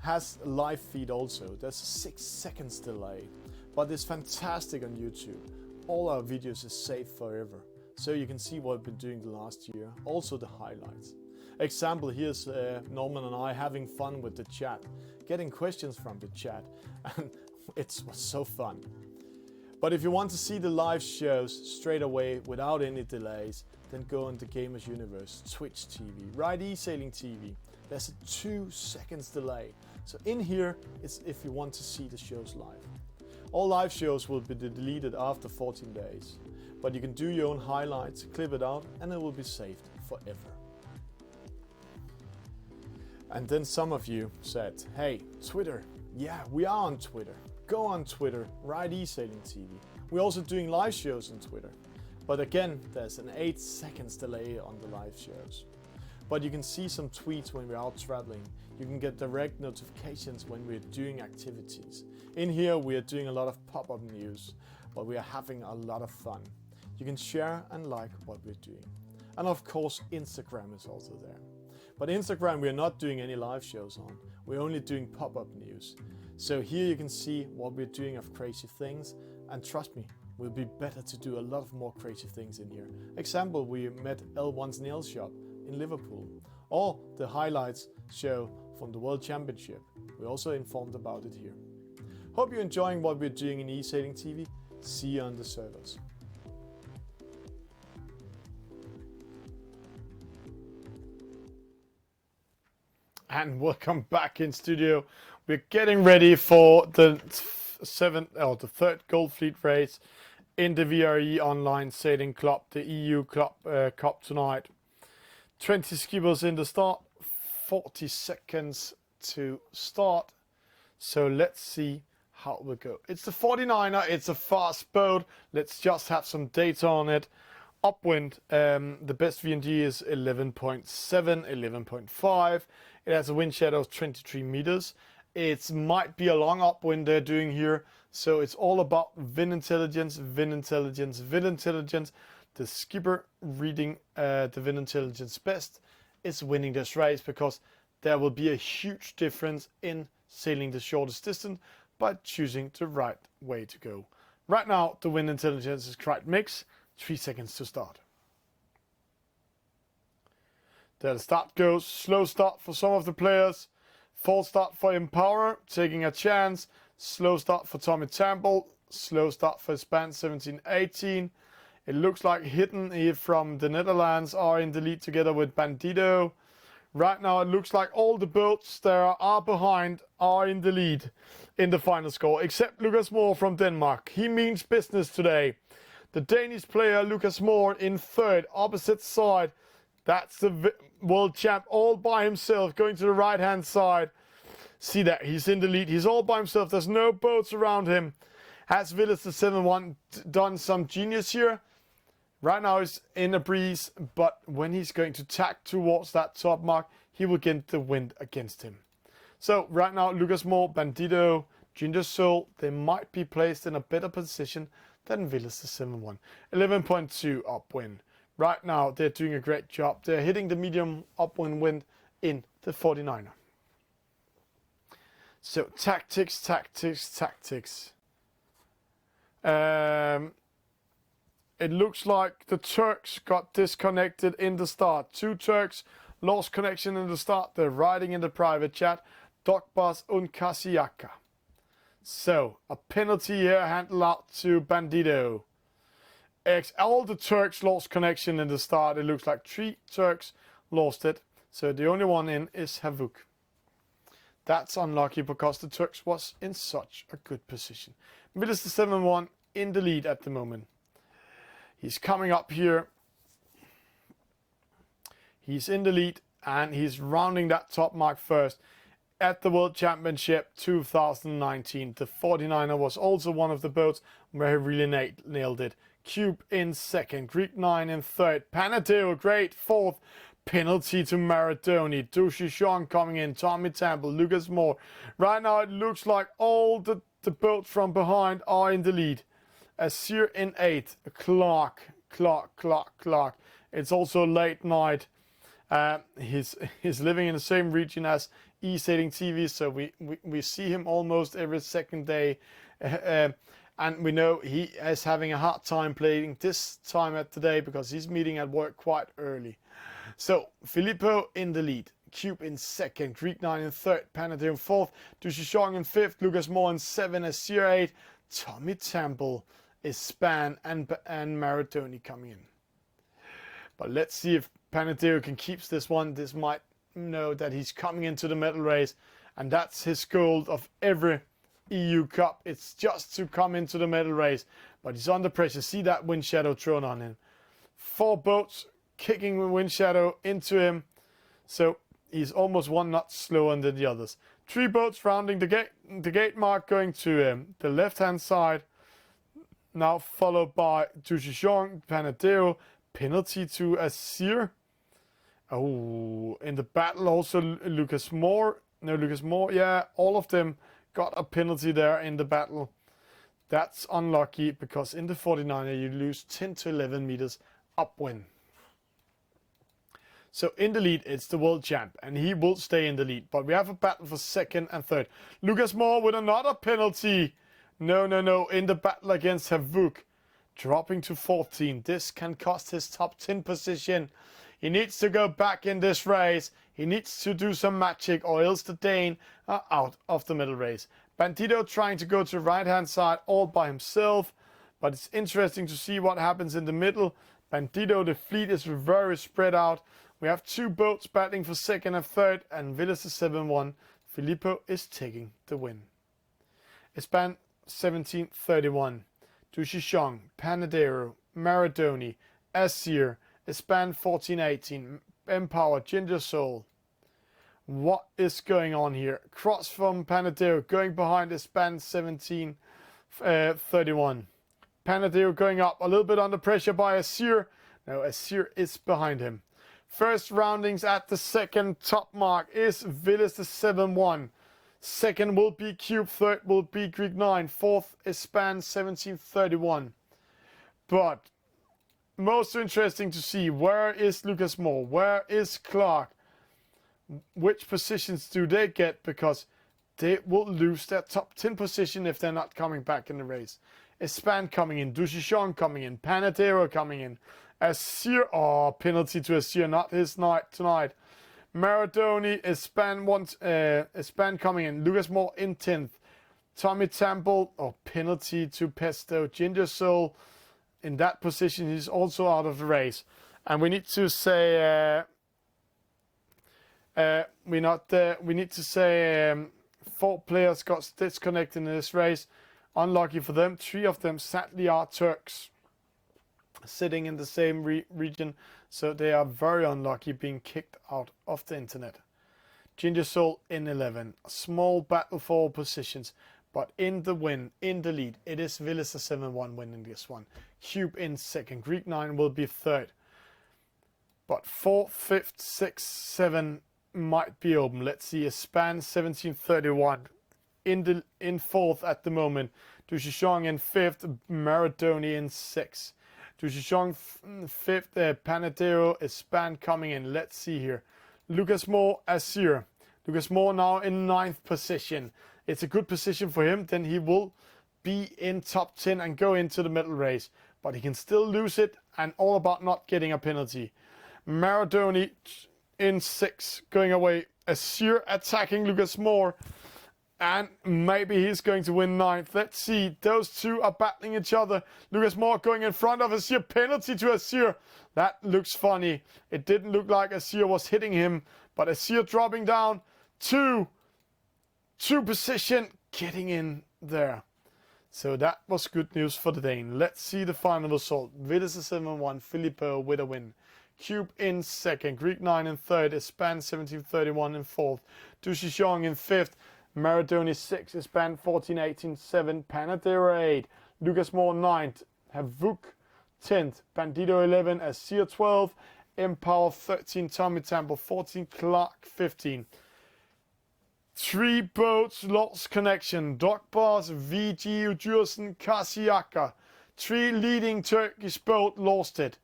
has a live feed also. There's a 6 seconds delay, but it's fantastic on YouTube. All our videos are saved forever, so you can see what we've been doing the last year, also the highlights. Example, here's Norman and I having fun with the chat, getting questions from the chat, and it was so fun. But if you want to see the live shows straight away without any delays, then go into Gamers Universe, Twitch TV, write Esailing TV. There's a 2 seconds delay. So in here, it's if you want to see the shows live. All live shows will be deleted after 14 days. But you can do your own highlights, clip it out, and it will be saved forever. And then some of you said, hey, Twitter. Yeah, we are on Twitter. Go on Twitter, write Esailing TV. We're also doing live shows on Twitter. But again, there's an 8 seconds delay on the live shows. But you can see some tweets when we're out traveling. You can get direct notifications when we're doing activities. In here, we are doing a lot of pop-up news, but we are having a lot of fun. You can share and like what we're doing. And of course, Instagram is also there. But Instagram, we're not doing any live shows on. We're only doing pop-up news. So here you can see what we're doing of crazy things. And trust me, will be better to do a lot of more creative things in here. Example, we met L1's nail shop in Liverpool, or the highlights show from the World Championship. We also informed about it here. Hope you're enjoying what we're doing in Esailing TV. See you on the servers. And welcome back in studio. We're getting ready for the third Gold Fleet race in the VRE Online Sailing Club, the EU Club Cup tonight. 20 skippers in the start, 40 seconds to start. So let's see how it will go. It's the 49er, it's a fast boat. Let's just have some data on it. Upwind, the best VNG is 11.7, 11.5. It has a wind shadow of 23 meters. It might be a long upwind they're doing here. So it's all about wind intelligence, wind intelligence, wind intelligence. The skipper reading the wind intelligence best is winning this race, because there will be a huge difference in sailing the shortest distance by choosing the right way to go. Right now, the wind intelligence is quite mixed. 3 seconds to start. There the start goes. Slow start for some of the players. False start for Empower, taking a chance. Slow start for Tommy Temple. Slow start for Span 17-18. It looks like Hidden here from the Netherlands are in the lead together with Bandito. Right now it looks like all the boats there are behind are in the lead in the final score, except Lucas Moore from Denmark. He means business today. The Danish player Lucas Moore in third, opposite side. That's the world champ all by himself, going to the right hand side. See that, he's in the lead. He's all by himself. There's no boats around him. Has Villas the 7-1 done some genius here? Right now he's in a breeze, but when he's going to tack towards that top mark, he will get the wind against him. So right now, Lucas Moore, Bandito, Ginger Soul, they might be placed in a better position than Villas the 7-1. 11.2 upwind. Right now, they're doing a great job. They're hitting the medium upwind wind in the 49er. So tactics, tactics, tactics. It looks like the Turks got disconnected in the start. 2 Turks lost connection in the start. They're writing in the private chat. Dokbas und Kasiyaka. So, a penalty here handed out to Bandito. All the Turks lost connection in the start. It looks like 3 Turks lost it. So the only one in is Havuk. That's unlucky because the Turks was in such a good position. Villas the 7-1 in the lead at the moment. He's coming up here. He's in the lead and he's rounding that top mark first. At the World Championship 2019, the 49er was also one of the boats where he really nailed it. Cube in second, Greek 9 in third, Panadeo great fourth, penalty to Maradoni, Dushi Sean coming in, Tommy Temple, Lucas Moore. Right now it looks like all the boats from behind are in the lead. Asir in 8th, Clark. It's also late night. He's living in the same region as Esailing TV, so we see him almost every second day. And we know he is having a hard time playing this time at the day because he's meeting at work quite early. So Filippo in the lead, Cube in second, Greek 9 in third, Panadeo in fourth, Dushishong in fifth, Lucas Moore in 7, Asir 8, Tommy Temple is Span and Maradoni coming in. But let's see if Panadeo can keep this one. This might know that he's coming into the medal race, and that's his goal of every EU Cup. It's just to come into the medal race, but he's under pressure. See that wind shadow thrown on him. 4 boats kicking the wind shadow into him, so he's almost 1 knot slower than the others. 3 boats rounding the gate mark going to the left hand side, now followed by Dushishong, Panadeo, penalty to Asir. Oh, in the battle also Lucas Moore. Yeah, all of them got a penalty there in the battle. That's unlucky because in the 49er you lose 10 to 11 meters upwind. So in the lead it's the world champ and he will stay in the lead. But we have a battle for second and third. Lucas Moore with another penalty. No, in the battle against Havuk. dropping to 14. This can cost his top 10 position. He needs to go back in this race. He needs to do some magic or else the Dane are out of the middle race. Bandito trying to go to the right hand side all by himself. But it's interesting to see what happens in the middle. Bandito, the fleet is very spread out. We have 2 boats battling for second and third, and Villas is 7-1. Filippo is taking the win. Espan 17-31. Dushishong, Panadero, Maradoni, Asir, Espan 14-18. Empower, Ginger Soul. What is going on here? Cross from Panadero going behind Espan 17-31. Panadero going up a little bit under pressure by Asir. No, Asir is behind him. First roundings at the second top mark is Villas the 7-1. Second will be Cube. Third will be Greek 9. Fourth is Span 17-31. But most interesting to see, where is Lucas Moore? Where is Clark? Which positions do they get? Because they will lose their top 10 position if they're not coming back in the race. Espan coming in, Dushishon coming in, Panadero coming in, Asir, oh, penalty to Asir, not his night tonight. Maradoni, Espan coming in, Lucas Moore in 10th. Tommy Temple, oh, penalty to Pesto. Ginger Soul in that position, he's also out of the race. And we need to say, we need to say 4 players got disconnected in this race. Unlucky for them. 3 of them sadly are Turks, sitting in the same region, so they are very unlucky being kicked out of the internet. Ginger Soul in 11. Small battle for positions, but in the win, in the lead, it is Villas the 7-1 winning this one. Cube in second. Greek 9 will be third. But 4th, 5th, 6th, 7 might be open. Let's see. A Span 17-31. In 4th at the moment. Dushishong in 5th. Maradoni in 6th. Dushishong 5th. Panadero is Span coming in. Let's see here. Lucas Moore, Asir. Lucas Moore now in 9th position. It's a good position for him. Then he will be in top 10 and go into the middle race. But he can still lose it, and all about not getting a penalty. Maradoni in 6th going away. Asir attacking Lucas Moore. And maybe he's going to win 9th. Let's see. Those 2 are battling each other. Lucas Moore going in front of Asir. Penalty to Asir. That looks funny. It didn't look like Asir was hitting him. But Asir dropping down. 2 position. Getting in there. So that was good news for the Dane. Let's see the final result. Villas 7-1. Filippo with a win. Cube in second. Greek 9 in third. Espan 17-31 in fourth. Dushishong in fifth. Maradoni 6, Espan 14-18, 7, Panadero 8, Lucas Moore 9th, Havuk 10th, Bandito 11, Asir 12, Empower 13, Tommy Temple 14, Clark 15. 3 boats lost connection. Dogbars, VG, Ujursen, Kasiaka. 3 leading Turkish boat lost it.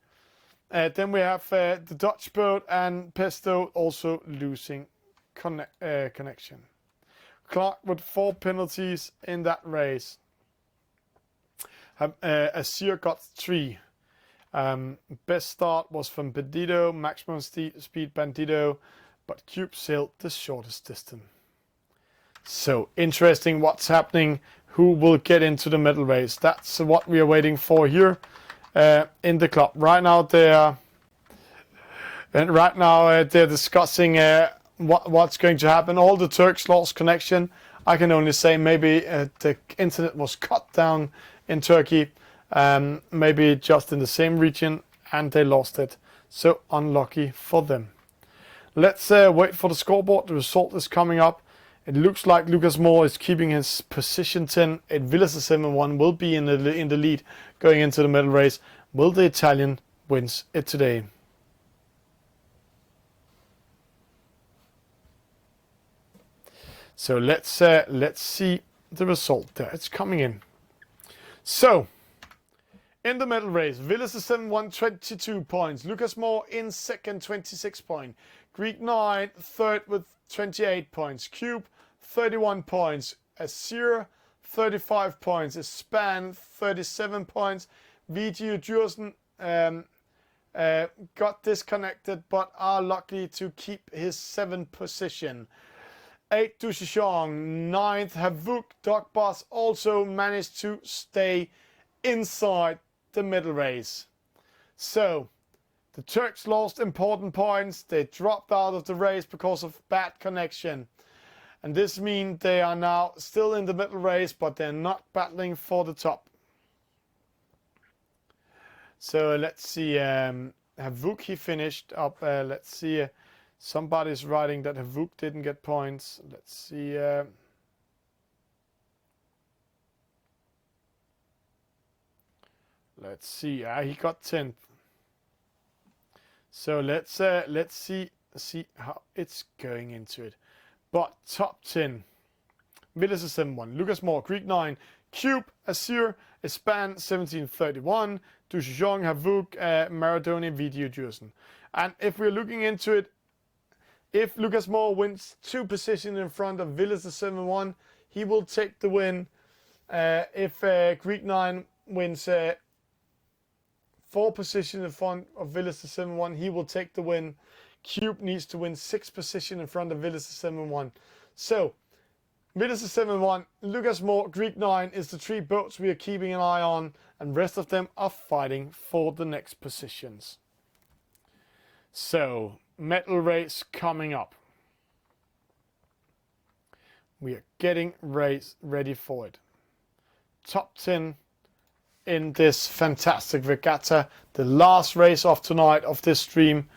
Then we have the Dutch boat and Pesto also losing connection. Clark with 4 penalties in that race. Asir got 3. Best start was from Bandito, maximum speed Bandito, but Cube sailed the shortest distance. So interesting what's happening. Who will get into the medal race? That's what we are waiting for here in the club. Right now they're discussing what's going to happen. All the Turks lost connection. I can only say maybe the internet was cut down in Turkey, maybe just in the same region, and they lost it. So unlucky for them. Let's wait for the scoreboard. The result is coming up. It looks like Lucas Moore is keeping his position 10. Villas 7-1 will be in the lead going into the medal race. Will the Italian wins it today? So let's see the result there. It's coming in. So in the medal race, Villas 7-1, 22 points. Lucas Moore in second, 26 points. Greek 9, third with 28 points. Cube, 31 points. Asir, 35 points. Espan, 37 points. Video Jursen got disconnected, but are lucky to keep his 7th position. 8th Dushishong, 9th Havuk. Dogboss also managed to stay inside the middle race. So the Turks lost important points. They dropped out of the race because of bad connection. And this means they are now still in the middle race, but they're not battling for the top. So let's see. Havuk, he finished up. Let's see. Somebody's writing that Havuk didn't get points. Let's see. Let's see. He got 10th. So let's see how it's going into it. But top 10. Villas 7-1. Lucas Moore, Greek 9. Cube, Azure, Espan 1731. Dushijong, Havuk, Maradoni, Video Jursen. And if we're looking into it, if Lucas Moore wins 2 positions in front of Villas 7-1, he will take the win. If Greek 9 wins 4 positions in front of Villas 7-1, he will take the win. Cube needs to win 6 positions in front of Villas 7-1. So, Villas 7-1, Lucas Moore, Greek 9 is the 3 boats we are keeping an eye on, and rest of them are fighting for the next positions. So, medal race coming up. We are getting race ready for it. Top 10 in this fantastic regatta. The last race of tonight of this stream.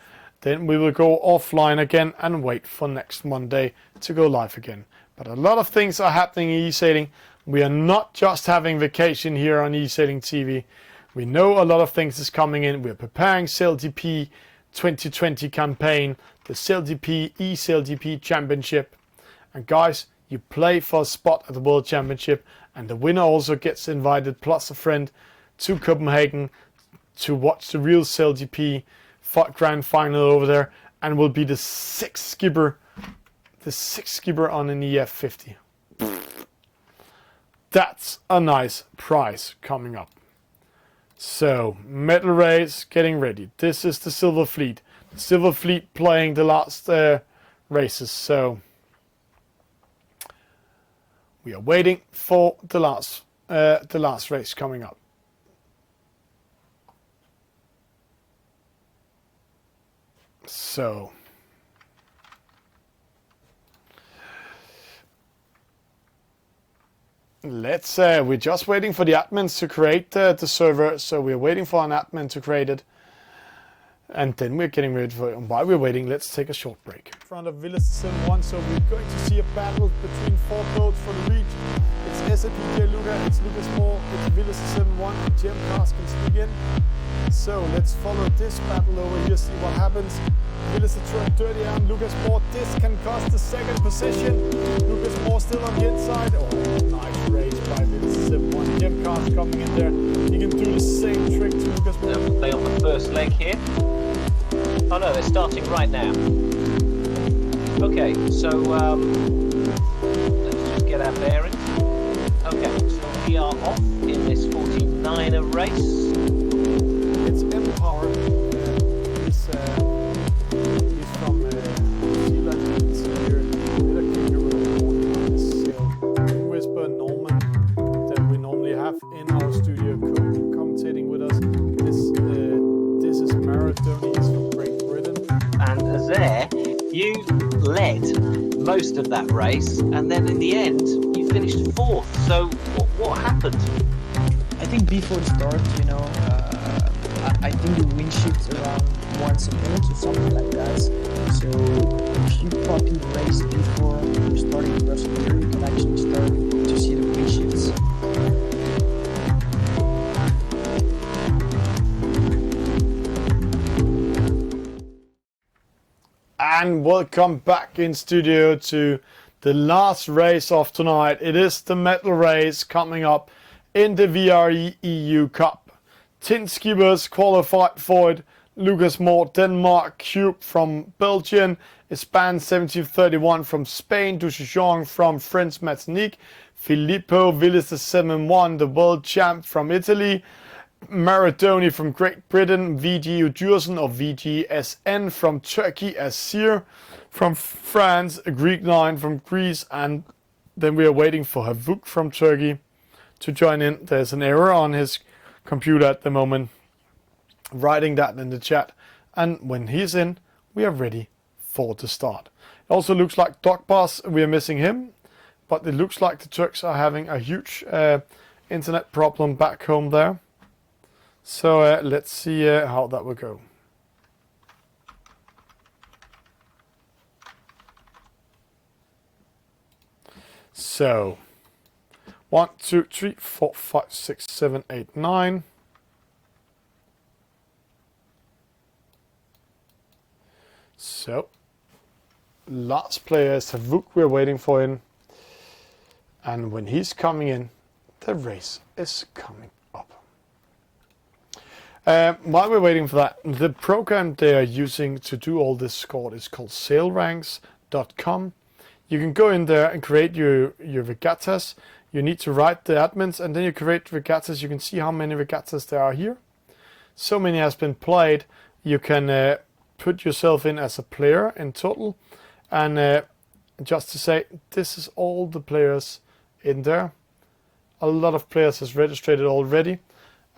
Then we will go offline again and wait for next Monday to go live again. But a lot of things are happening in Esailing. We are not just having vacation here on Esailing TV. We know a lot of things is coming in. We're preparing SailGP 2020 campaign, the SailGP eSailGP Championship. And guys, you play for a spot at the World Championship, and the winner also gets invited plus a friend to Copenhagen to watch the real SailGP grand final over there, and will be the 6th skipper on an EF50. That's a nice prize coming up. So, medal race getting ready. This is the Silver Fleet. The Silver Fleet playing the last races. So, we are waiting for the last race coming up. So, we're just waiting for the admins to create the server. So we're waiting for an admin to create it. And then we're getting ready for it. And while we're waiting, let's take a short break. In front of Villas Sim 1, so we're going to see a battle between 4 boats for the reach. It's SAP Luca, it's Lucas Moore, it's Villas Sim 1, and Jim Cars can sneak in. So let's follow this battle over here, see what happens. Villas turn 30 and Lucas Moore. This can cost the 2nd position. Lucas Moore still on the inside. Oh, nice race by Villas Sim 1. Jim Cars coming in there. He can do the same trick to Lucas Moore. They'll play on the first leg here. Oh no, they're starting right now. Okay, so let's just get our bearings. Okay, so we are off in this 49er race. It's Empower. He's from New Zealand. It's here. Little kangaroo on this sail. Whisper Norman that we normally have in our studio commentating with us. This is Maradoni. He's from Great Britain. And there, you led most of that race, and then in the end, you finished 4th. So what happened? I think before the start, I think the wind shifts around once a minute or something like that. So if you copy the race before you starting the rest of the year, you can actually start to see the wind shifts. And welcome back in studio to the last race of tonight. It is the medal race coming up in the VRE EU Cup. 10 skippers qualified for it. Lucas Moore, Denmark. Cube from Belgium. Espan 1731 from Spain. Duchon from French Martinique. Filippo Villas 7-1, the world champ from Italy. Maradoni from Great Britain, VG Ujursen or VGSN from Turkey, Asir from France, Greek 9 from Greece, and then we are waiting for Havuk from Turkey to join in. There's an error on his computer at the moment. Writing that in the chat, and when he's in, we are ready for the start. It also looks like Dogboss, we are missing him, but it looks like the Turks are having a huge internet problem back home there. So let's see how that will go. So 1, 2, 3, 4, 5, 6, 7, 8, 9. So last player is Havuk, we're waiting for him. And when he's coming in, the race is coming up. While we're waiting for that, the program they are using to do all this score is called sailranks.com. You can go in there and create your regattas. You need to write the admins and then you create regattas. You can see how many regattas there are here. So many has been played. You can put yourself in as a player in total. And just to say, this is all the players in there. A lot of players has registered already.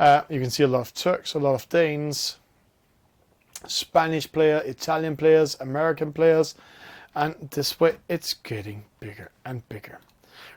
You can see a lot of Turks, a lot of Danes, Spanish player, Italian players, American players, and this way it's getting bigger and bigger.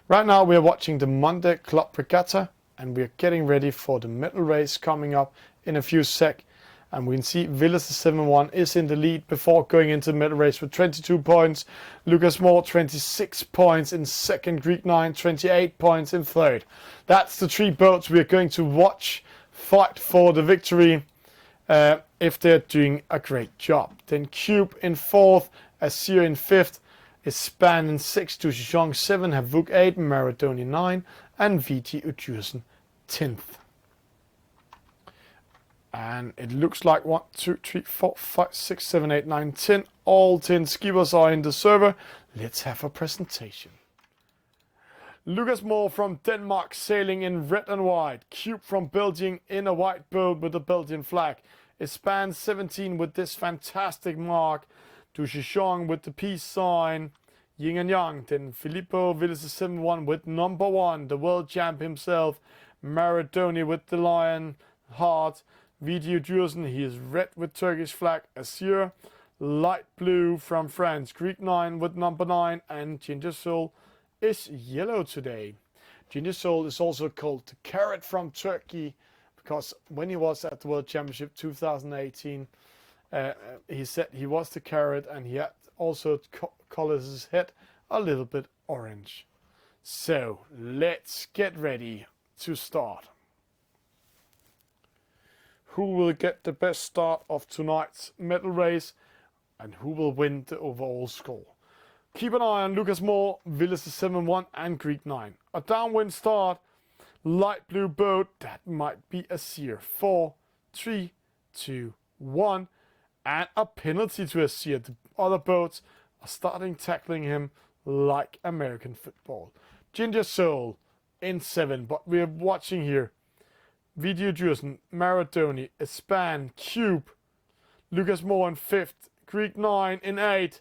Right now we are watching the Monday Club Regatta and we are getting ready for the medal race coming up in a few sec. And we can see Villas the 7-1 is in the lead before going into the medal race with 22 points. Lucas Moore 26 points in second. Greek 9 28 points in third. That's the three boats we are going to watch fight for the victory if they're doing a great job. Then Cube in fourth, Asir in fifth, Ispan in sixth, Dushijong 7, Havuk 8, Maradoni 9, and VT Ujursen 10th. And it looks like 1, 2, 3, 4, 5, 6, 7, 8, 9, 10. All 10 skippers are in the server. Let's have a presentation. Lucas Moore from Denmark sailing in red and white. Cube from Belgium in a white boat with a Belgian flag. Ispan 17 with this fantastic mark. Dushishong with the peace sign. Yin and Yang. Then Filippo Villas 7-1 with number 1, the world champ himself. Maradoni with the lion heart. Video Jursen, he is red with Turkish flag. Asir, light blue from France. Greek 9 with number 9. And Ginger Soul is yellow today. Ginger Soul is also called the Carrot from Turkey because when he was at the World Championship 2018, he said he was the Carrot and he had also colors his head a little bit orange. So let's get ready to start. Who will get the best start of tonight's medal race and who will win the overall score? Keep an eye on Lucas Moore, Villas 7-1 and Greek 9. A downwind start, light blue boat, that might be Asir. 4, 3, 2, 1 and a penalty to Asir. The other boats are starting tackling him like American football. Ginger Soul in 7, but we're watching here. Video Jursen, Maradoni, Ispan, Cube, Lucas Moore in 5th, Greek 9 in 8.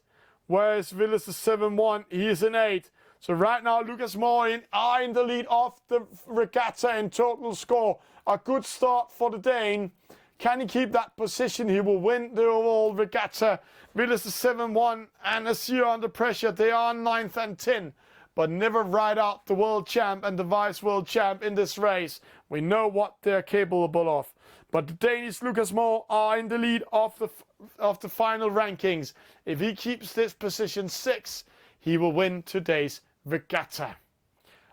Whereas Villas the 7-1, he is in 8. So right now Lucas Moore are in the lead of the regatta in total score. A good start for the Dane. Can he keep that position? He will win the overall regatta. Villas the 7-1 and Asir under pressure. They are 9th and 10. But never ride out the world champ and the vice world champ in this race. We know what they're capable of. But the Danish Lucas Moore are in the lead of the final rankings. If he keeps this position 6, he will win today's regatta.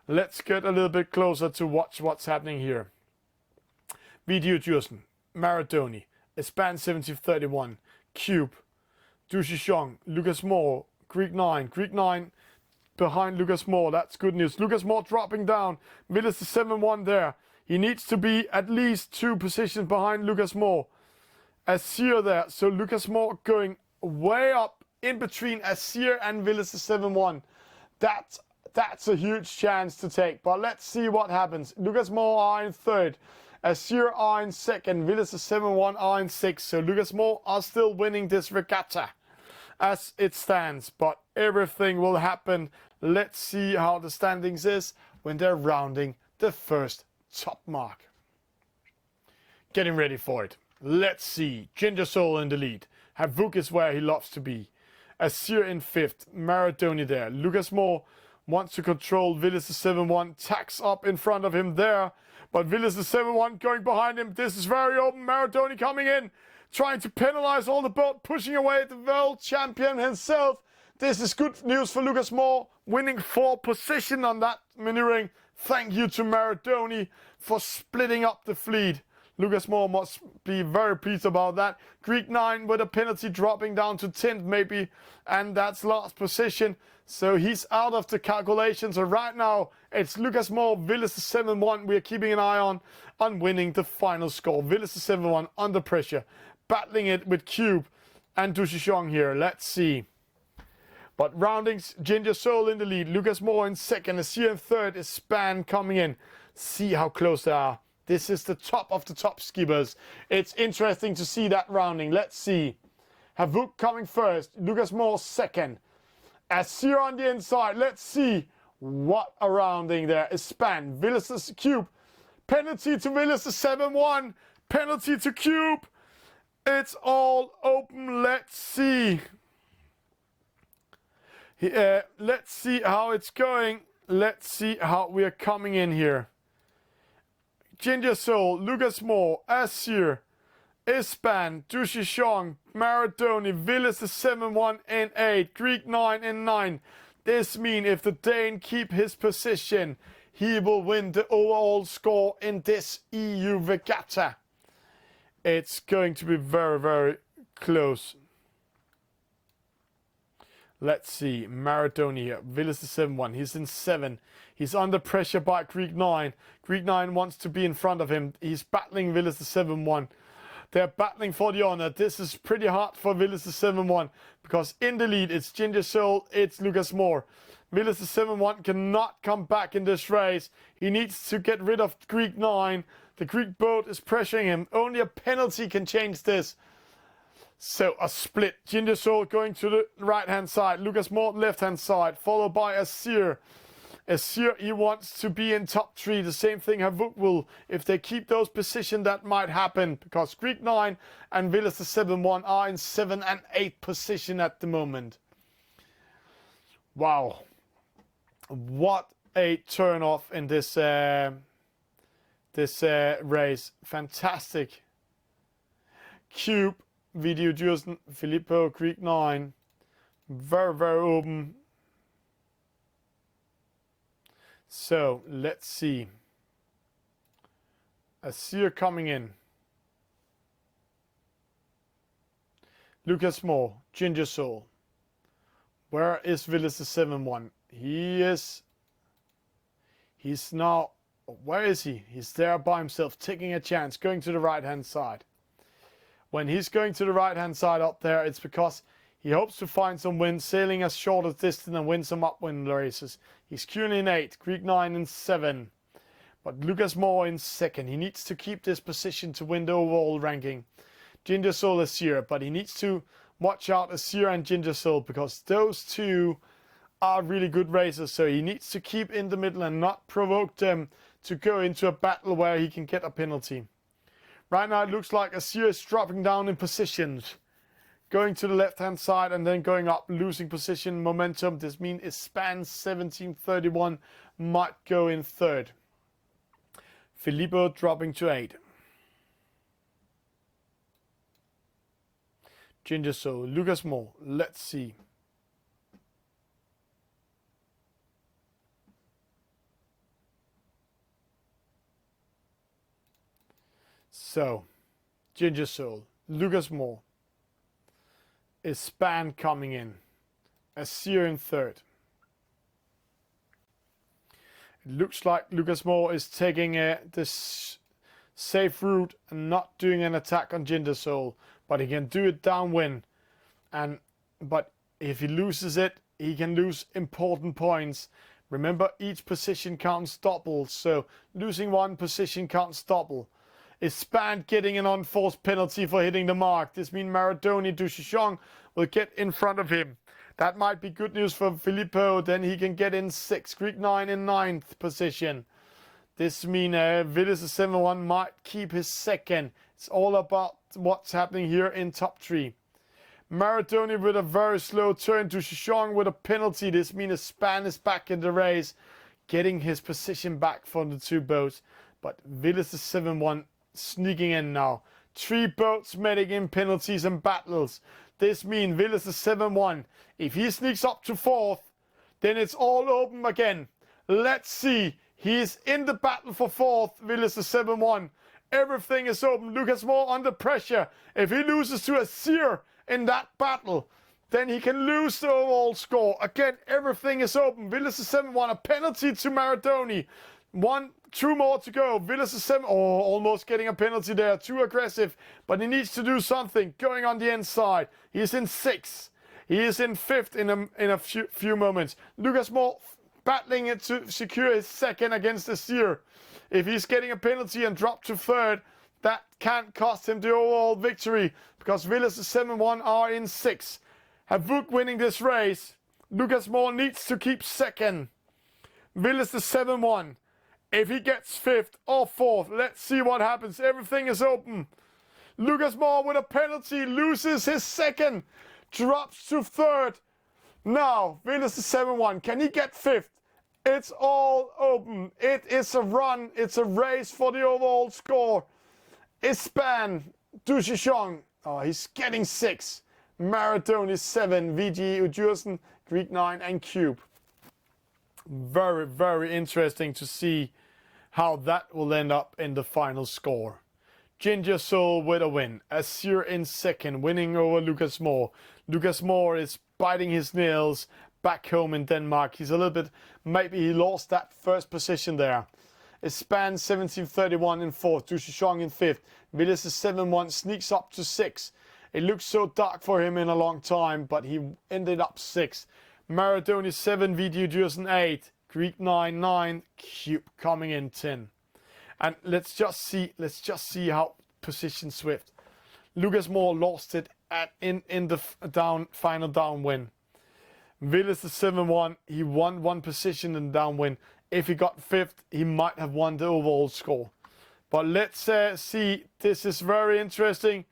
Let's get a little bit closer to watch what's happening here. Video Jursen, Maradoni, Ispan 70-31, Cube, Dushishong, Lucas Moore, Greek 9. Greek 9 behind Lucas Moore. That's good news. Lucas Moore dropping down. Villas the 7-1 there. He needs to be at least 2 positions behind Lucas Moore. Asir there. So Lucas Moore going way up in between Asir and Villas the 7-1. That's a huge chance to take. But let's see what happens. Lucas Moore are in 3rd. Azure are in second. Villas the 7-1 are in sixth. So Lucas Moore are still winning this regatta as it stands. But everything will happen. Let's see how the standings is when they're rounding the first top mark. Getting ready for it. Let's see. Ginger Soul in the lead. Havuk is where he loves to be. Azure in fifth. Maradoni there. Lucas Moore wants to control Villas the 7-1. Tacks up in front of him there. But Villas the 7-1 going behind him. This is very open. Maradoni coming in. Trying to penalize all the boat. Pushing away the world champion himself. This is good news for Lucas Moore. Winning 4 position on that maneuvering. Thank you to Maradoni for splitting up the fleet. Lucas Moore must be very pleased about that. Greek 9 with a penalty dropping down to 10th maybe. And that's last position. So he's out of the calculations. So right now it's Lucas Moore, Villas the 7-1. We are keeping an eye on winning the final score. Villas the 7-1 under pressure. Battling it with Cube and Dushishong here. Let's see. But roundings, Ginger Soul in the lead. Lucas Moore in second. Azir in third. Is Span coming in. See how close they are. This is the top of the top skippers. It's interesting to see that rounding. Let's see. Havuk coming first. Lucas Moore second. Azir on the inside. Let's see what a rounding there is. Span. Villas the Cube. Penalty to Villas the 7-1. Penalty to Cube. It's all open. Let's see. Let's see how it's going. Let's see how we are coming in here. Ginger Soul, Lucas Moore, Azir, Ispan, Dushishong, Maradoni, Villas the 7-1 and 8, Greek 9 and 9. This means if the Dane keep his position, he will win the overall score in this EU regatta. It's going to be very, very close. Let's see. Maradoni here. Villas the 7-1. He's in 7. He's under pressure by Greek 9. Greek 9 wants to be in front of him. He's battling Villas the 7-1. They're battling for the honor. This is pretty hard for Villas the 7-1 because in the lead it's Ginger Soul, it's Lucas Moore. Villas the 7-1 cannot come back in this race. He needs to get rid of Greek 9. The Greek boat is pressuring him. Only a penalty can change this. So a split. Ginger Soul going to the right hand side. Lucas Moore left hand side. Followed by Azir. Azir, he wants to be in top 3. The same thing Havuk will. If they keep those positions, that might happen. Because Greek 9 and Villas the 7-1 are in 7 and 8 position at the moment. Wow. What a turn off in this race. Fantastic. Cube. Video Justin, Filippo, Greek 9. Very, very open. So, let's see. Azir coming in. Lucas Moore, Ginger Soul. Where is Villas the 7-1? He's now, where is he? He's there by himself, taking a chance, going to the right hand side. When he's going to the right hand side up there, it's because he hopes to find some wins, sailing as short as distance and win some upwind races. He's currently in 8, Greek 9 in 7. But Lucas Moore in second. He needs to keep this position to win the overall ranking. Ginger Soul Azir, but he needs to watch out Azir and Ginger Soul because those two are really good racers. So he needs to keep in the middle and not provoke them to go into a battle where he can get a penalty. Right now it looks like Azir is dropping down in positions. Going to the left hand side and then going up, losing position momentum. This means Ispan 1731 might go in third. Filippo dropping to 8. Ginger Soul, Lucas Moore, let's see. So, Ginger Soul, Lucas Moore. Is Span coming in? Azir in third. It looks like Lucas Moore is taking this safe route and not doing an attack on Ginger Soul, but he can do it downwind. But if he loses it, he can lose important points. Remember, each position counts double, so losing one position counts double. Is Span getting an unforced penalty for hitting the mark? This means Maradoni Duchichon will get in front of him. That might be good news for Filippo. Then he can get in 6. Greek 9 in 9th position. This means Villas 7-1 might keep his second. It's all about what's happening here in top 3. Maradoni with a very slow turn to Duchichon with a penalty. This means Span is back in the race, getting his position back from the 2 boats. But Villas 7-1 sneaking in now. 3 boats making in penalties and battles. This means Villas 7-1. If he sneaks up to 4th, then it's all open again. Let's see. He's in the battle for 4th. Villas 7-1. Everything is open. Lucas Moore under pressure. If he loses to Azir in that battle, then he can lose the overall score. Again, everything is open. Villas 7-1. A penalty to Maradoni. 2 more to go. Villas is 7. Oh, almost getting a penalty there. Too aggressive. But he needs to do something. Going on the inside. He's in 6th. He is in 5th in a few moments. Lucas Moore battling it to secure his 2nd against Azir. If he's getting a penalty and dropped to 3rd, that can't cost him the overall victory. Because Villas 7-1 are in 6th. Havuk winning this race. Lucas Moore needs to keep 2nd. Villas 7-1. If he gets 5th or 4th, let's see what happens. Everything is open. Lucas Moore with a penalty loses his 2nd. Drops to 3rd. Now, Villas 7-1. Can he get 5th? It's all open. It is a run. It's a race for the overall score. Ispan Duchichon. Oh, he's getting 6. Maradoni 7. VG Ujursen, Greek 9 and Cube. Very, very interesting to see how that will end up in the final score. Ginger Soul with a win. Azir in 2nd, winning over Lucas Moore. Lucas Moore is biting his nails back home in Denmark. He's a little bit, maybe he lost that 1st position there. Span 17:31 in 4th. Duchichon in 5th. Villas 7-1 sneaks up to 6th. It looks so dark for him in a long time, but he ended up 6th. Maradoni 7, Video Dursen 8, Greek 9, 9, Cube coming in 10. And let's just see how position swift. Lucas Moore lost it in the final downwind. Villas the 7-1, he won 1 position in downwind. If he got 5th, he might have won the overall score. But let's see, this is very interesting.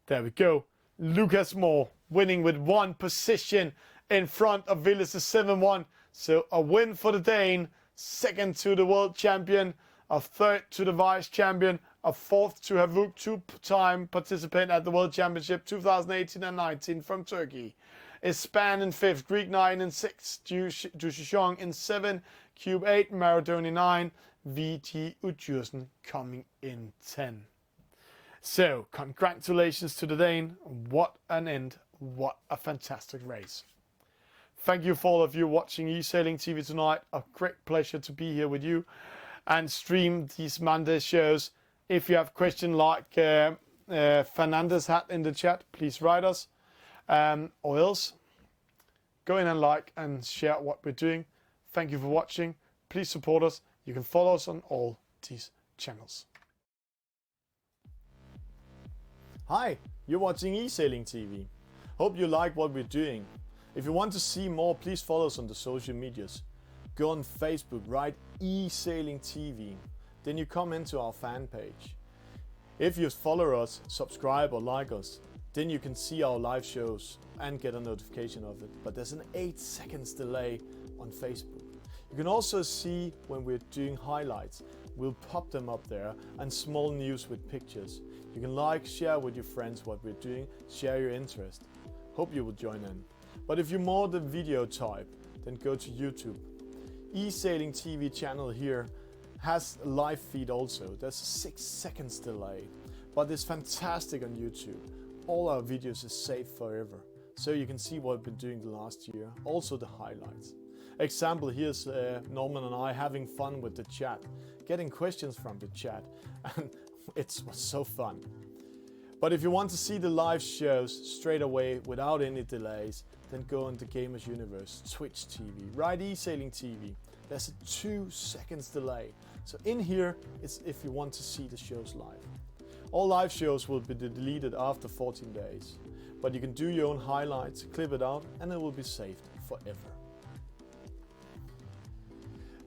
There we go. Lucas Moore winning with 1 position in front of Villas 7-1. So a win for the Dane, 2nd to the world champion, a 3rd to the vice champion, a 4th to Havuk, 2-time participant at the World Championship 2018 and 19 from Turkey. Ispan in 5th, Greek 9 in 6th, Duchichon in 7, Cube 8, Maradoni 9, VT Ujursen coming in 10. So, congratulations to the Dane. What an end. What a fantastic race. Thank you for all of you watching Esailing TV tonight. A great pleasure to be here with you and stream these Monday shows. If you have questions like Fernandez had in the chat, please write us. Or else, go in and like and share what we're doing. Thank you for watching. Please support us. You can follow us on all these channels. Hi, you're watching Esailing TV. Hope you like what we're doing. If you want to see more, please follow us on the social medias. Go on Facebook, write Esailing TV. Then you come into our fan page. If you follow us, subscribe or like us, then you can see our live shows and get a notification of it. But there's an 8 seconds delay on Facebook. You can also see when we're doing highlights. We'll pop them up there, and small news with pictures. You can like, share with your friends what we're doing, share your interest. Hope you will join in. But if you're more the video type, then go to YouTube. Esailing TV channel here has a live feed also. There's a 6 seconds delay, but it's fantastic on YouTube. All our videos is saved forever, so you can see what we've been doing the last year, also the highlights. Example, here's Norman and I having fun with the chat, getting questions from the chat, and it was so fun. But if you want to see the live shows straight away without any delays, then go on the Gamers Universe, Twitch TV, write Esailing TV. There's a 2 seconds delay. So in here, it's if you want to see the shows live. All live shows will be deleted after 14 days, but you can do your own highlights, clip it out, and it will be saved forever.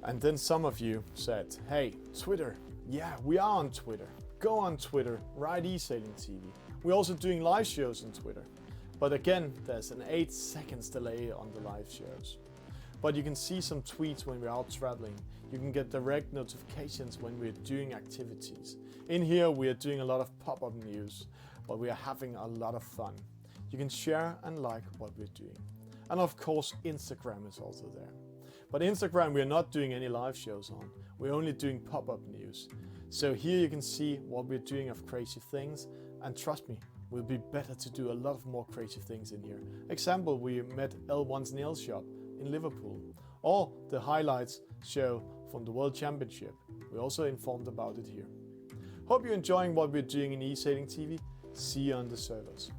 And then some of you said, hey, Twitter. Yeah, we are on Twitter. Go on Twitter, write Esailing TV. We're also doing live shows on Twitter. But again, there's an 8 seconds delay on the live shows. But you can see some tweets when we're out traveling. You can get direct notifications when we're doing activities. In here, we are doing a lot of pop-up news, but we are having a lot of fun. You can share and like what we're doing. And of course, Instagram is also there. But Instagram, we're not doing any live shows on. We're only doing pop-up news. So here you can see what we're doing of crazy things. And trust me, we'll be better to do a lot of more crazy things in here. Example, we met L1's nail shop in Liverpool. Or the highlights show from the World Championship. We also informed about it here. Hope you're enjoying what we're doing in Esailing TV. See you on the servers.